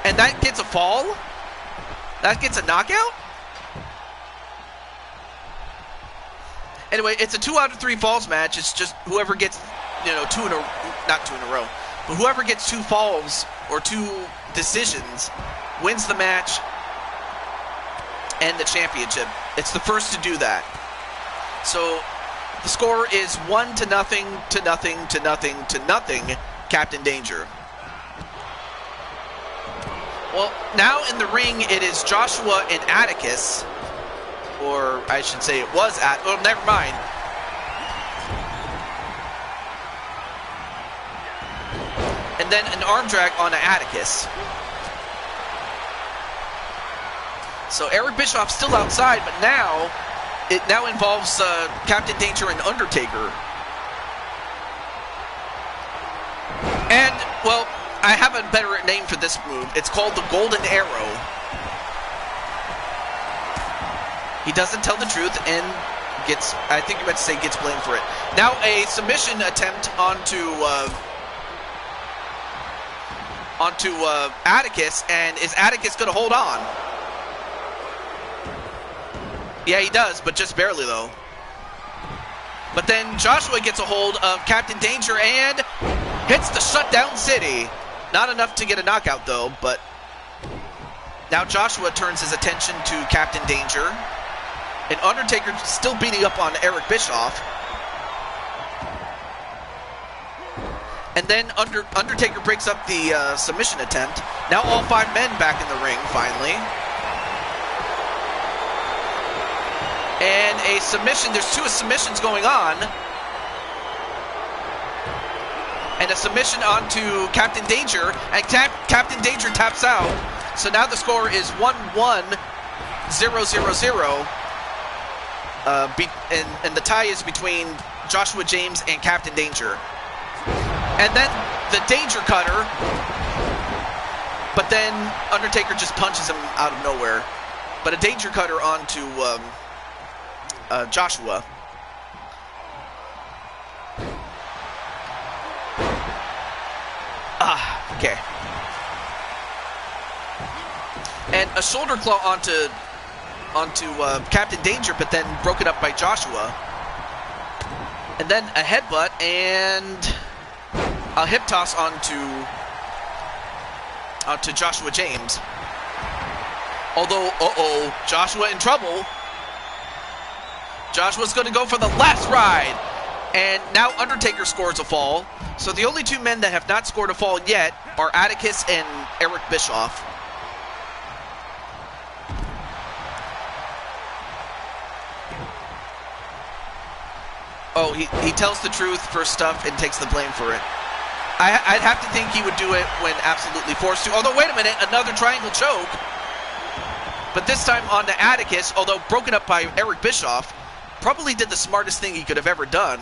And that gets a fall? That gets a knockout? Anyway, it's a 2 out of 3 falls match. It's just whoever gets, not 2 in a row, but whoever gets 2 falls or 2 decisions wins the match and the championship. It's the first to do that. So The score is 1-0 to nothing to nothing, Captain Danger. Well, now in the ring, it is Joshua and Atticus. Or I should say it was well, never mind. And then an arm drag on Atticus. So Eric Bischoff's still outside, but now it now involves Captain Danger and Undertaker. And, well, I have a better name for this move. It's called the Golden Arrow. He doesn't tell the truth and gets, I think you meant to say gets blamed for it. Now a submission attempt onto Atticus, and is Atticus going to hold on? Yeah, he does, but just barely, though. But then Joshua gets a hold of Captain Danger and hits the Shutdown City. Not enough to get a knockout, though, but now Joshua turns his attention to Captain Danger. And Undertaker still beating up on Eric Bischoff. And then Undertaker breaks up the submission attempt. Now all 5 men back in the ring, finally. And a submission, there's 2 submissions going on. And a submission onto Captain Danger, and Captain Danger taps out. So now the score is 1-1, 0-0-0. And the tie is between Joshua James and Captain Danger. And then the Danger Cutter, but then Undertaker just punches him out of nowhere. But a Danger Cutter onto Joshua. Okay. And a shoulder claw onto Captain Danger, but then broken up by Joshua. And then a headbutt and a hip toss onto Joshua James. Although, Joshua in trouble. Joshua's going to go for the last ride. And now Undertaker scores a fall. So the only 2 men that have not scored a fall yet are Atticus and Eric Bischoff. Oh, he tells the truth for stuff and takes the blame for it. I'd have to think he would do it when absolutely forced to. Although, wait a minute, another triangle choke. But this time on to Atticus, although broken up by Eric Bischoff. Probably did the smartest thing he could have ever done.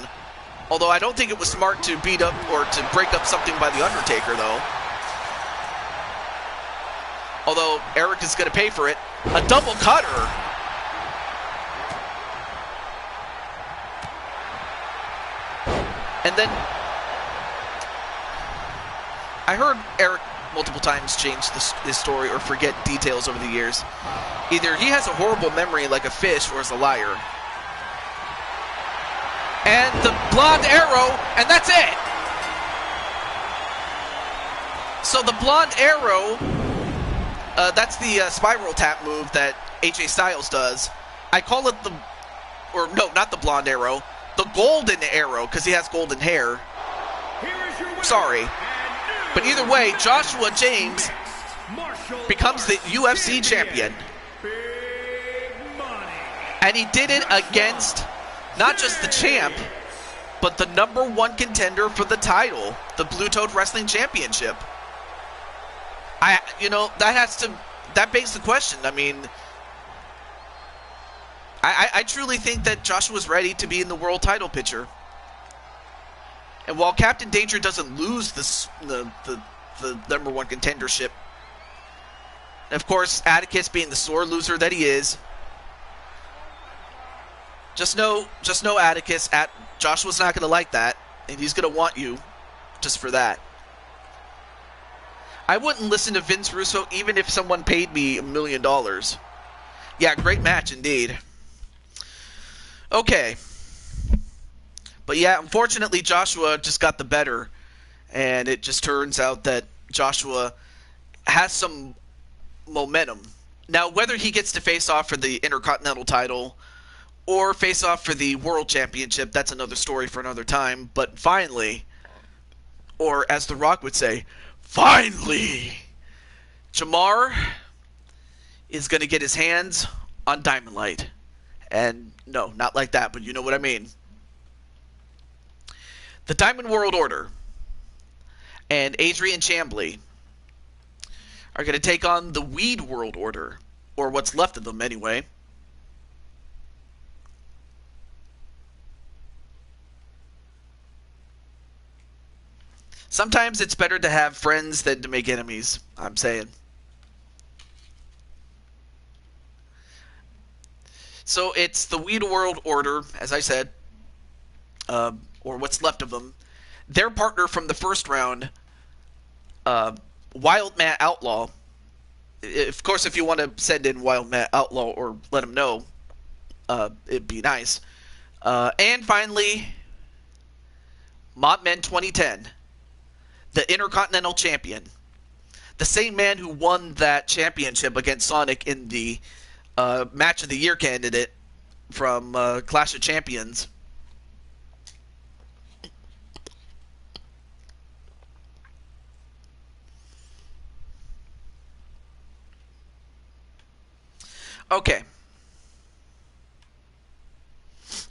Although I don't think it was smart to beat up or to break up something by The Undertaker, though. Although Eric is going to pay for it. A double cutter. And then I heard Eric multiple times change his story or forget details over the years. Either he has a horrible memory like a fish or is a liar. And the blonde arrow, and that's it. So the blonde arrow, that's the spiral tap move that AJ Styles does. I call it not the blonde arrow, the golden arrow, because he has golden hair. Sorry. But either way, Joshua James becomes the UFC champion. And he did it against not just the champ, but the #1 contender for the title, the Blue Toad Wrestling Championship. That begs the question. I mean, I truly think that Joshua's ready to be in the world title picture. And while Captain Danger doesn't lose the #1 contendership, of course, Atticus being the sore loser that he is, just know, Atticus, Joshua's not going to like that, and he's going to want you just for that. I wouldn't listen to Vince Russo even if someone paid me $1 million. Yeah, great match indeed. Okay. But yeah, unfortunately, Joshua just got the better, and it just turns out that Joshua has some momentum. Now, whether he gets to face off for the Intercontinental title or face off for the World Championship. That's another story for another time. But finally, or as The Rock would say, finally, Jamar is going to get his hands on Diamond Light. And no, not like that, but you know what I mean. The Diamond World Order and Adrian Chambly are going to take on the Weed World Order, or what's left of them anyway. Sometimes it's better to have friends than to make enemies, I'm saying. So it's the Weed World Order, as I said, or what's left of them. Their partner from the first round, Wild Matt Outlaw. Of course, if you want to send in Wild Matt Outlaw or let him know, it'd be nice. And finally, Mobman 2010, the Intercontinental Champion. The same man who won that championship against Sonic in the Match of the Year candidate from Clash of Champions. Okay.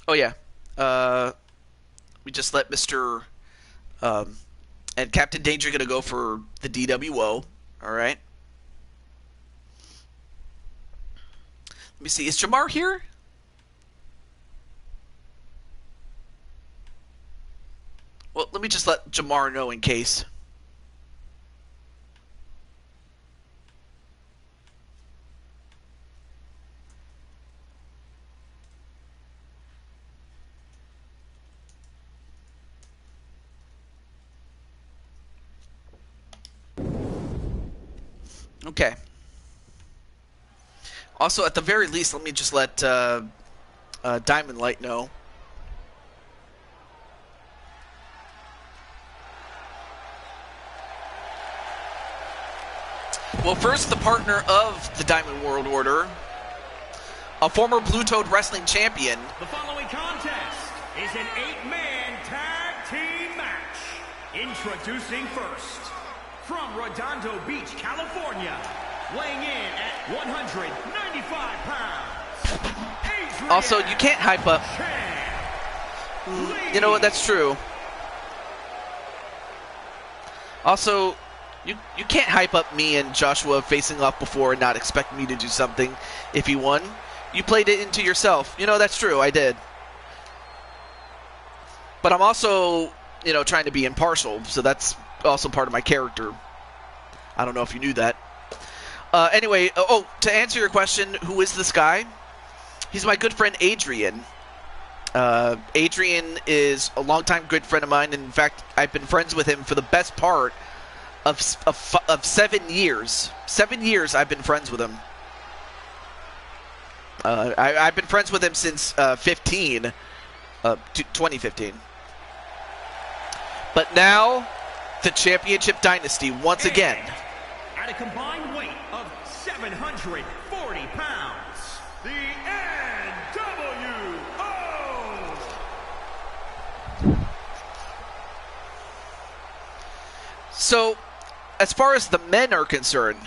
Oh, yeah. We just let Mr. And Captain Danger going to go for the DWO. All right. Let me see. Is Jamar here? Well, let me just let Jamar know in case. Okay. Also, at the very least, let me just let Diamond Light know. Well, first, the partner of the Diamond World Order, a former Blue Toad Wrestling champion. The following contest is an 8-man tag team match. Introducing first, from Redondo Beach, California, weighing in at 195 pounds, Adrian Also, you can't hype up. You know what? That's true. Also, you can't hype up me and Joshua facing off before and not expect me to do something if he won. You played it into yourself. You know, that's true. I did. But I'm also, trying to be impartial, so that's also part of my character. I don't know if you knew that. Anyway, to answer your question, who is this guy? He's my good friend Adrian. Adrian is a longtime good friend of mine. In fact, I've been friends with him for the best part of 7 years. 7 years I've been friends with him. I've been friends with him since 2015. But now, the Championship Dynasty once again. At a combined weight of 740 pounds, the NWO! So, as far as the men are concerned,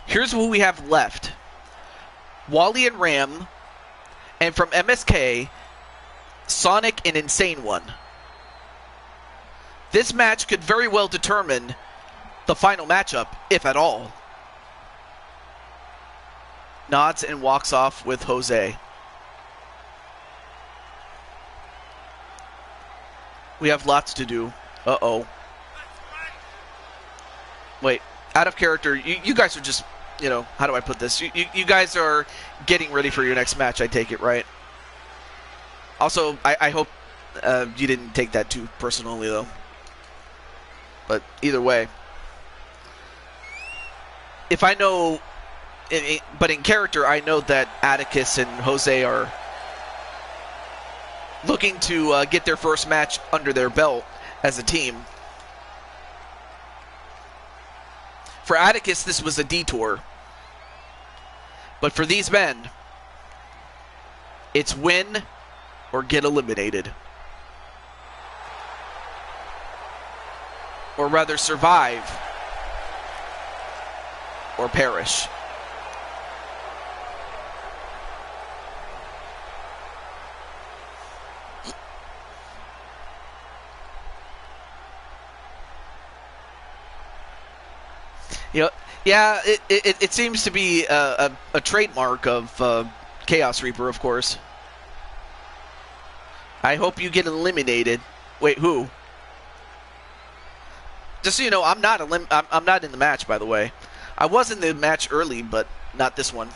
here's who we have left. Wally and Ram, and from MSK, Sonic and Insane One. This match could very well determine the final matchup, if at all. Nods and walks off with Jose. We have lots to do. Uh-oh. Wait, out of character. You guys are just, how do I put this? You guys are getting ready for your next match, I take it, right? Also, I hope you didn't take that too personally, though. But either way. If I know, but in character, I know that Atticus and Jose are looking to get their first match under their belt as a team. For Atticus, this was a detour. But for these men, It's win or get eliminated. Or rather, survive or perish. You know, yeah, it seems to be a trademark of Chaos Reaper, of course. I hope you get eliminated. Wait, who? Just so you know, I'm not in the match, by the way. I was in the match early, but not this one.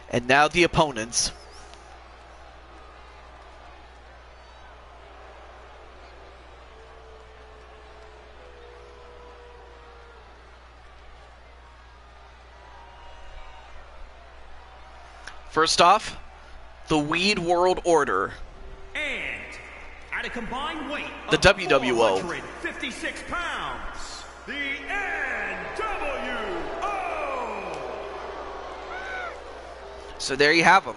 And now the opponents. First off, the Weed World Order. And at a combined weight the of WWO. 456 pounds, the NWO. So there you have them.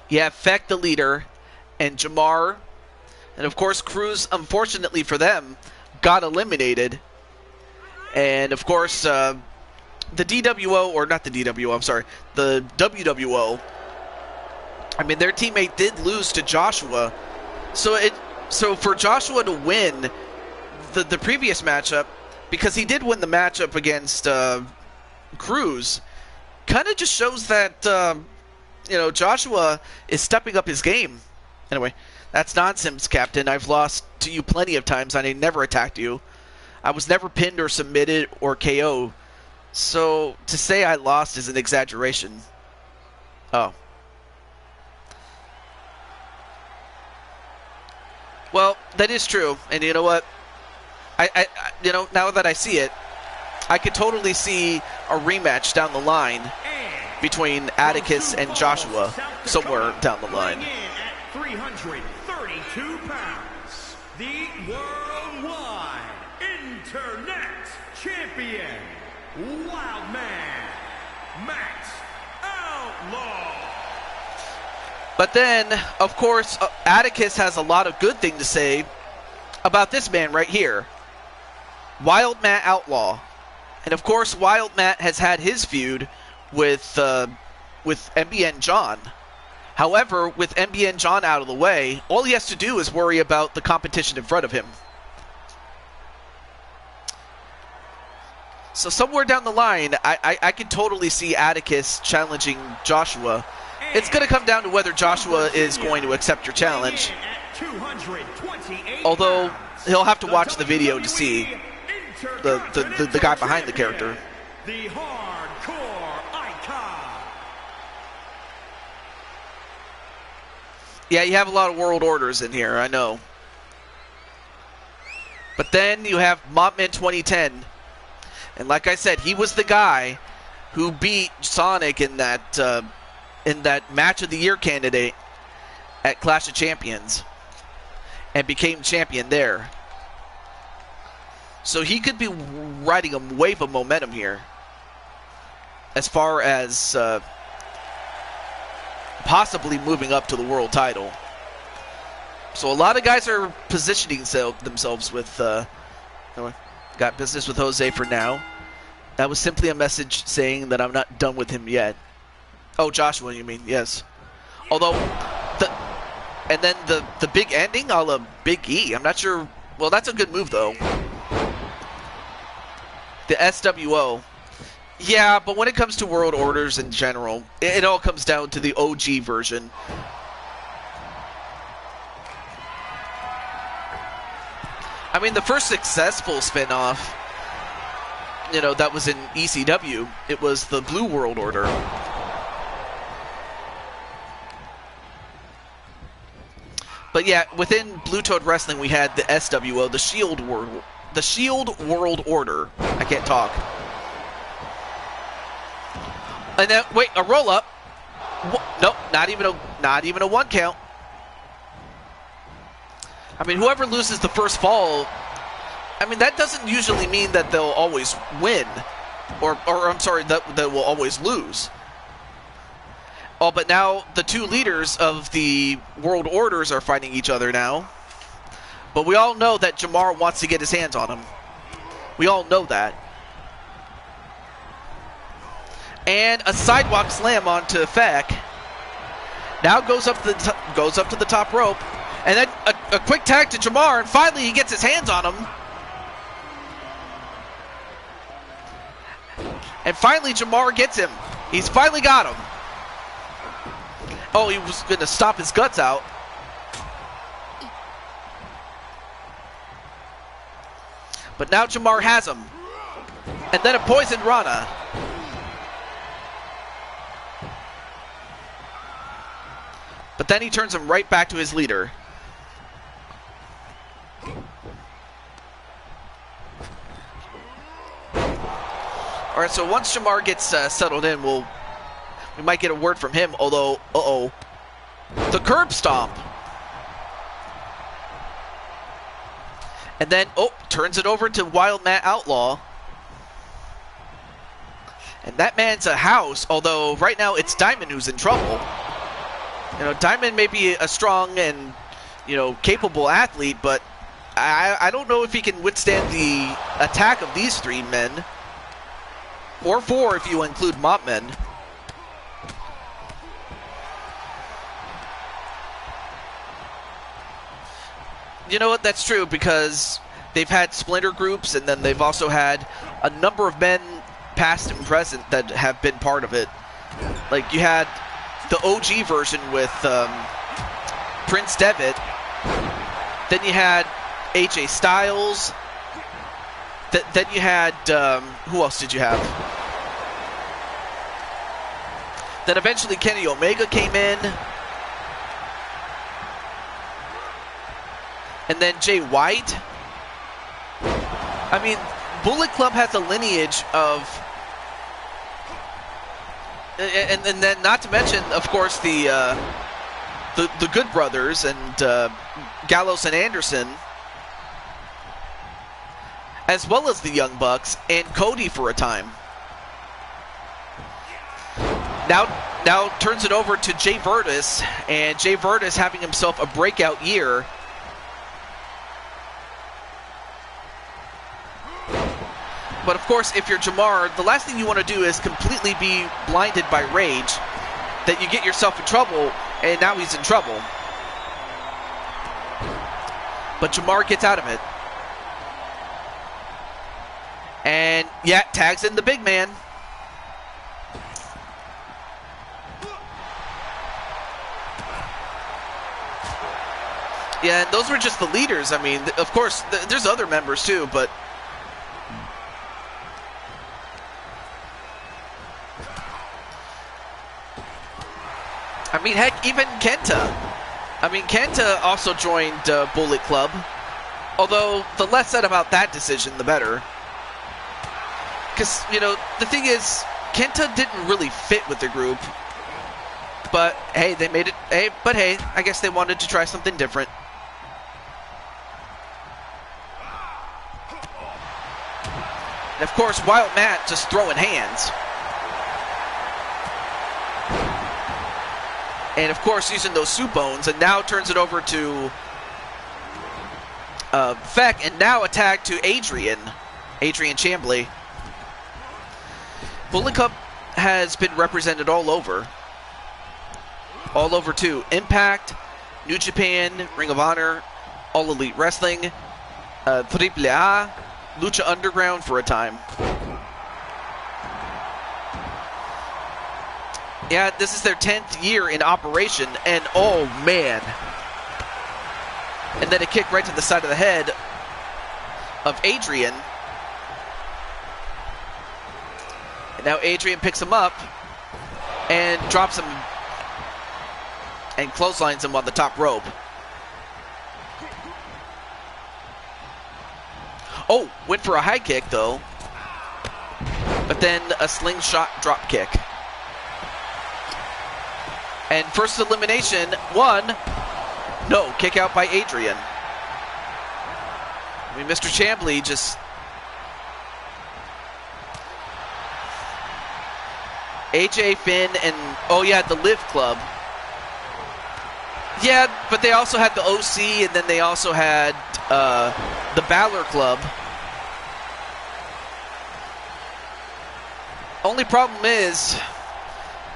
You have Feck, the leader, and Jamar. And of course, Cruz, unfortunately for them, got eliminated. And of course, the DWO, or not the DWO, I'm sorry, the WWO. I mean, their teammate did lose to Joshua. So for Joshua to win the previous matchup, because he did win the matchup against Cruz, kind of just shows that Joshua is stepping up his game. Anyway, that's nonsense, Captain. I've lost to you plenty of times, and I never attacked you. I was never pinned or submitted or KO'd. So to say I lost is an exaggeration. Oh. Well, that is true, and you know what? I now that I see it, I could totally see a rematch down the line between Atticus and Joshua somewhere down the line. Weighing in at 332 pounds, the worldwide internet champion, Wildman Max Outlaw. But then, of course, Atticus has a lot of good things to say about this man right here, Wild Matt Outlaw. And of course, Wild Matt has had his feud with MBN John. However, with MBN John out of the way, all he has to do is worry about the competition in front of him. So somewhere down the line, I could totally see Atticus challenging Joshua. It's going to come down to whether Joshua is going to accept your challenge. Although, he'll have to watch the video to see the guy behind the character. The hardcore icon. Yeah, you have a lot of world orders in here, I know. But then you have Mopman 2010. And like I said, he was the guy who beat Sonic in that match of the year candidate at Clash of Champions and became champion there. So he could be riding a wave of momentum here as far as possibly moving up to the world title. So a lot of guys are positioning themselves with got business with Jose for now. That was simply a message saying that I'm not done with him yet. Oh, Joshua, you mean? Yes. Although, the big ending, a la Big E. I'm not sure. Well, that's a good move, though. The SWO. Yeah, but when it comes to World Orders in general, it all comes down to the OG version. I mean, the first successful spin-off, that was in ECW. It was the Blue World Order. But yeah, within Blue Toad Wrestling, we had the SWO, the Shield World Order. I can't talk. And then, wait, a roll up. Nope, not even a 1 count. I mean, whoever loses the first fall, I mean, that doesn't usually mean that they'll always win. Or I'm sorry, that they will always lose. Oh, but now the two leaders of the World Orders are fighting each other now. But we all know that Jamar wants to get his hands on him. We all know that. And a sidewalk slam onto Feck. Now goes up to the top rope. And then a quick tag to Jamar, and finally he gets his hands on him. And finally Jamar gets him. He's finally got him. Oh, he was going to stomp his guts out. But now Jamar has him. And then a poisoned Rana. But then he turns him right back to his leader. All right, so once Jamar gets settled in, we might get a word from him, although, the curb stomp. And then, turns it over to Wild Matt Outlaw. And that man's a house, although right now it's Diamond who's in trouble. You know, Diamond may be a strong and, capable athlete, but I don't know if he can withstand the attack of these three men. Or 4 if you include Mopmen. You know what? That's true, because they've had splinter groups, and then they've also had a number of men, past and present, that have been part of it. Like, you had the OG version with Prince Devitt. Then you had AJ Styles. Then you had, who else did you have? Then eventually Kenny Omega came in. And then Jay White. I mean, Bullet Club has a lineage of... And then not to mention, of course, the Good Brothers and Gallows and Anderson, as well as the Young Bucks and Cody for a time. Now turns it over to Jay Virtus, and Jay Virtus having himself a breakout year. But of course, if you're Jamar, the last thing you want to do is completely be blinded by rage, that you get yourself in trouble, and now he's in trouble. But Jamar gets out of it. And, yeah, tags in the big man. Yeah, and those were just the leaders. I mean, of course, there's other members too, but... I mean, heck, even Kenta. I mean, Kenta also joined Bullet Club. Although, the less said about that decision, the better. Because, the thing is, Kenta didn't really fit with the group. But, hey, they made it... Hey, I guess they wanted to try something different. And, of course, Wild Matt just throwing hands. And, of course, using those soup bones. And now turns it over to Feck. And now a tag to Adrian Chambly. Bullet Club has been represented all over. All over, too. Impact, New Japan, Ring of Honor, All Elite Wrestling, AAA, Lucha Underground for a time. Yeah, this is their 10th year in operation, and oh, man. And then a kick right to the side of the head of Adrian. And now Adrian picks him up and drops him and clotheslines him on the top rope. Oh, went for a high kick, though. But then a slingshot drop kick. And first elimination, one. No, kick out by Adrian. I mean, Mr. Chambly just... AJ, Finn, and... Oh, yeah, the Live Club. Yeah, but they also had the OC, and then they also had the Balor Club. Only problem is,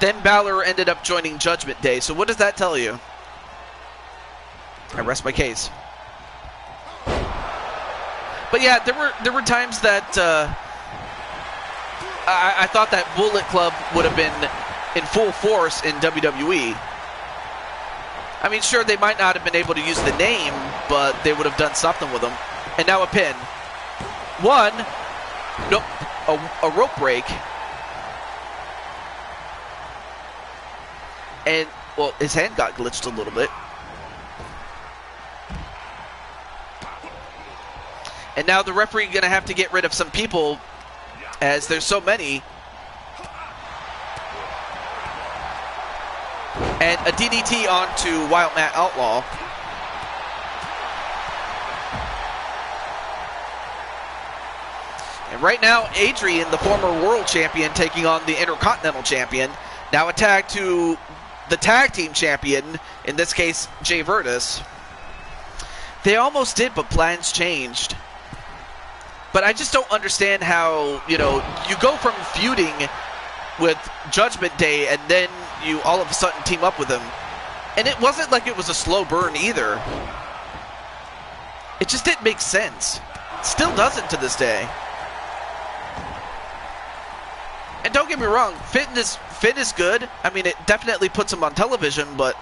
then Balor ended up joining Judgment Day. So what does that tell you? I rest my case. But yeah, there were times that I thought that Bullet Club would have been in full force in WWE. I mean, sure, they might not have been able to use the name, but they would have done something with them. And now a pin. One, nope, a rope break. And, well, his hand got glitched a little bit. And now the referee going to have to get rid of some people, as there's so many. And a DDT onto Wild Matt Outlaw. And right now, Adrian, the former world champion, taking on the Intercontinental champion. Now a tag to the tag team champion, in this case, Jay Virtus. They almost did, but plans changed. But I just don't understand how, you know, you go from feuding with Judgment Day and then you all of a sudden team up with them. And it wasn't like it was a slow burn either. It just didn't make sense. Still doesn't to this day. And don't get me wrong, Finn is good. I mean, it definitely puts him on television, but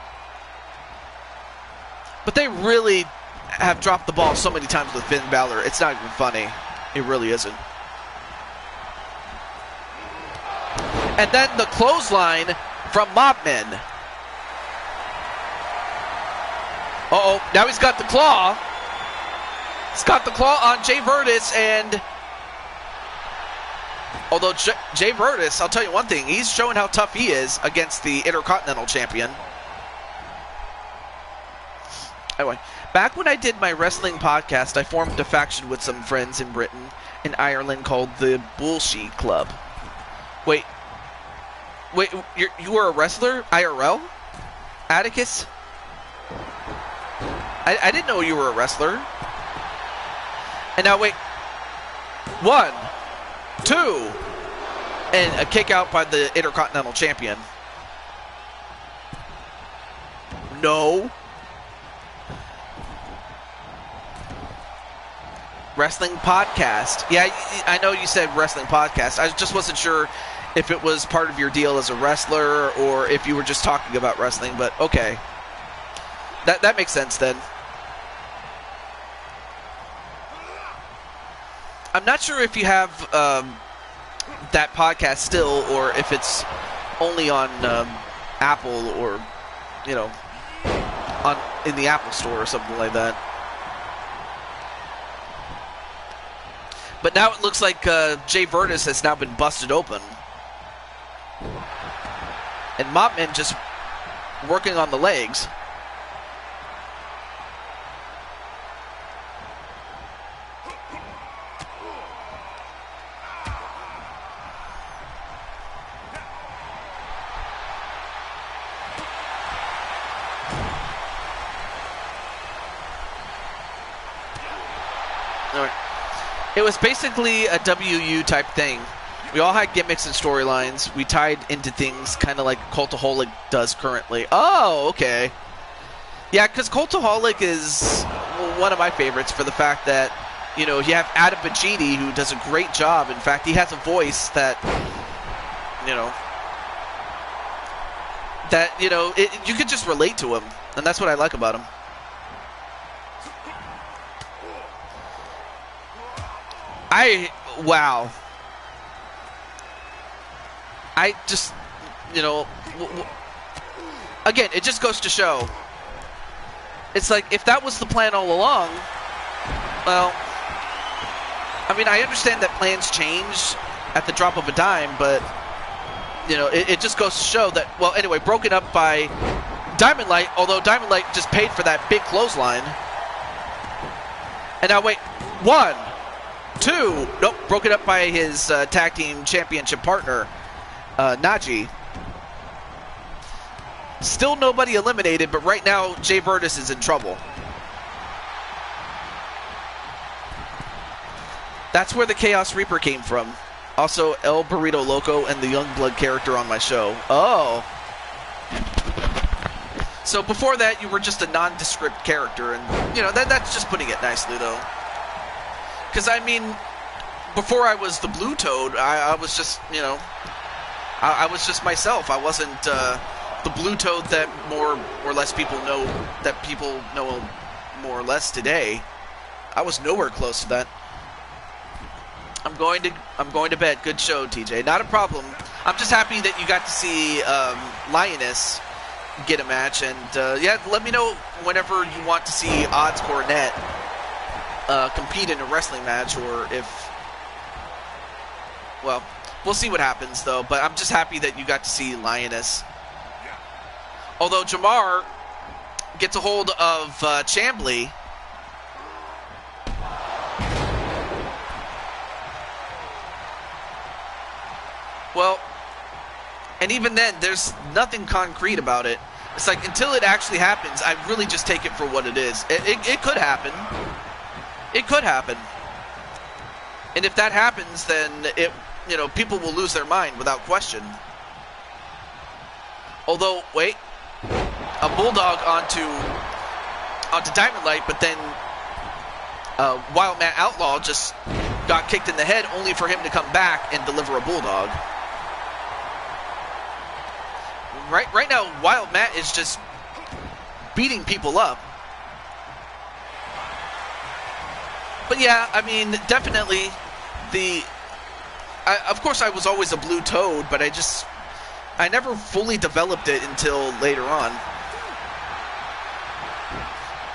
they really have dropped the ball so many times with Finn Balor. It's not even funny. It really isn't. And then the clothesline from Mobman. Uh-oh, now he's got the claw. He's got the claw on Jay Virtus, and although Jay Virtus, I'll tell you one thing, he's showing how tough he is against the Intercontinental Champion. Anyway, back when I did my wrestling podcast, I formed a faction with some friends in Britain and Ireland called the Bullshit Club. Wait, you were a wrestler? IRL? Atticus? I didn't know you were a wrestler. And now wait. 1, 2, and a kick out by the Intercontinental Champion. No. Wrestling podcast. Yeah, I know you said wrestling podcast. I just wasn't sure if it was part of your deal as a wrestler or if you were just talking about wrestling, but okay. That makes sense then. I'm not sure if you have that podcast still or if it's only on Apple or, you know, in the Apple Store or something like that. But now it looks like Jay Virtus has now been busted open. And Mopman just working on the legs. It was basically a WU type thing. We all had gimmicks and storylines. We tied into things kind of like Cultaholic does currently. Oh, okay. Yeah, because Cultaholic is one of my favorites for the fact that, you know, you have Adam Pacitti who does a great job. In fact, he has a voice that, you could just relate to him. And that's what I like about him. Wow. I just, again, it just goes to show. It's like, if that was the plan all along, well, I mean, I understand that plans change at the drop of a dime, but, you know, it just goes to show that, well, anyway, broken up by Diamond Light, although Diamond Light just paid for that big clothesline. And now, wait, 1, 2, nope, broken up by his tag team championship partner, Najee. Still nobody eliminated, but right now, Jay Virtus is in trouble. That's where the Chaos Reaper came from. Also, El Burrito Loco and the Youngblood character on my show. Oh. So before that, you were just a nondescript character, and, you know, that's just putting it nicely, though. Because, I mean, before I was the Blue Toad, I was just, you know, I was just myself. I wasn't the Blue Toad that more or less people know more or less today. I was nowhere close to that. I'm going to bed. Good show, TJ. Not a problem. I'm just happy that you got to see Lioness get a match, and yeah, let me know whenever you want to see Odds Cornet compete in a wrestling match, or if, well, we'll see what happens though. But I'm just happy that you got to see Lioness. Although Jamar gets a hold of Chambly. Well, and even then, there's nothing concrete about it. It's like, until it actually happens, I really just take it for what it is. It could happen. It could happen. And if that happens, then you know, people will lose their mind without question. Although, wait, a Bulldog onto Diamond Light, but then Wild Matt Outlaw just got kicked in the head, only for him to come back and deliver a Bulldog. Right now, Wild Matt is just beating people up. But yeah, I mean, definitely of course I was always a Blue Toad, but I never fully developed it until later on.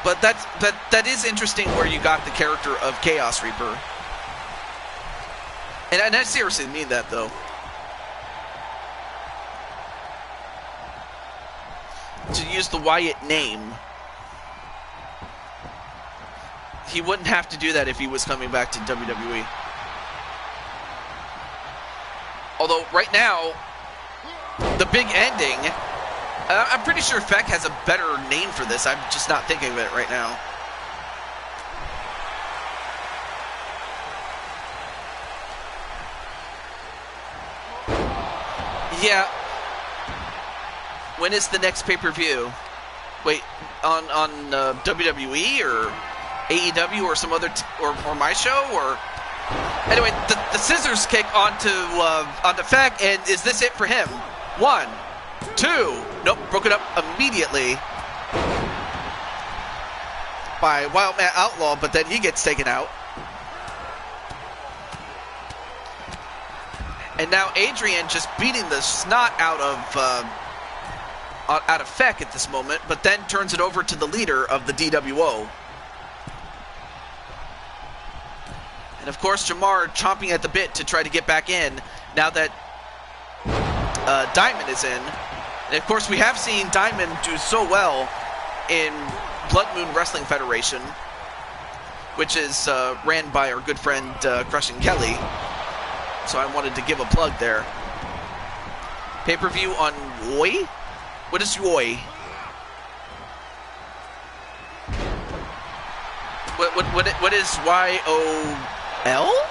But that is interesting where you got the character of Chaos Reaper. And I seriously mean that, though. To use the Wyatt name. He wouldn't have to do that if he was coming back to WWE. Although, right now, the big ending, I'm pretty sure Feck has a better name for this. I'm just not thinking of it right now. Yeah. When is the next pay-per-view? Wait, on WWE or AEW or some other or my show, or anyway, the scissors kick onto Feck, and is this it for him? 1, 2, nope, broken up immediately by Wild Man Outlaw, but then he gets taken out. And now Adrian just beating the snot out of Feck at this moment, but then turns it over to the leader of the DWO. And of course, Jamar chomping at the bit to try to get back in now that Diamond is in. And of course, we have seen Diamond do so well in Blood Moon Wrestling Federation, which is ran by our good friend Crushing Kelly. So I wanted to give a plug there. Pay-per-view on Yoi? What is Yoi? What is Y-O-L?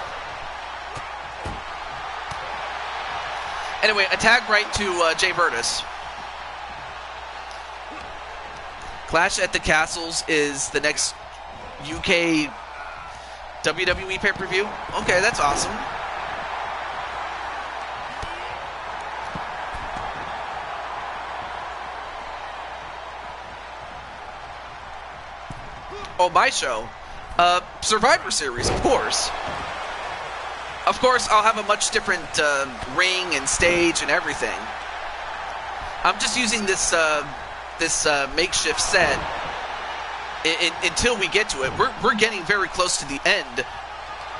Anyway, a tag right to Jay Virtus. Clash at the Castles is the next UK WWE pay-per-view. Okay, that's awesome. Oh, my show. Survivor Series, of course. Of course, I'll have a much different ring and stage and everything. I'm just using this makeshift set until we get to it. We're getting very close to the end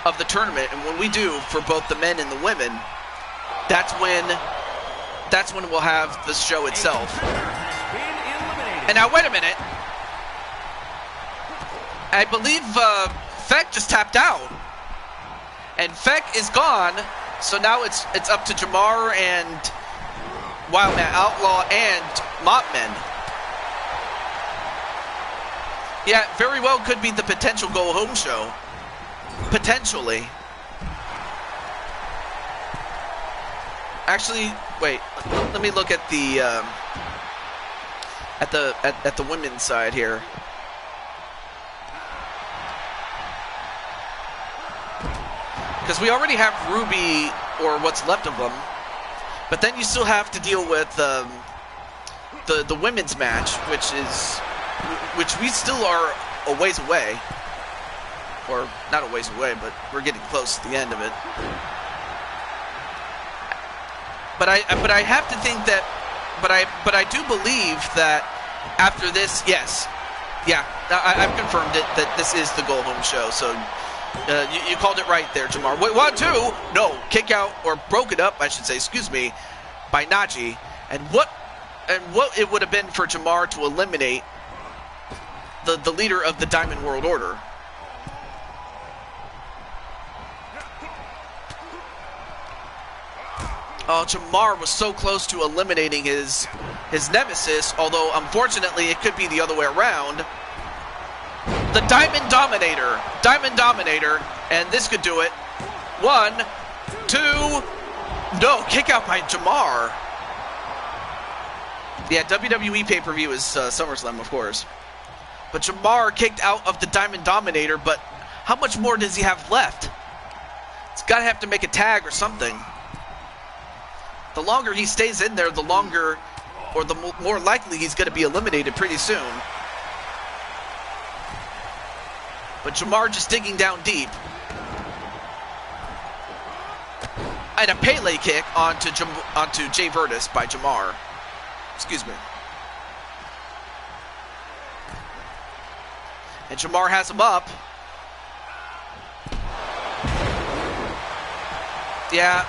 of the tournament, and when we do, for both the men and the women, that's when that's when we'll have the show itself. Has been eliminated. And now, wait a minute. I believe Feck just tapped out. And Feck is gone. So now it's up to Jamar and Wildman Outlaw and Mopman. Yeah, very well could be the potential go-home show. Potentially. Actually, wait. Let me look at the women's side here. Because we already have Ruby, or what's left of them, but then you still have to deal with the women's match, which we still are a ways away, or not a ways away, but we're getting close to the end of it. But I have to think that, but I do believe that after this, yes, yeah, I've confirmed it that this is the go home show. So. You called it right there, Jamar. Wait, 1, 2. No, kick out or broken up, I should say. Excuse me, by Najee. And what it would have been for Jamar to eliminate the leader of the Diamond World Order. Oh, Jamar was so close to eliminating his nemesis. Although unfortunately, it could be the other way around. The Diamond Dominator, and this could do it. 1, 2, no, kick out by Jamar. Yeah, WWE pay-per-view is SummerSlam, of course. But Jamar kicked out of the Diamond Dominator, but how much more does he have left? He's got to have to make a tag or something. The longer he stays in there, the longer, or the more likely he's going to be eliminated pretty soon. But Jamar just digging down deep. And a Pele kick onto Jay Virtus by Jamar. Excuse me. And Jamar has him up. Yeah.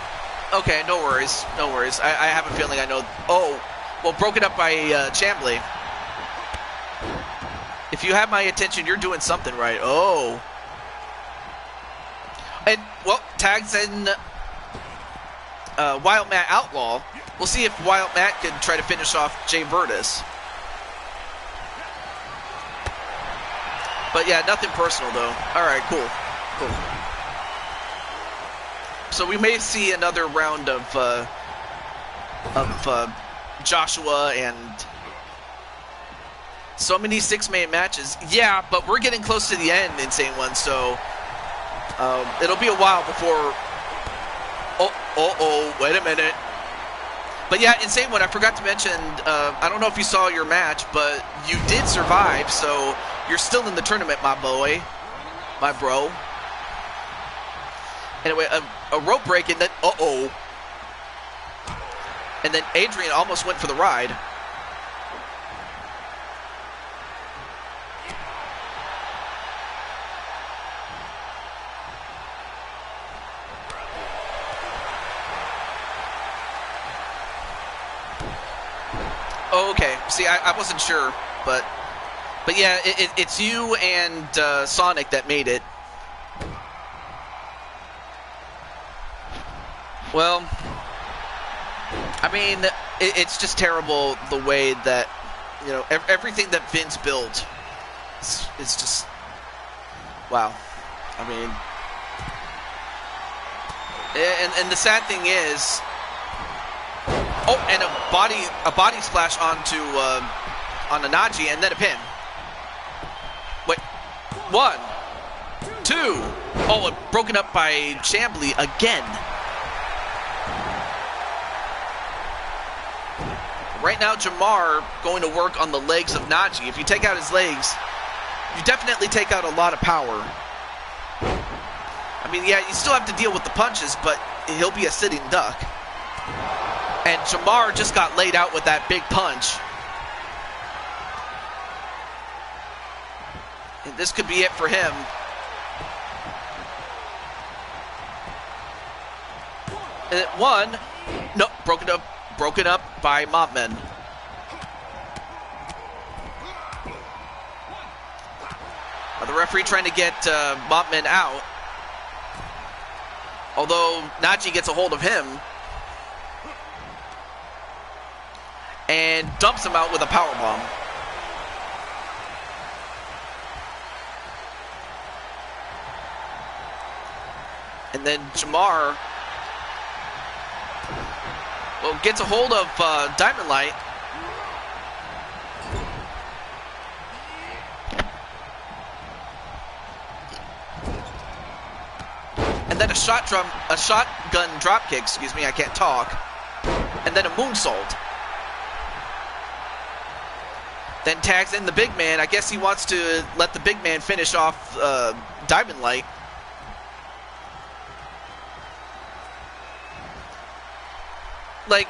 Okay, no worries. No worries. I have a feeling I know. Oh, well, broken up by Chambly. If you have my attention, you're doing something right. Oh. And, well, tags in Wild Matt Outlaw. We'll see if Wild Matt can try to finish off Jay Virtus. But, yeah, nothing personal, though. All right, cool. Cool. So we may see another round of Joshua and... so many 6-man matches. Yeah, but we're getting close to the end, Insane One, so it'll be a while before... Oh, wait a minute. But yeah, Insane One, I forgot to mention, I don't know if you saw your match, but you did survive, so you're still in the tournament, my boy. My bro. Anyway, a rope break, and then... And then Adrian almost went for the ride. Okay, see, I wasn't sure, but yeah, it's you and Sonic that made it. Well, I mean, it's just terrible the way that, you know, everything that Vince built is just, wow. I mean, and the sad thing is, oh, and a body splash onto Najee, and then a pin. Wait, 1, 2. Oh, broken up by Chambly again. Right now, Jamar going to work on the legs of Najee. If you take out his legs, you definitely take out a lot of power. I mean, yeah, you still have to deal with the punches, but he'll be a sitting duck. And Jamar just got laid out with that big punch. And this could be it for him. And 1, no, broken up broken up by Mopmen. The referee trying to get Mopmen out. Although Najee gets a hold of him and dumps him out with a powerbomb. And then Jamar, well, gets a hold of Diamond Light. And then a shotgun dropkick, excuse me, I can't talk. And then a moonsault. Then tags in the big man. I guess he wants to let the big man finish off Diamond Light. Like,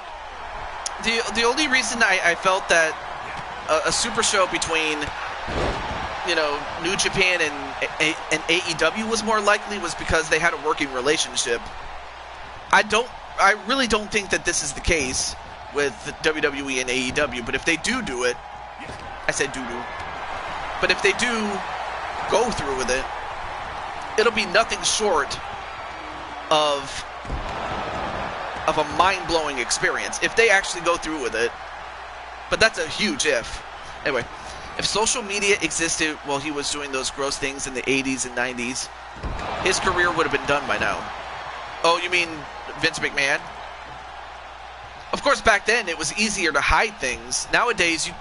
the only reason I felt that a super show between, you know, New Japan and AEW was more likely was because they had a working relationship. I really don't think that this is the case with WWE and AEW, but if they do it, I said doo-doo, but if they do go through with it, it'll be nothing short of a mind-blowing experience if they actually go through with it. But that's a huge if. Anyway, if social media existed while he was doing those gross things in the 80s and 90s, his career would have been done by now. Oh, you mean Vince McMahon? Of course, back then it was easier to hide things. Nowadays, you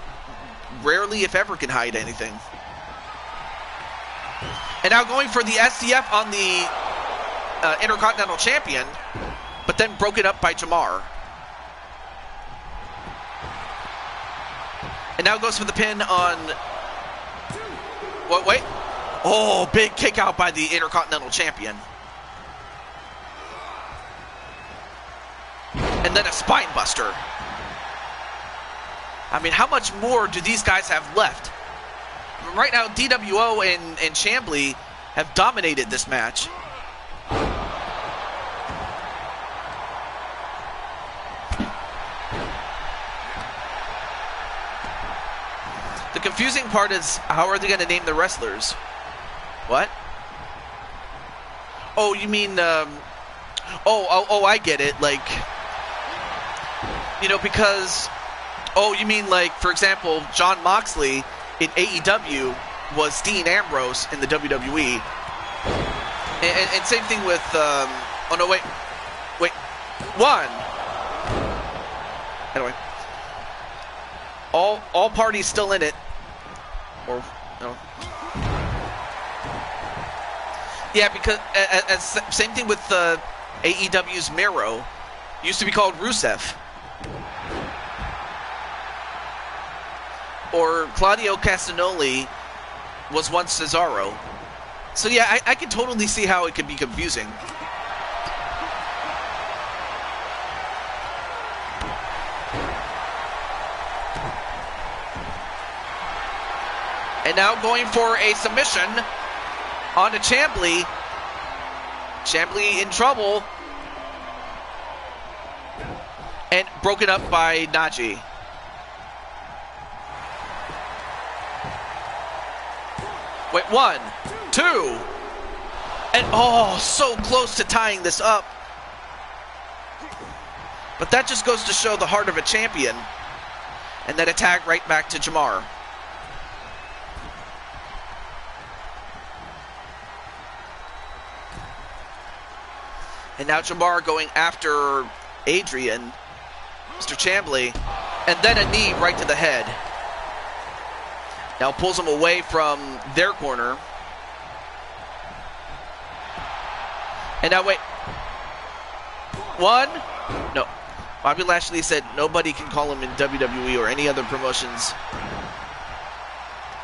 rarely, if ever, can hide anything. And now going for the STF on the Intercontinental Champion, but then broken up by Jamar. And now goes for the pin on... Wait. Oh, big kick out by the Intercontinental Champion. And then a spine buster. I mean, how much more do these guys have left? Right now, DWO and Chambly have dominated this match. The confusing part is, how are they going to name the wrestlers? What? Oh, you mean, I get it. Like, you know, because, oh, you mean like, for example, Jon Moxley in AEW was Dean Ambrose in the WWE. And same thing with, oh no, wait, one. Anyway. All parties still in it. Or, no. Yeah, because same thing with AEW's Miro. Used to be called Rusev. Or Claudio Castagnoli was once Cesaro. So yeah, I can totally see how it could be confusing. And now going for a submission onto Chambly. Chambly in trouble. And broken up by Najee. Wait, 1, 2. And oh, so close to tying this up. But that just goes to show the heart of a champion. And then a tag right back to Jamar. And now Jamar going after Adrian, Mr. Chambly, and then a knee right to the head. Now pulls him away from their corner. And now wait. 1? No. Bobby Lashley said nobody can call him in WWE or any other promotions.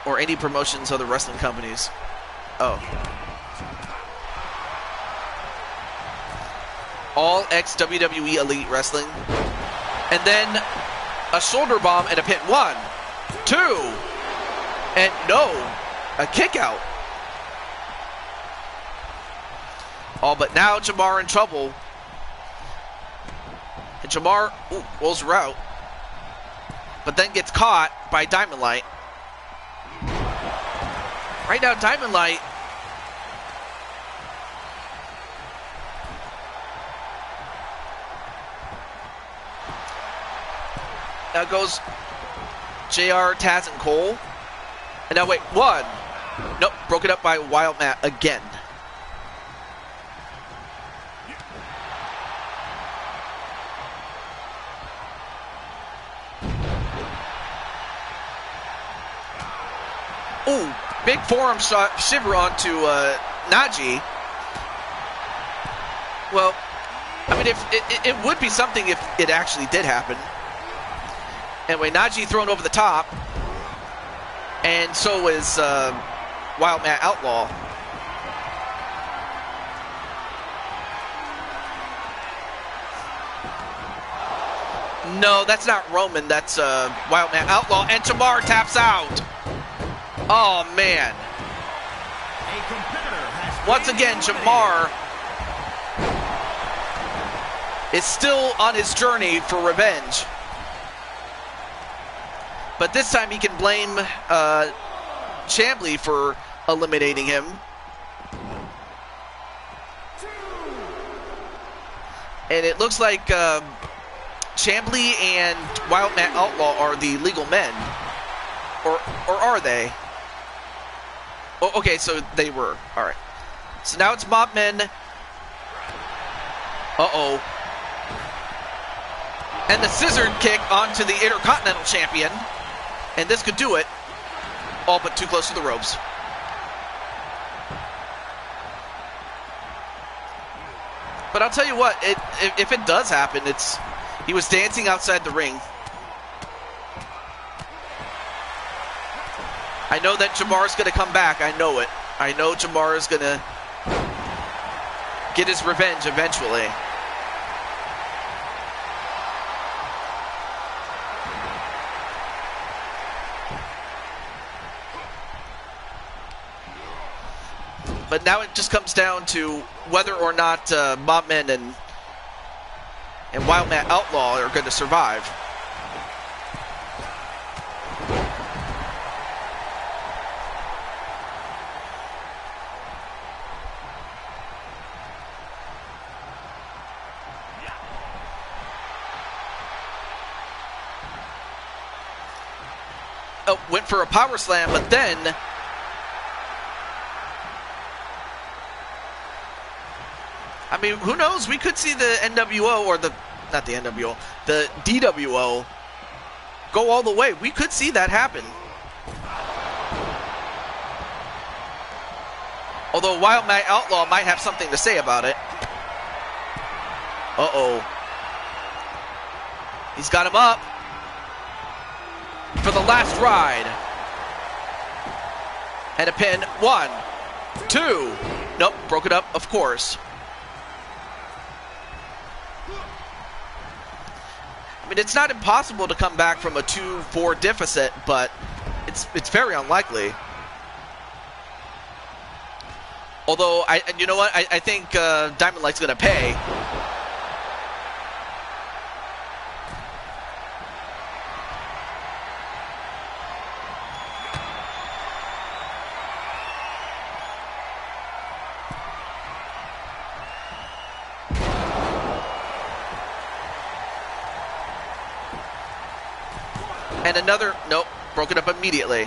Or any promotions, other wrestling companies. Oh. All ex-WWE Elite Wrestling. And then a shoulder bomb and a pin. 1, 2, and no, a kick out. Oh, but now Jamar in trouble. And Jamar rolls her out, but then gets caught by Diamond Light. Right now, Diamond Light now goes JR, Taz, and Cole. And now wait, one. Nope, broken up by Wild Matt again. Ooh, big forearm shot, shiver onto Najee. Well, I mean, if it would be something if it actually did happen. Anyway, Najee thrown over the top, and so is Wild Matt Outlaw. No, that's not Roman. That's Wild Matt Outlaw, and Jamar taps out. Oh, man. Once again, Jamar is still on his journey for revenge. But this time he can blame Chambly for eliminating him. And it looks like Chambly and Wild Matt Outlaw are the legal men. Or are they? Oh, okay, so they were. All right. So now it's Mob Men. Uh-oh. And the scissor kick onto the Intercontinental Champion. And this could do it. All but too close to the ropes. But I'll tell you what, if it does happen, he was dancing outside the ring. I know that Jamar's going to come back. I know it. I know Jamar is going to get his revenge eventually. But now it just comes down to whether or not Mobman and Wild Matt Outlaw are going to survive. Oh, went for a power slam, but then I mean, who knows? We could see the NWO or not the NWO, the DWO go all the way. We could see that happen. Although Wild Matt Outlaw might have something to say about it. Uh-oh. He's got him up for the last ride. And a pin. 1, 2. Nope, broke it up, of course. I mean, it's not impossible to come back from a 2-4 deficit, but it's very unlikely. Although, you know what? I think Diamond Light's going to pay. And another, nope, broke it up immediately.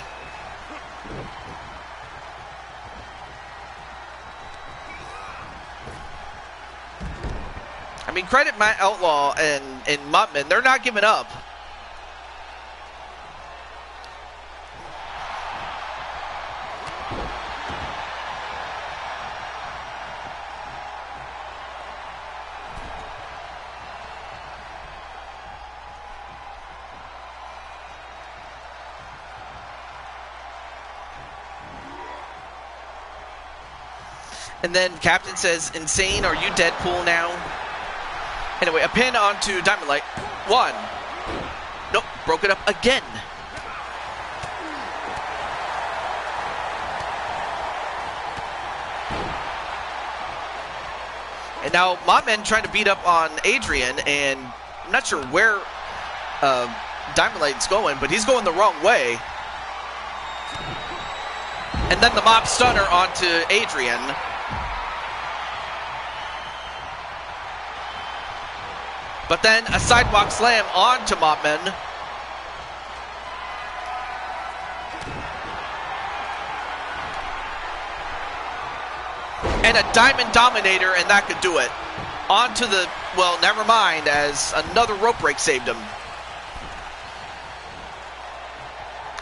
I mean, credit Matt Outlaw and Muttman, they're not giving up. And then Captain says, "Insane, are you Deadpool now?" Anyway, a pin onto Diamond Light. 1. Nope, broke it up again. And now Mobman trying to beat up on Adrian, and I'm not sure where Diamond Light's going, but he's going the wrong way. And then the mop stunner onto Adrian. But then a sidewalk slam onto Mopman. And a Diamond Dominator, and that could do it. Onto the, well, never mind, as another rope break saved him.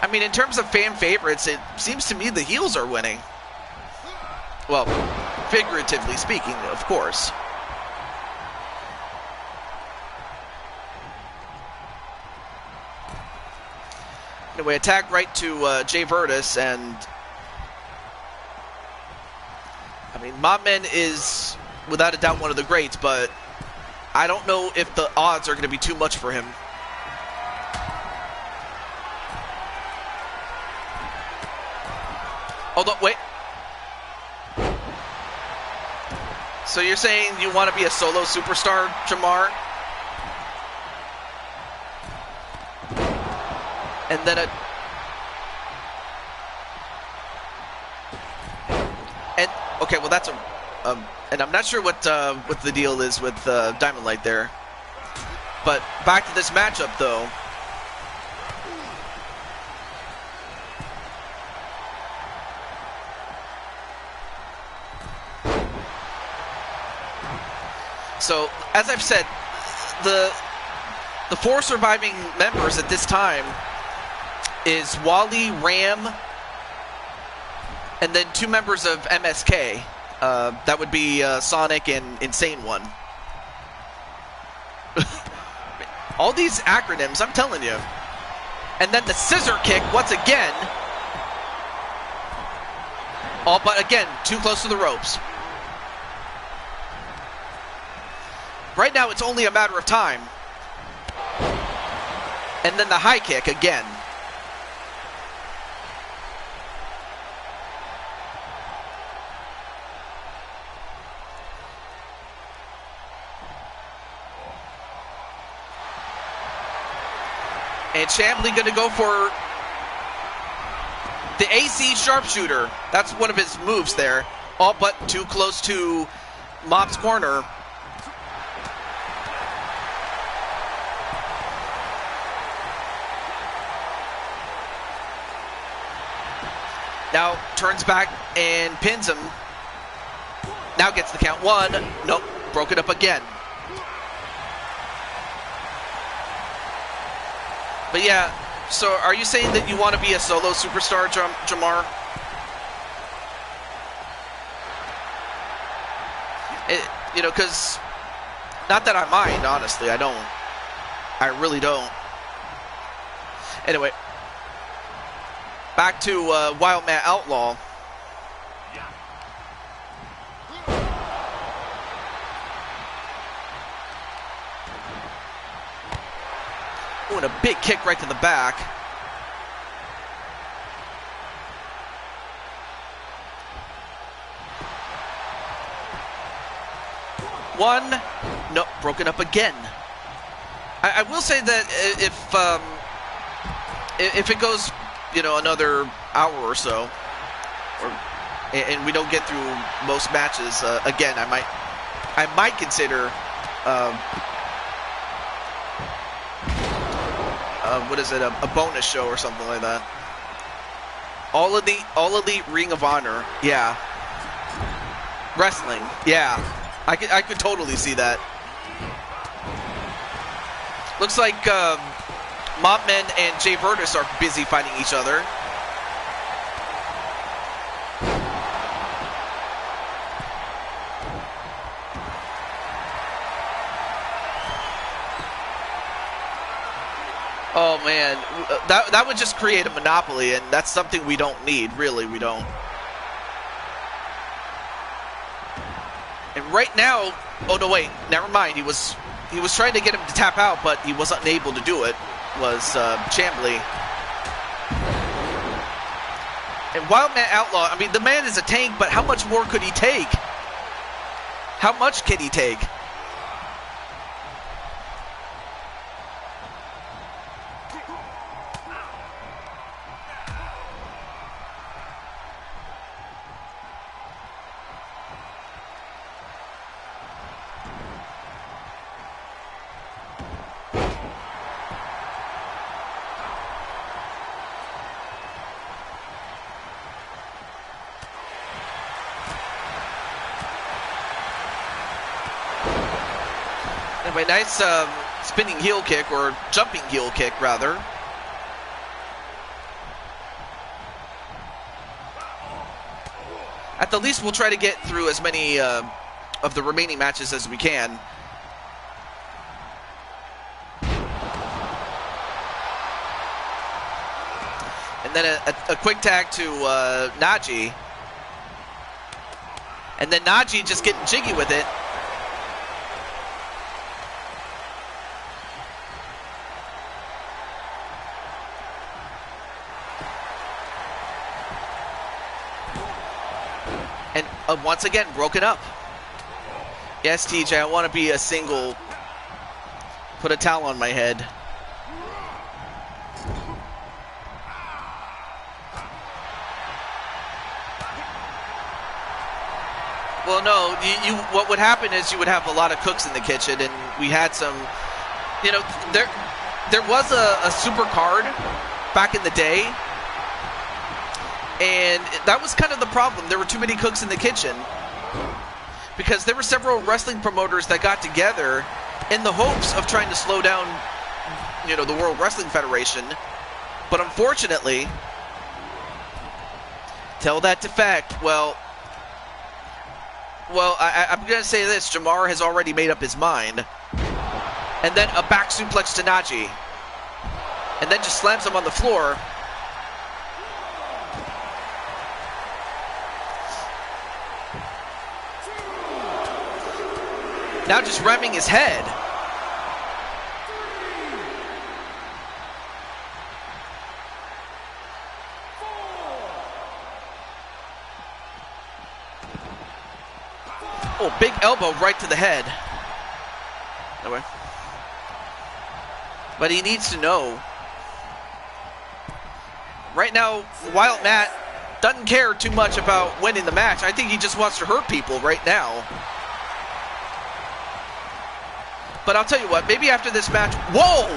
I mean, in terms of fan favorites, it seems to me the heels are winning. Well, figuratively speaking, of course. Anyway, attack right to Jay Virtus, and I mean, Mopman is without a doubt one of the greats, but I don't know if the odds are going to be too much for him. Hold on, wait. So you're saying you want to be a solo superstar, Jamar? And then okay, well that's and I'm not sure what the deal is with Diamond Light there. But back to this matchup though. So, as I've said, the four surviving members at this time is Wally, Ram, and then two members of MSK. That would be Sonic and Insane One. All these acronyms, I'm telling you. And then the scissor kick once again. All but again, too close to the ropes. Right now, it's only a matter of time. And then the high kick again. And Chambly going to go for the AC sharpshooter. That's one of his moves there. All but too close to Mop's corner. Now turns back and pins him. Now gets the count. One. Nope. Broke it up again. But yeah, so are you saying that you want to be a solo superstar, Jamar? You know, because not that I mind, honestly. I don't. I really don't. Anyway. Back to Wild Man Outlaw. Ooh, and a big kick right to the back. One. Nope, broken up again. I will say that if it goes, you know, another hour or so, and we don't get through most matches, again, I might consider, what is it, a bonus show or something like that. All Elite Ring of Honor, yeah. Wrestling, yeah. I could totally see that. Looks like Mopman and Jay Virtus are busy fighting each other. Oh man, that would just create a monopoly, and that's something we don't need. Really, we don't. And right now, oh no, wait, never mind. He was trying to get him to tap out, but he wasn't able to do it. Was Chambly. And Wildman Outlaw, I mean, the man is a tank, but how much more could he take? How much can he take? Anyway, nice spinning heel kick, or jumping heel kick, rather. At the least, we'll try to get through as many of the remaining matches as we can. And then a quick tag to Najee. And then Najee just getting jiggy with it. And once again, broken up. Yes, TJ, I want to be a single. Put a towel on my head. Well, no, what would happen is you would have a lot of cooks in the kitchen, and we had some, you know, there was a super card back in the day, and that was kind of the problem. There were too many cooks in the kitchen, because there were several wrestling promoters that got together in the hopes of trying to slow down, you know, the World Wrestling Federation, but unfortunately, tell that to fact, well, I'm going to say this. Jamar has already made up his mind. And then a back suplex to Najee. And then just slams him on the floor. Now just ramming his head. Oh, big elbow right to the head. Anyway. But he needs to know. Right now, Wild Matt doesn't care too much about winning the match. I think he just wants to hurt people right now. But I'll tell you what, maybe after this match... Whoa!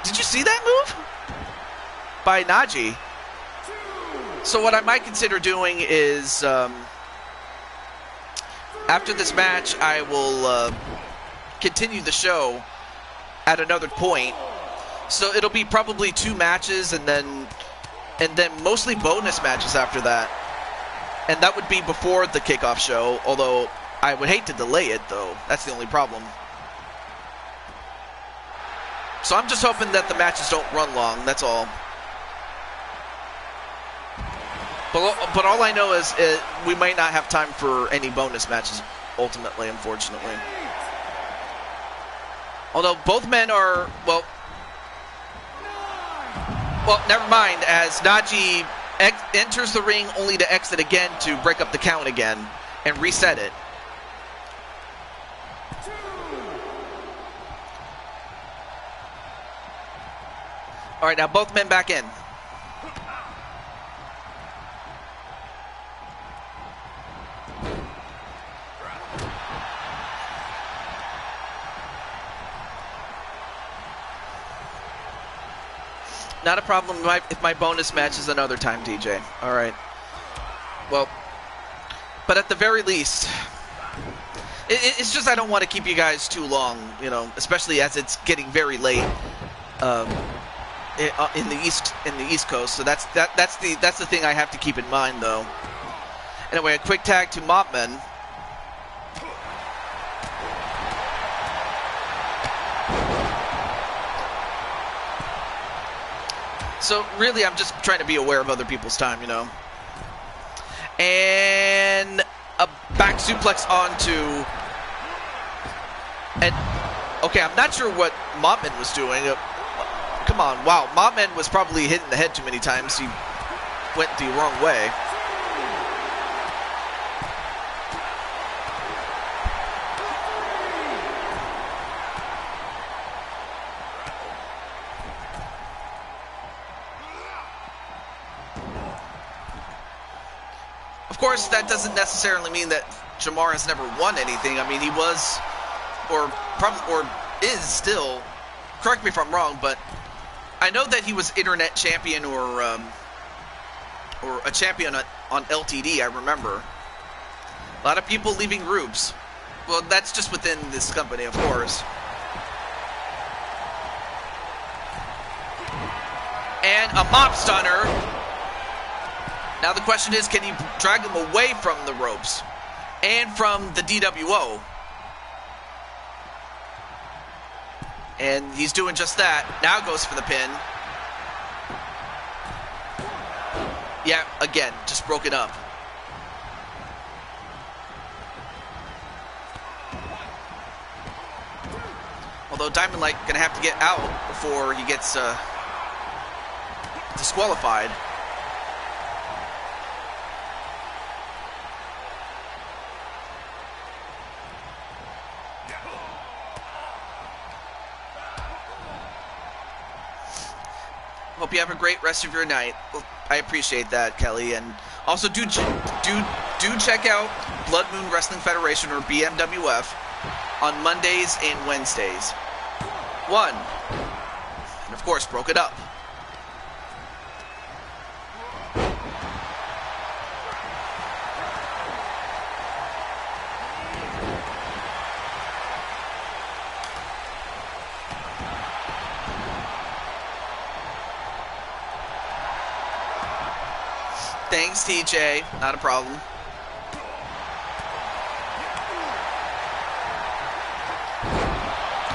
Did you see that move? By Najee. So what I might consider doing is... after this match, I will continue the show at another point. So it'll be probably 2 matches and then mostly bonus matches after that. And that would be before the kickoff show, although I would hate to delay it, though. That's the only problem. So I'm just hoping that the matches don't run long, that's all. But all I know is we might not have time for any bonus matches, ultimately, unfortunately. Although both men are, well, never mind, as Najee enters the ring only to exit again to break up the count again and reset it. All right, now both men back in. Not a problem if my bonus match is another time, DJ. All right. Well, but at the very least, it's just I don't want to keep you guys too long, you know, especially as it's getting very late in the East Coast. So that's the thing I have to keep in mind, though. Anyway, a quick tag to Mopman. So really, I'm just trying to be aware of other people's time, you know. And a back suplex onto... And, okay, I'm not sure what Mopman was doing. Come on, wow. Mopman was probably hitting the head too many times. He went the wrong way. Of course, that doesn't necessarily mean that Jamar has never won anything. I mean, he was, or is still, correct me if I'm wrong, but I know that he was internet champion or a champion on LTD, I remember. A lot of people leaving groups. Well, that's just within this company, of course. And a mop stunner. Now the question is, can he drag him away from the ropes and from the DWO? And he's doing just that. Now goes for the pin. Yeah, again, just broke it up. Although Diamond Light gonna have to get out before he gets disqualified. Hope you have a great rest of your night. Well, I appreciate that, Kelly, and also do check out Blood Moon Wrestling Federation, or BMWF, on Mondays and Wednesdays. One, and of course broke it up. Thanks, TJ. Not a problem.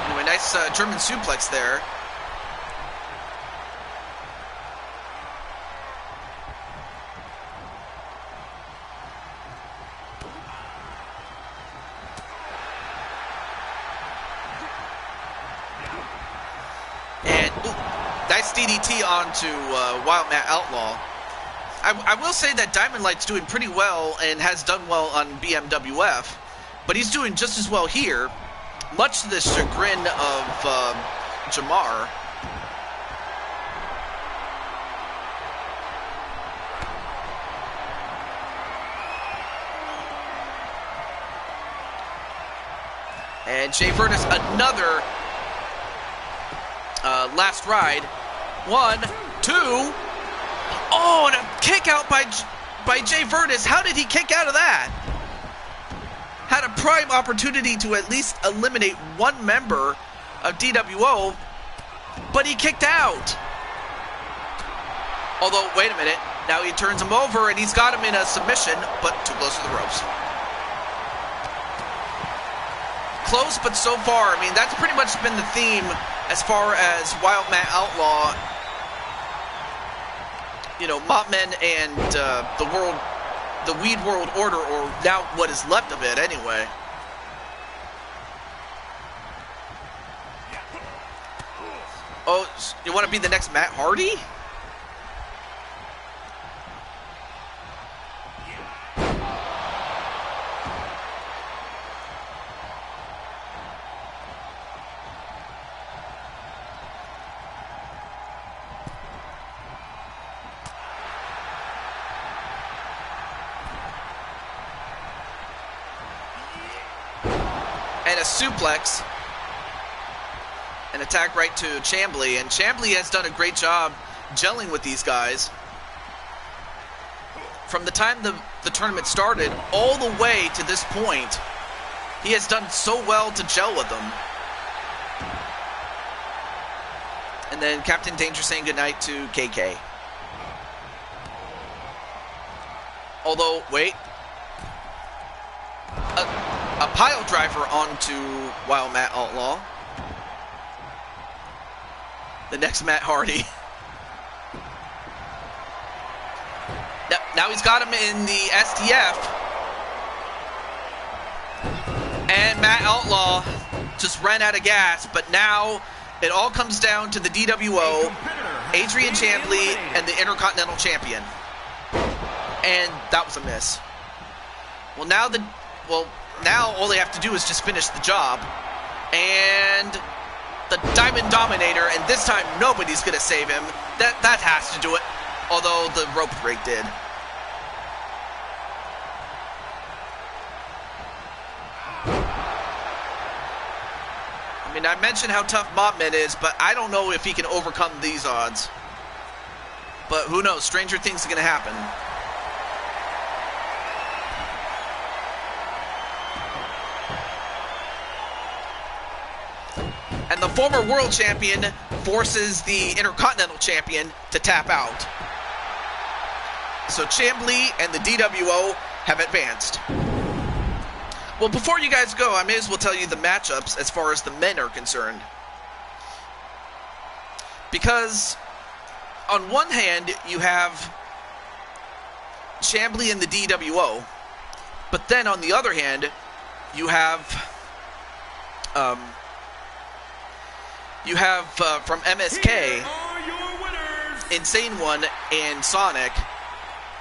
Anyway, nice German suplex there. And nice DDT onto Wild Matt Outlaw. I will say that Diamond Light's doing pretty well and has done well on BMWF, but he's doing just as well here, much to the chagrin of Jamar. And Jay Vertus, another last ride. 1, 2... Oh, and a kick out by Jay Vertus. How did he kick out of that? Had a prime opportunity to at least eliminate one member of DWO, but he kicked out. Although, wait a minute. Now he turns him over, and he's got him in a submission, but too close to the ropes. Close, but so far. I mean, that's pretty much been the theme as far as Wild Matt Outlaw, you know, Mopmen and the Weed World Order, or now what is left of it anyway. Oh, you want to be the next Matt Hardy? And a suplex. An attack right to Chambly. And Chambly has done a great job gelling with these guys. From the time the tournament started all the way to this point, he has done so well to gel with them. And then Captain Danger saying goodnight to KK. Although, wait. A pile driver onto Wild Matt Outlaw. The next Matt Hardy. Now he's got him in the STF. And Matt Outlaw just ran out of gas. But now it all comes down to the DWO, Adrian Chambly, and the Intercontinental Champion. And that was a miss. Well, now all they have to do is just finish the job. And the Diamond Dominator, and this time nobody's going to save him. That has to do it, although the rope break did. I mean, I mentioned how tough Mopman is, but I don't know if he can overcome these odds. But who knows? Stranger things are going to happen. And and the former world champion forces the Intercontinental champion to tap out. So Chambly and the DWO have advanced. Well, before you guys go, I may as well tell you the matchups as far as the men are concerned. Because on one hand, you have Chambly and the DWO, but then on the other hand, you have from MSK, Insane One and Sonic,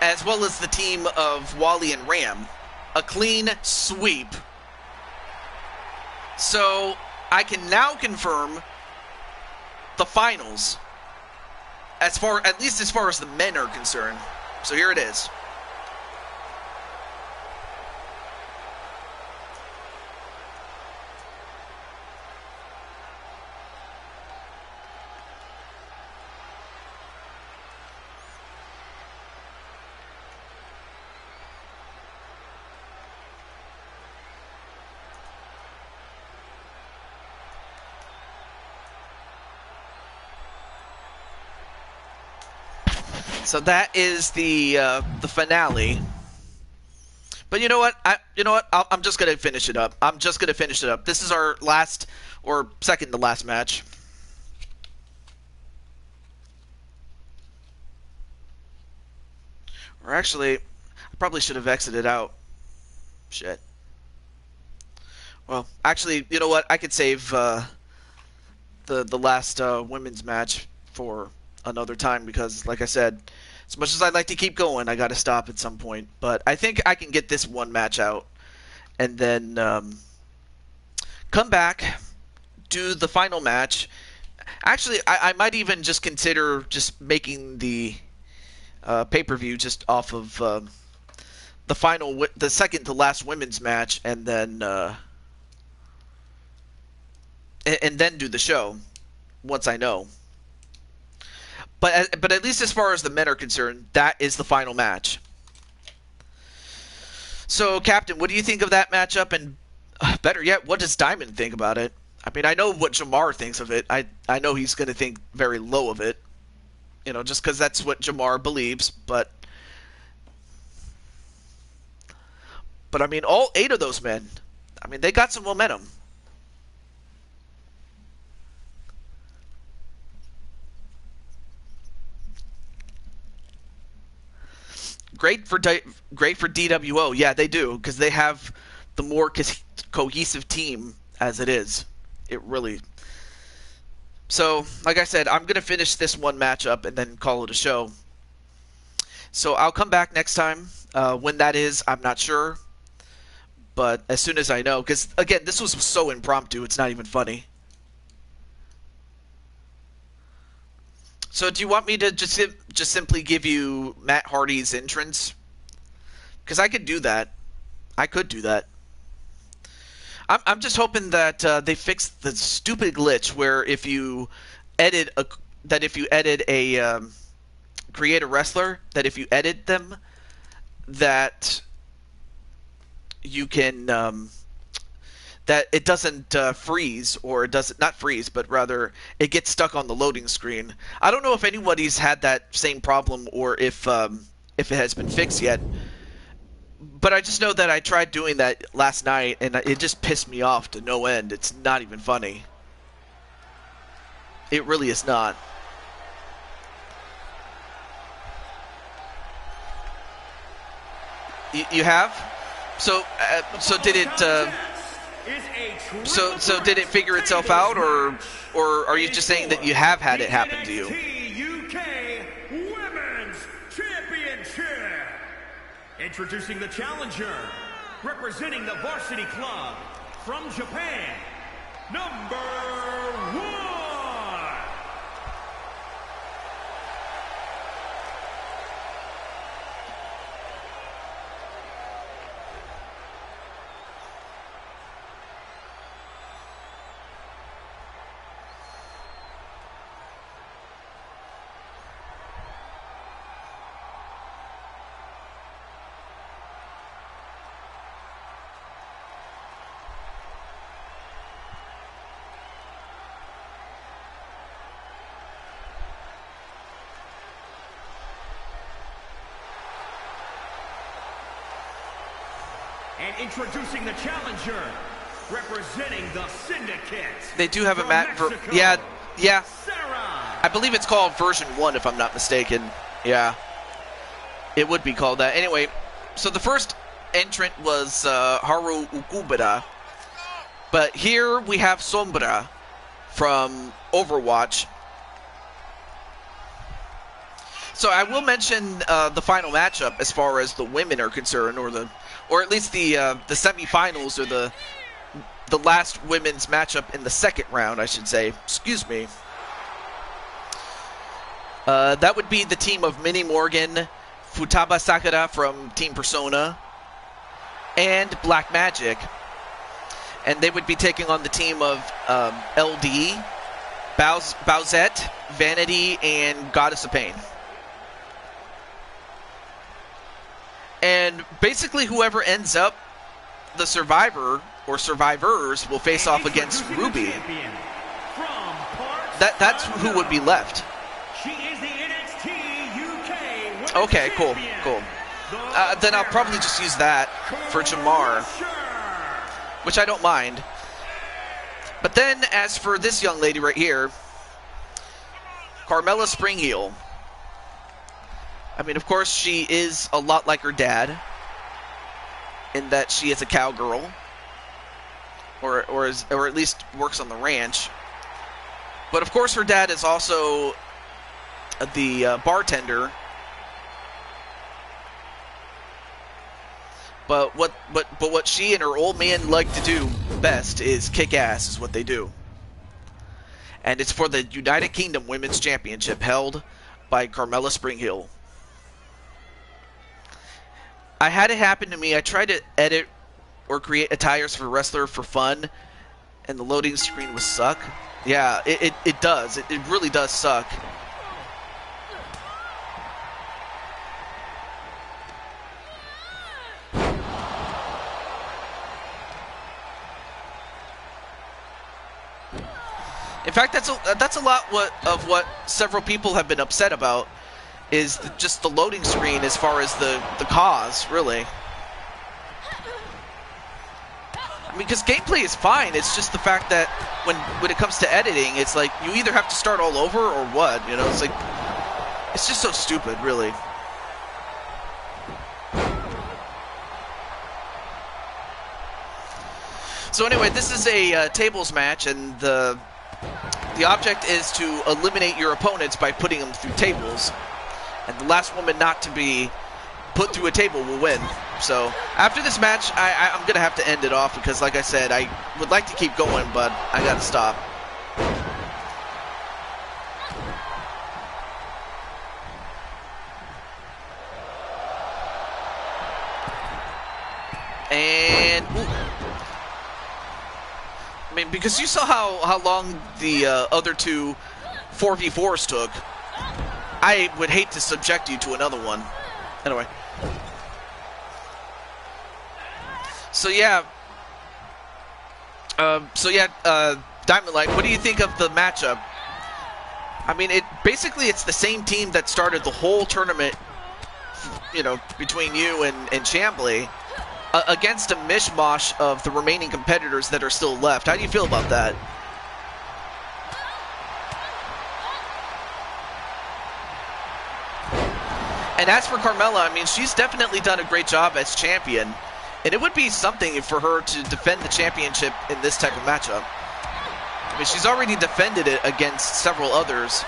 as well as the team of Wally and Ram. A clean sweep. So I can now confirm the finals, at least as far as the men are concerned. So here it is. So that is the finale. But you know what? I'm just gonna finish it up. This is our last or second to last match. Or actually, I probably should have exited out. Shit. Well, actually, you know what? I could save the last women's match for another time because, like I said, as much as I'd like to keep going, I got to stop at some point. But I think I can get this one match out and then come back, do the final match. Actually, I might even just consider just making the pay-per-view just off of the second to last women's match, and then do the show once I know. But at least as far as the men are concerned, that is the final match. So, Captain, what do you think of that matchup? And better yet, what does Diamond think about it? I mean, I know what Jamar thinks of it. I know he's going to think very low of it. You know, just because that's what Jamar believes. But I mean, all 8 of those men, I mean, they got some momentum. Great for DWO. Yeah, they do, because they have the more cohesive team as it is. It really. So, like I said, I'm going to finish this one matchup and then call it a show. So I'll come back next time. When that is, I'm not sure. But as soon as I know, because, again, this was so impromptu, it's not even funny. So do you want me to just simply give you Matt Hardy's entrance? Because I could do that. I could do that. I'm just hoping that they fix the stupid glitch where if you edit a create a wrestler, that if you edit them, that you can that it doesn't freeze, or it doesn't, not freeze, but rather it gets stuck on the loading screen. I don't know if anybody's had that same problem or if it has been fixed yet. But I just know that I tried doing that last night, and it just pissed me off to no end. It's not even funny. It really is not. You have? So did it? So did it figure itself out, or are you just saying that you have had it happen to you? UK Women's Championship. Introducing the challenger, representing the Varsity Club from Japan, number 1. And introducing the challenger, representing the Syndicate. They do have a from match. Mexico, Yeah. Sarah. I believe it's called version 1, if I'm not mistaken. Yeah. It would be called that. Anyway, so the first entrant was Haru Ukubara. But here we have Sombra from Overwatch. So I will mention the final matchup as far as the women are concerned, or at least the semifinals, or the last women's matchup in the second round, I should say. Excuse me. That would be the team of Minnie Morgan, Futaba Sakura from Team Persona, and Black Magic. And they would be taking on the team of LD, Bowsette, Vanity, and Goddess of Pain. And basically whoever ends up the survivor or survivors will face off against Ruby. That's who would be left. She is the NXT UK Okay, cool. Then I'll probably just use that for Jamar, which I don't mind. But then, as for this young lady right here, Carmella Springheel. I mean, of course, she is a lot like her dad in that she is a cowgirl, or at least works on the ranch. But of course, her dad is also the bartender. But what she and her old man like to do best is kick ass, is what they do. And it's for the United Kingdom Women's Championship, held by Carmella Springheel. I had it happen to me. I tried to edit or create attires for a wrestler for fun, and the loading screen was suck. Yeah, it does. It really does suck. In fact, that's a lot of what several people have been upset about, is just the loading screen as far as the cause, really. I mean, because gameplay is fine. It's just the fact that when it comes to editing, it's like you either have to start all over or what, you know? It's like, it's just so stupid, really. So anyway, this is a tables match, and the object is to eliminate your opponents by putting them through tables. And the last woman not to be put through a table will win. So after this match, I'm going to have to end it off because, like I said, I would like to keep going, but I got to stop. And, ooh. I mean, because you saw how long the other two 4v4s took. I would hate to subject you to another one. Anyway. So yeah, Diamond Light, what do you think of the matchup? I mean, it's the same team that started the whole tournament, you know, between you and Chambly, against a mishmash of the remaining competitors that are still left. How do you feel about that? And as for Carmella, I mean, she's definitely done a great job as champion. And it would be something for her to defend the championship in this type of matchup. I mean, she's already defended it against several others.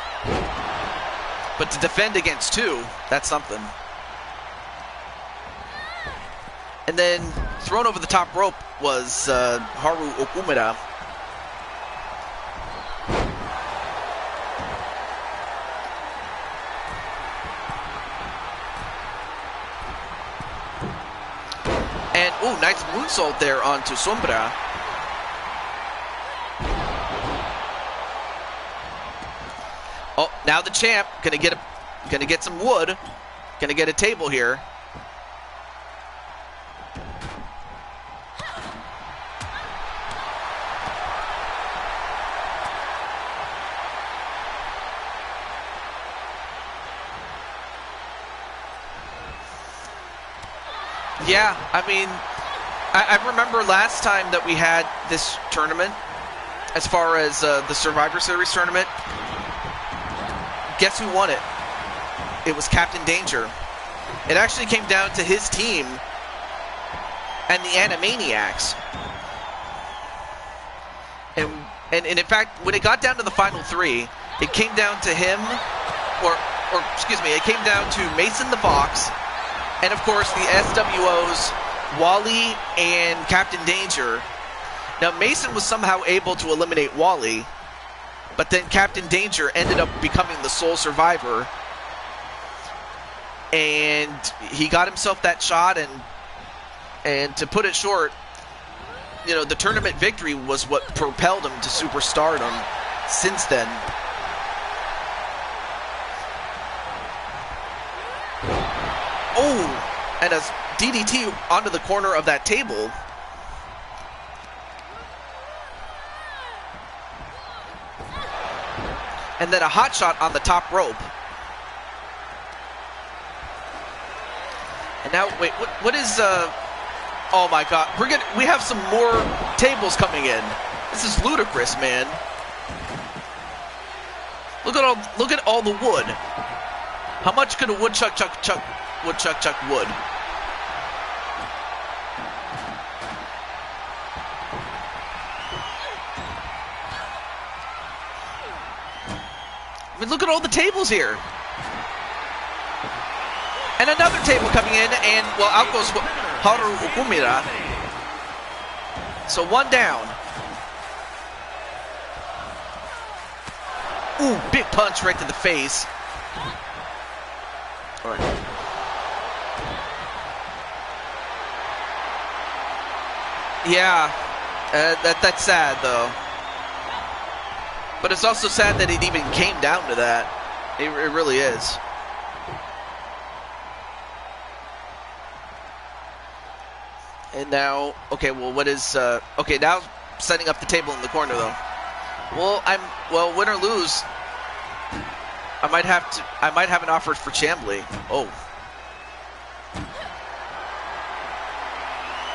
But to defend against two, that's something. And then thrown over the top rope was Haru Okumura. And, ooh, nice moonsault there onto Sombra. Oh, now the champ gonna get some wood, gonna get a table here. Yeah, I mean, I remember last time that we had this tournament, as far as the Survivor Series tournament, guess who won it? It was Captain Danger. It actually came down to his team and the Animaniacs. And in fact, when it got down to the final three, it came down to him, or excuse me, it came down to Mason the Fox, and of course the SWOs, Wally and Captain Danger. Now Mason was somehow able to eliminate Wally, but then Captain Danger ended up becoming the sole survivor, and he got himself that shot, and to put it short, you know, the tournament victory was what propelled him to superstardom since then. Oh, and a DDT onto the corner of that table. And then a hot shot on the top rope. And now, wait, what is, oh my god, we have some more tables coming in. This is ludicrous, man. Look at all the wood. How much could a woodchuck chuck wood? I mean, look at all the tables here. And another table coming in, and, well, out goes Haru Okumura. So one down. Ooh, big punch right to the face. All right. Yeah, that's sad, though. But it's also sad that it even came down to that. It really is. And now, okay, well, what is, okay, now setting up the table in the corner, though. Well, win or lose, I might have an offer for Chambly. Oh.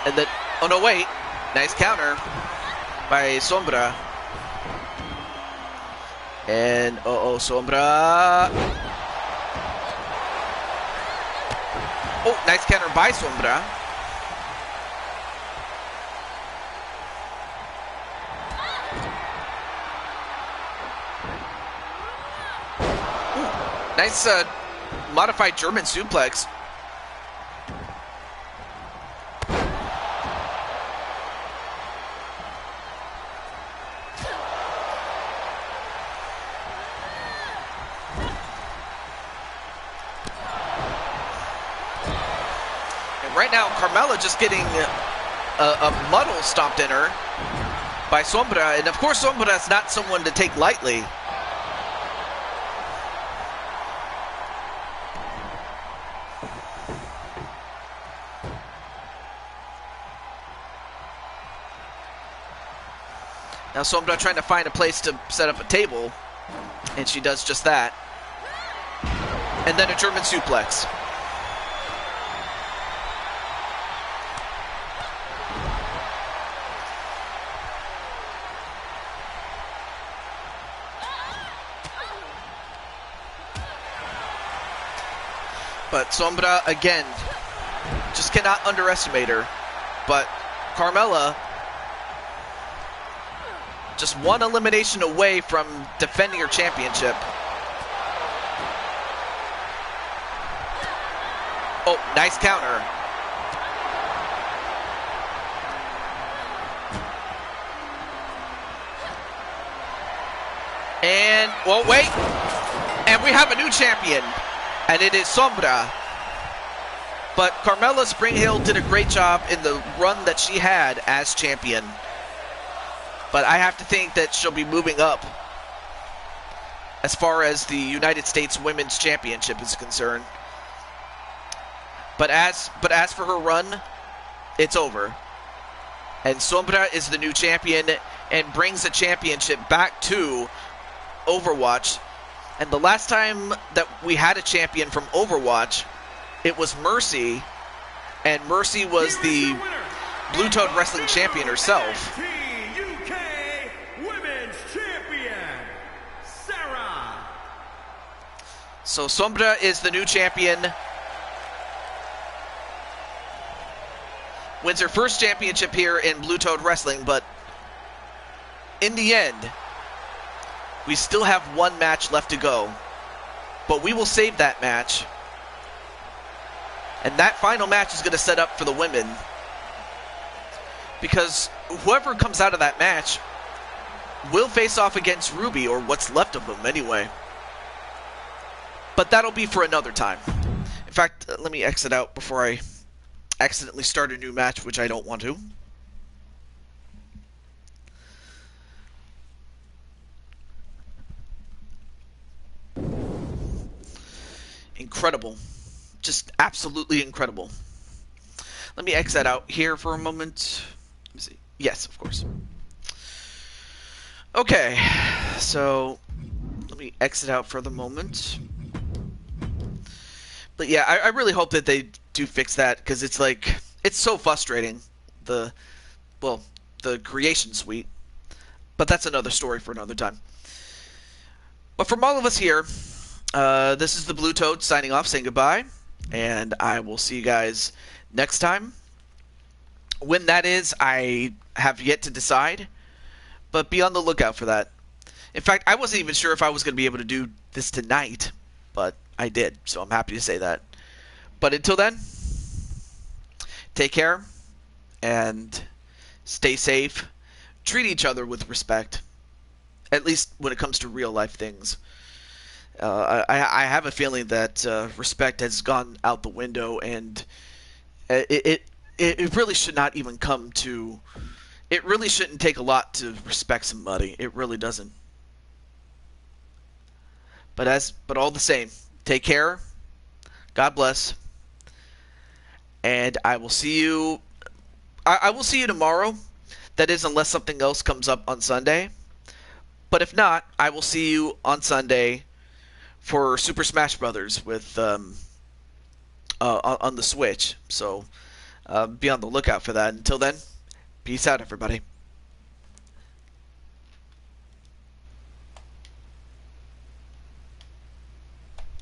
And then, oh no, wait, nice counter by Sombra. And, Sombra. Oh, nice counter by Sombra. Nice modified German suplex. And right now, Carmella just getting a muddle stomped in her by Sombra. And of course, Sombra is not someone to take lightly. Now Sombra trying to find a place to set up a table, and she does just that. And then a German suplex. But Sombra, again, just cannot underestimate her. But Carmella, just one elimination away from defending her championship. Oh, nice counter. And, well, wait. And we have a new champion. And it is Sombra. But Carmella Springhill did a great job in the run that she had as champion. But I have to think that she'll be moving up as far as the United States Women's Championship is concerned. But as for her run, it's over. And Sombra is the new champion and brings the championship back to Overwatch. And the last time that we had a champion from Overwatch, it was Mercy. And Mercy was the Blue Toad Wrestling Champion herself. NXT UK Women's Champion, Sarah. So Sombra is the new champion. Wins her first championship here in Blue Toad Wrestling, but in the end, we still have one match left to go. But we will save that match. And that final match is going to set up for the women. Because whoever comes out of that match will face off against Ruby, or what's left of them anyway. But that'll be for another time. In fact, let me exit out before I accidentally start a new match, which I don't want to. Incredible. Just absolutely incredible. Let me exit out here for a moment. Let me see. Yes, of course. Okay, so let me exit out for the moment. But yeah, I really hope that they do fix that, because it's like, it's so frustrating, the creation suite. But that's another story for another time. But from all of us here, this is the Blue Toad signing off, saying goodbye, and I will see you guys next time. When that is, I have yet to decide, but be on the lookout for that. In fact, I wasn't even sure if I was going to be able to do this tonight, but I did, so I'm happy to say that. But until then, take care, and stay safe. Treat each other with respect, at least when it comes to real-life things. I have a feeling that respect has gone out the window, and it really should not even come to... It really shouldn't take a lot to respect somebody. It really doesn't. But all the same, take care. God bless. And I will see you... I will see you tomorrow. That is, unless something else comes up on Sunday. But if not, I will see you on Sunday for Super Smash Brothers with on the Switch. So be on the lookout for that. Until then, peace out, everybody.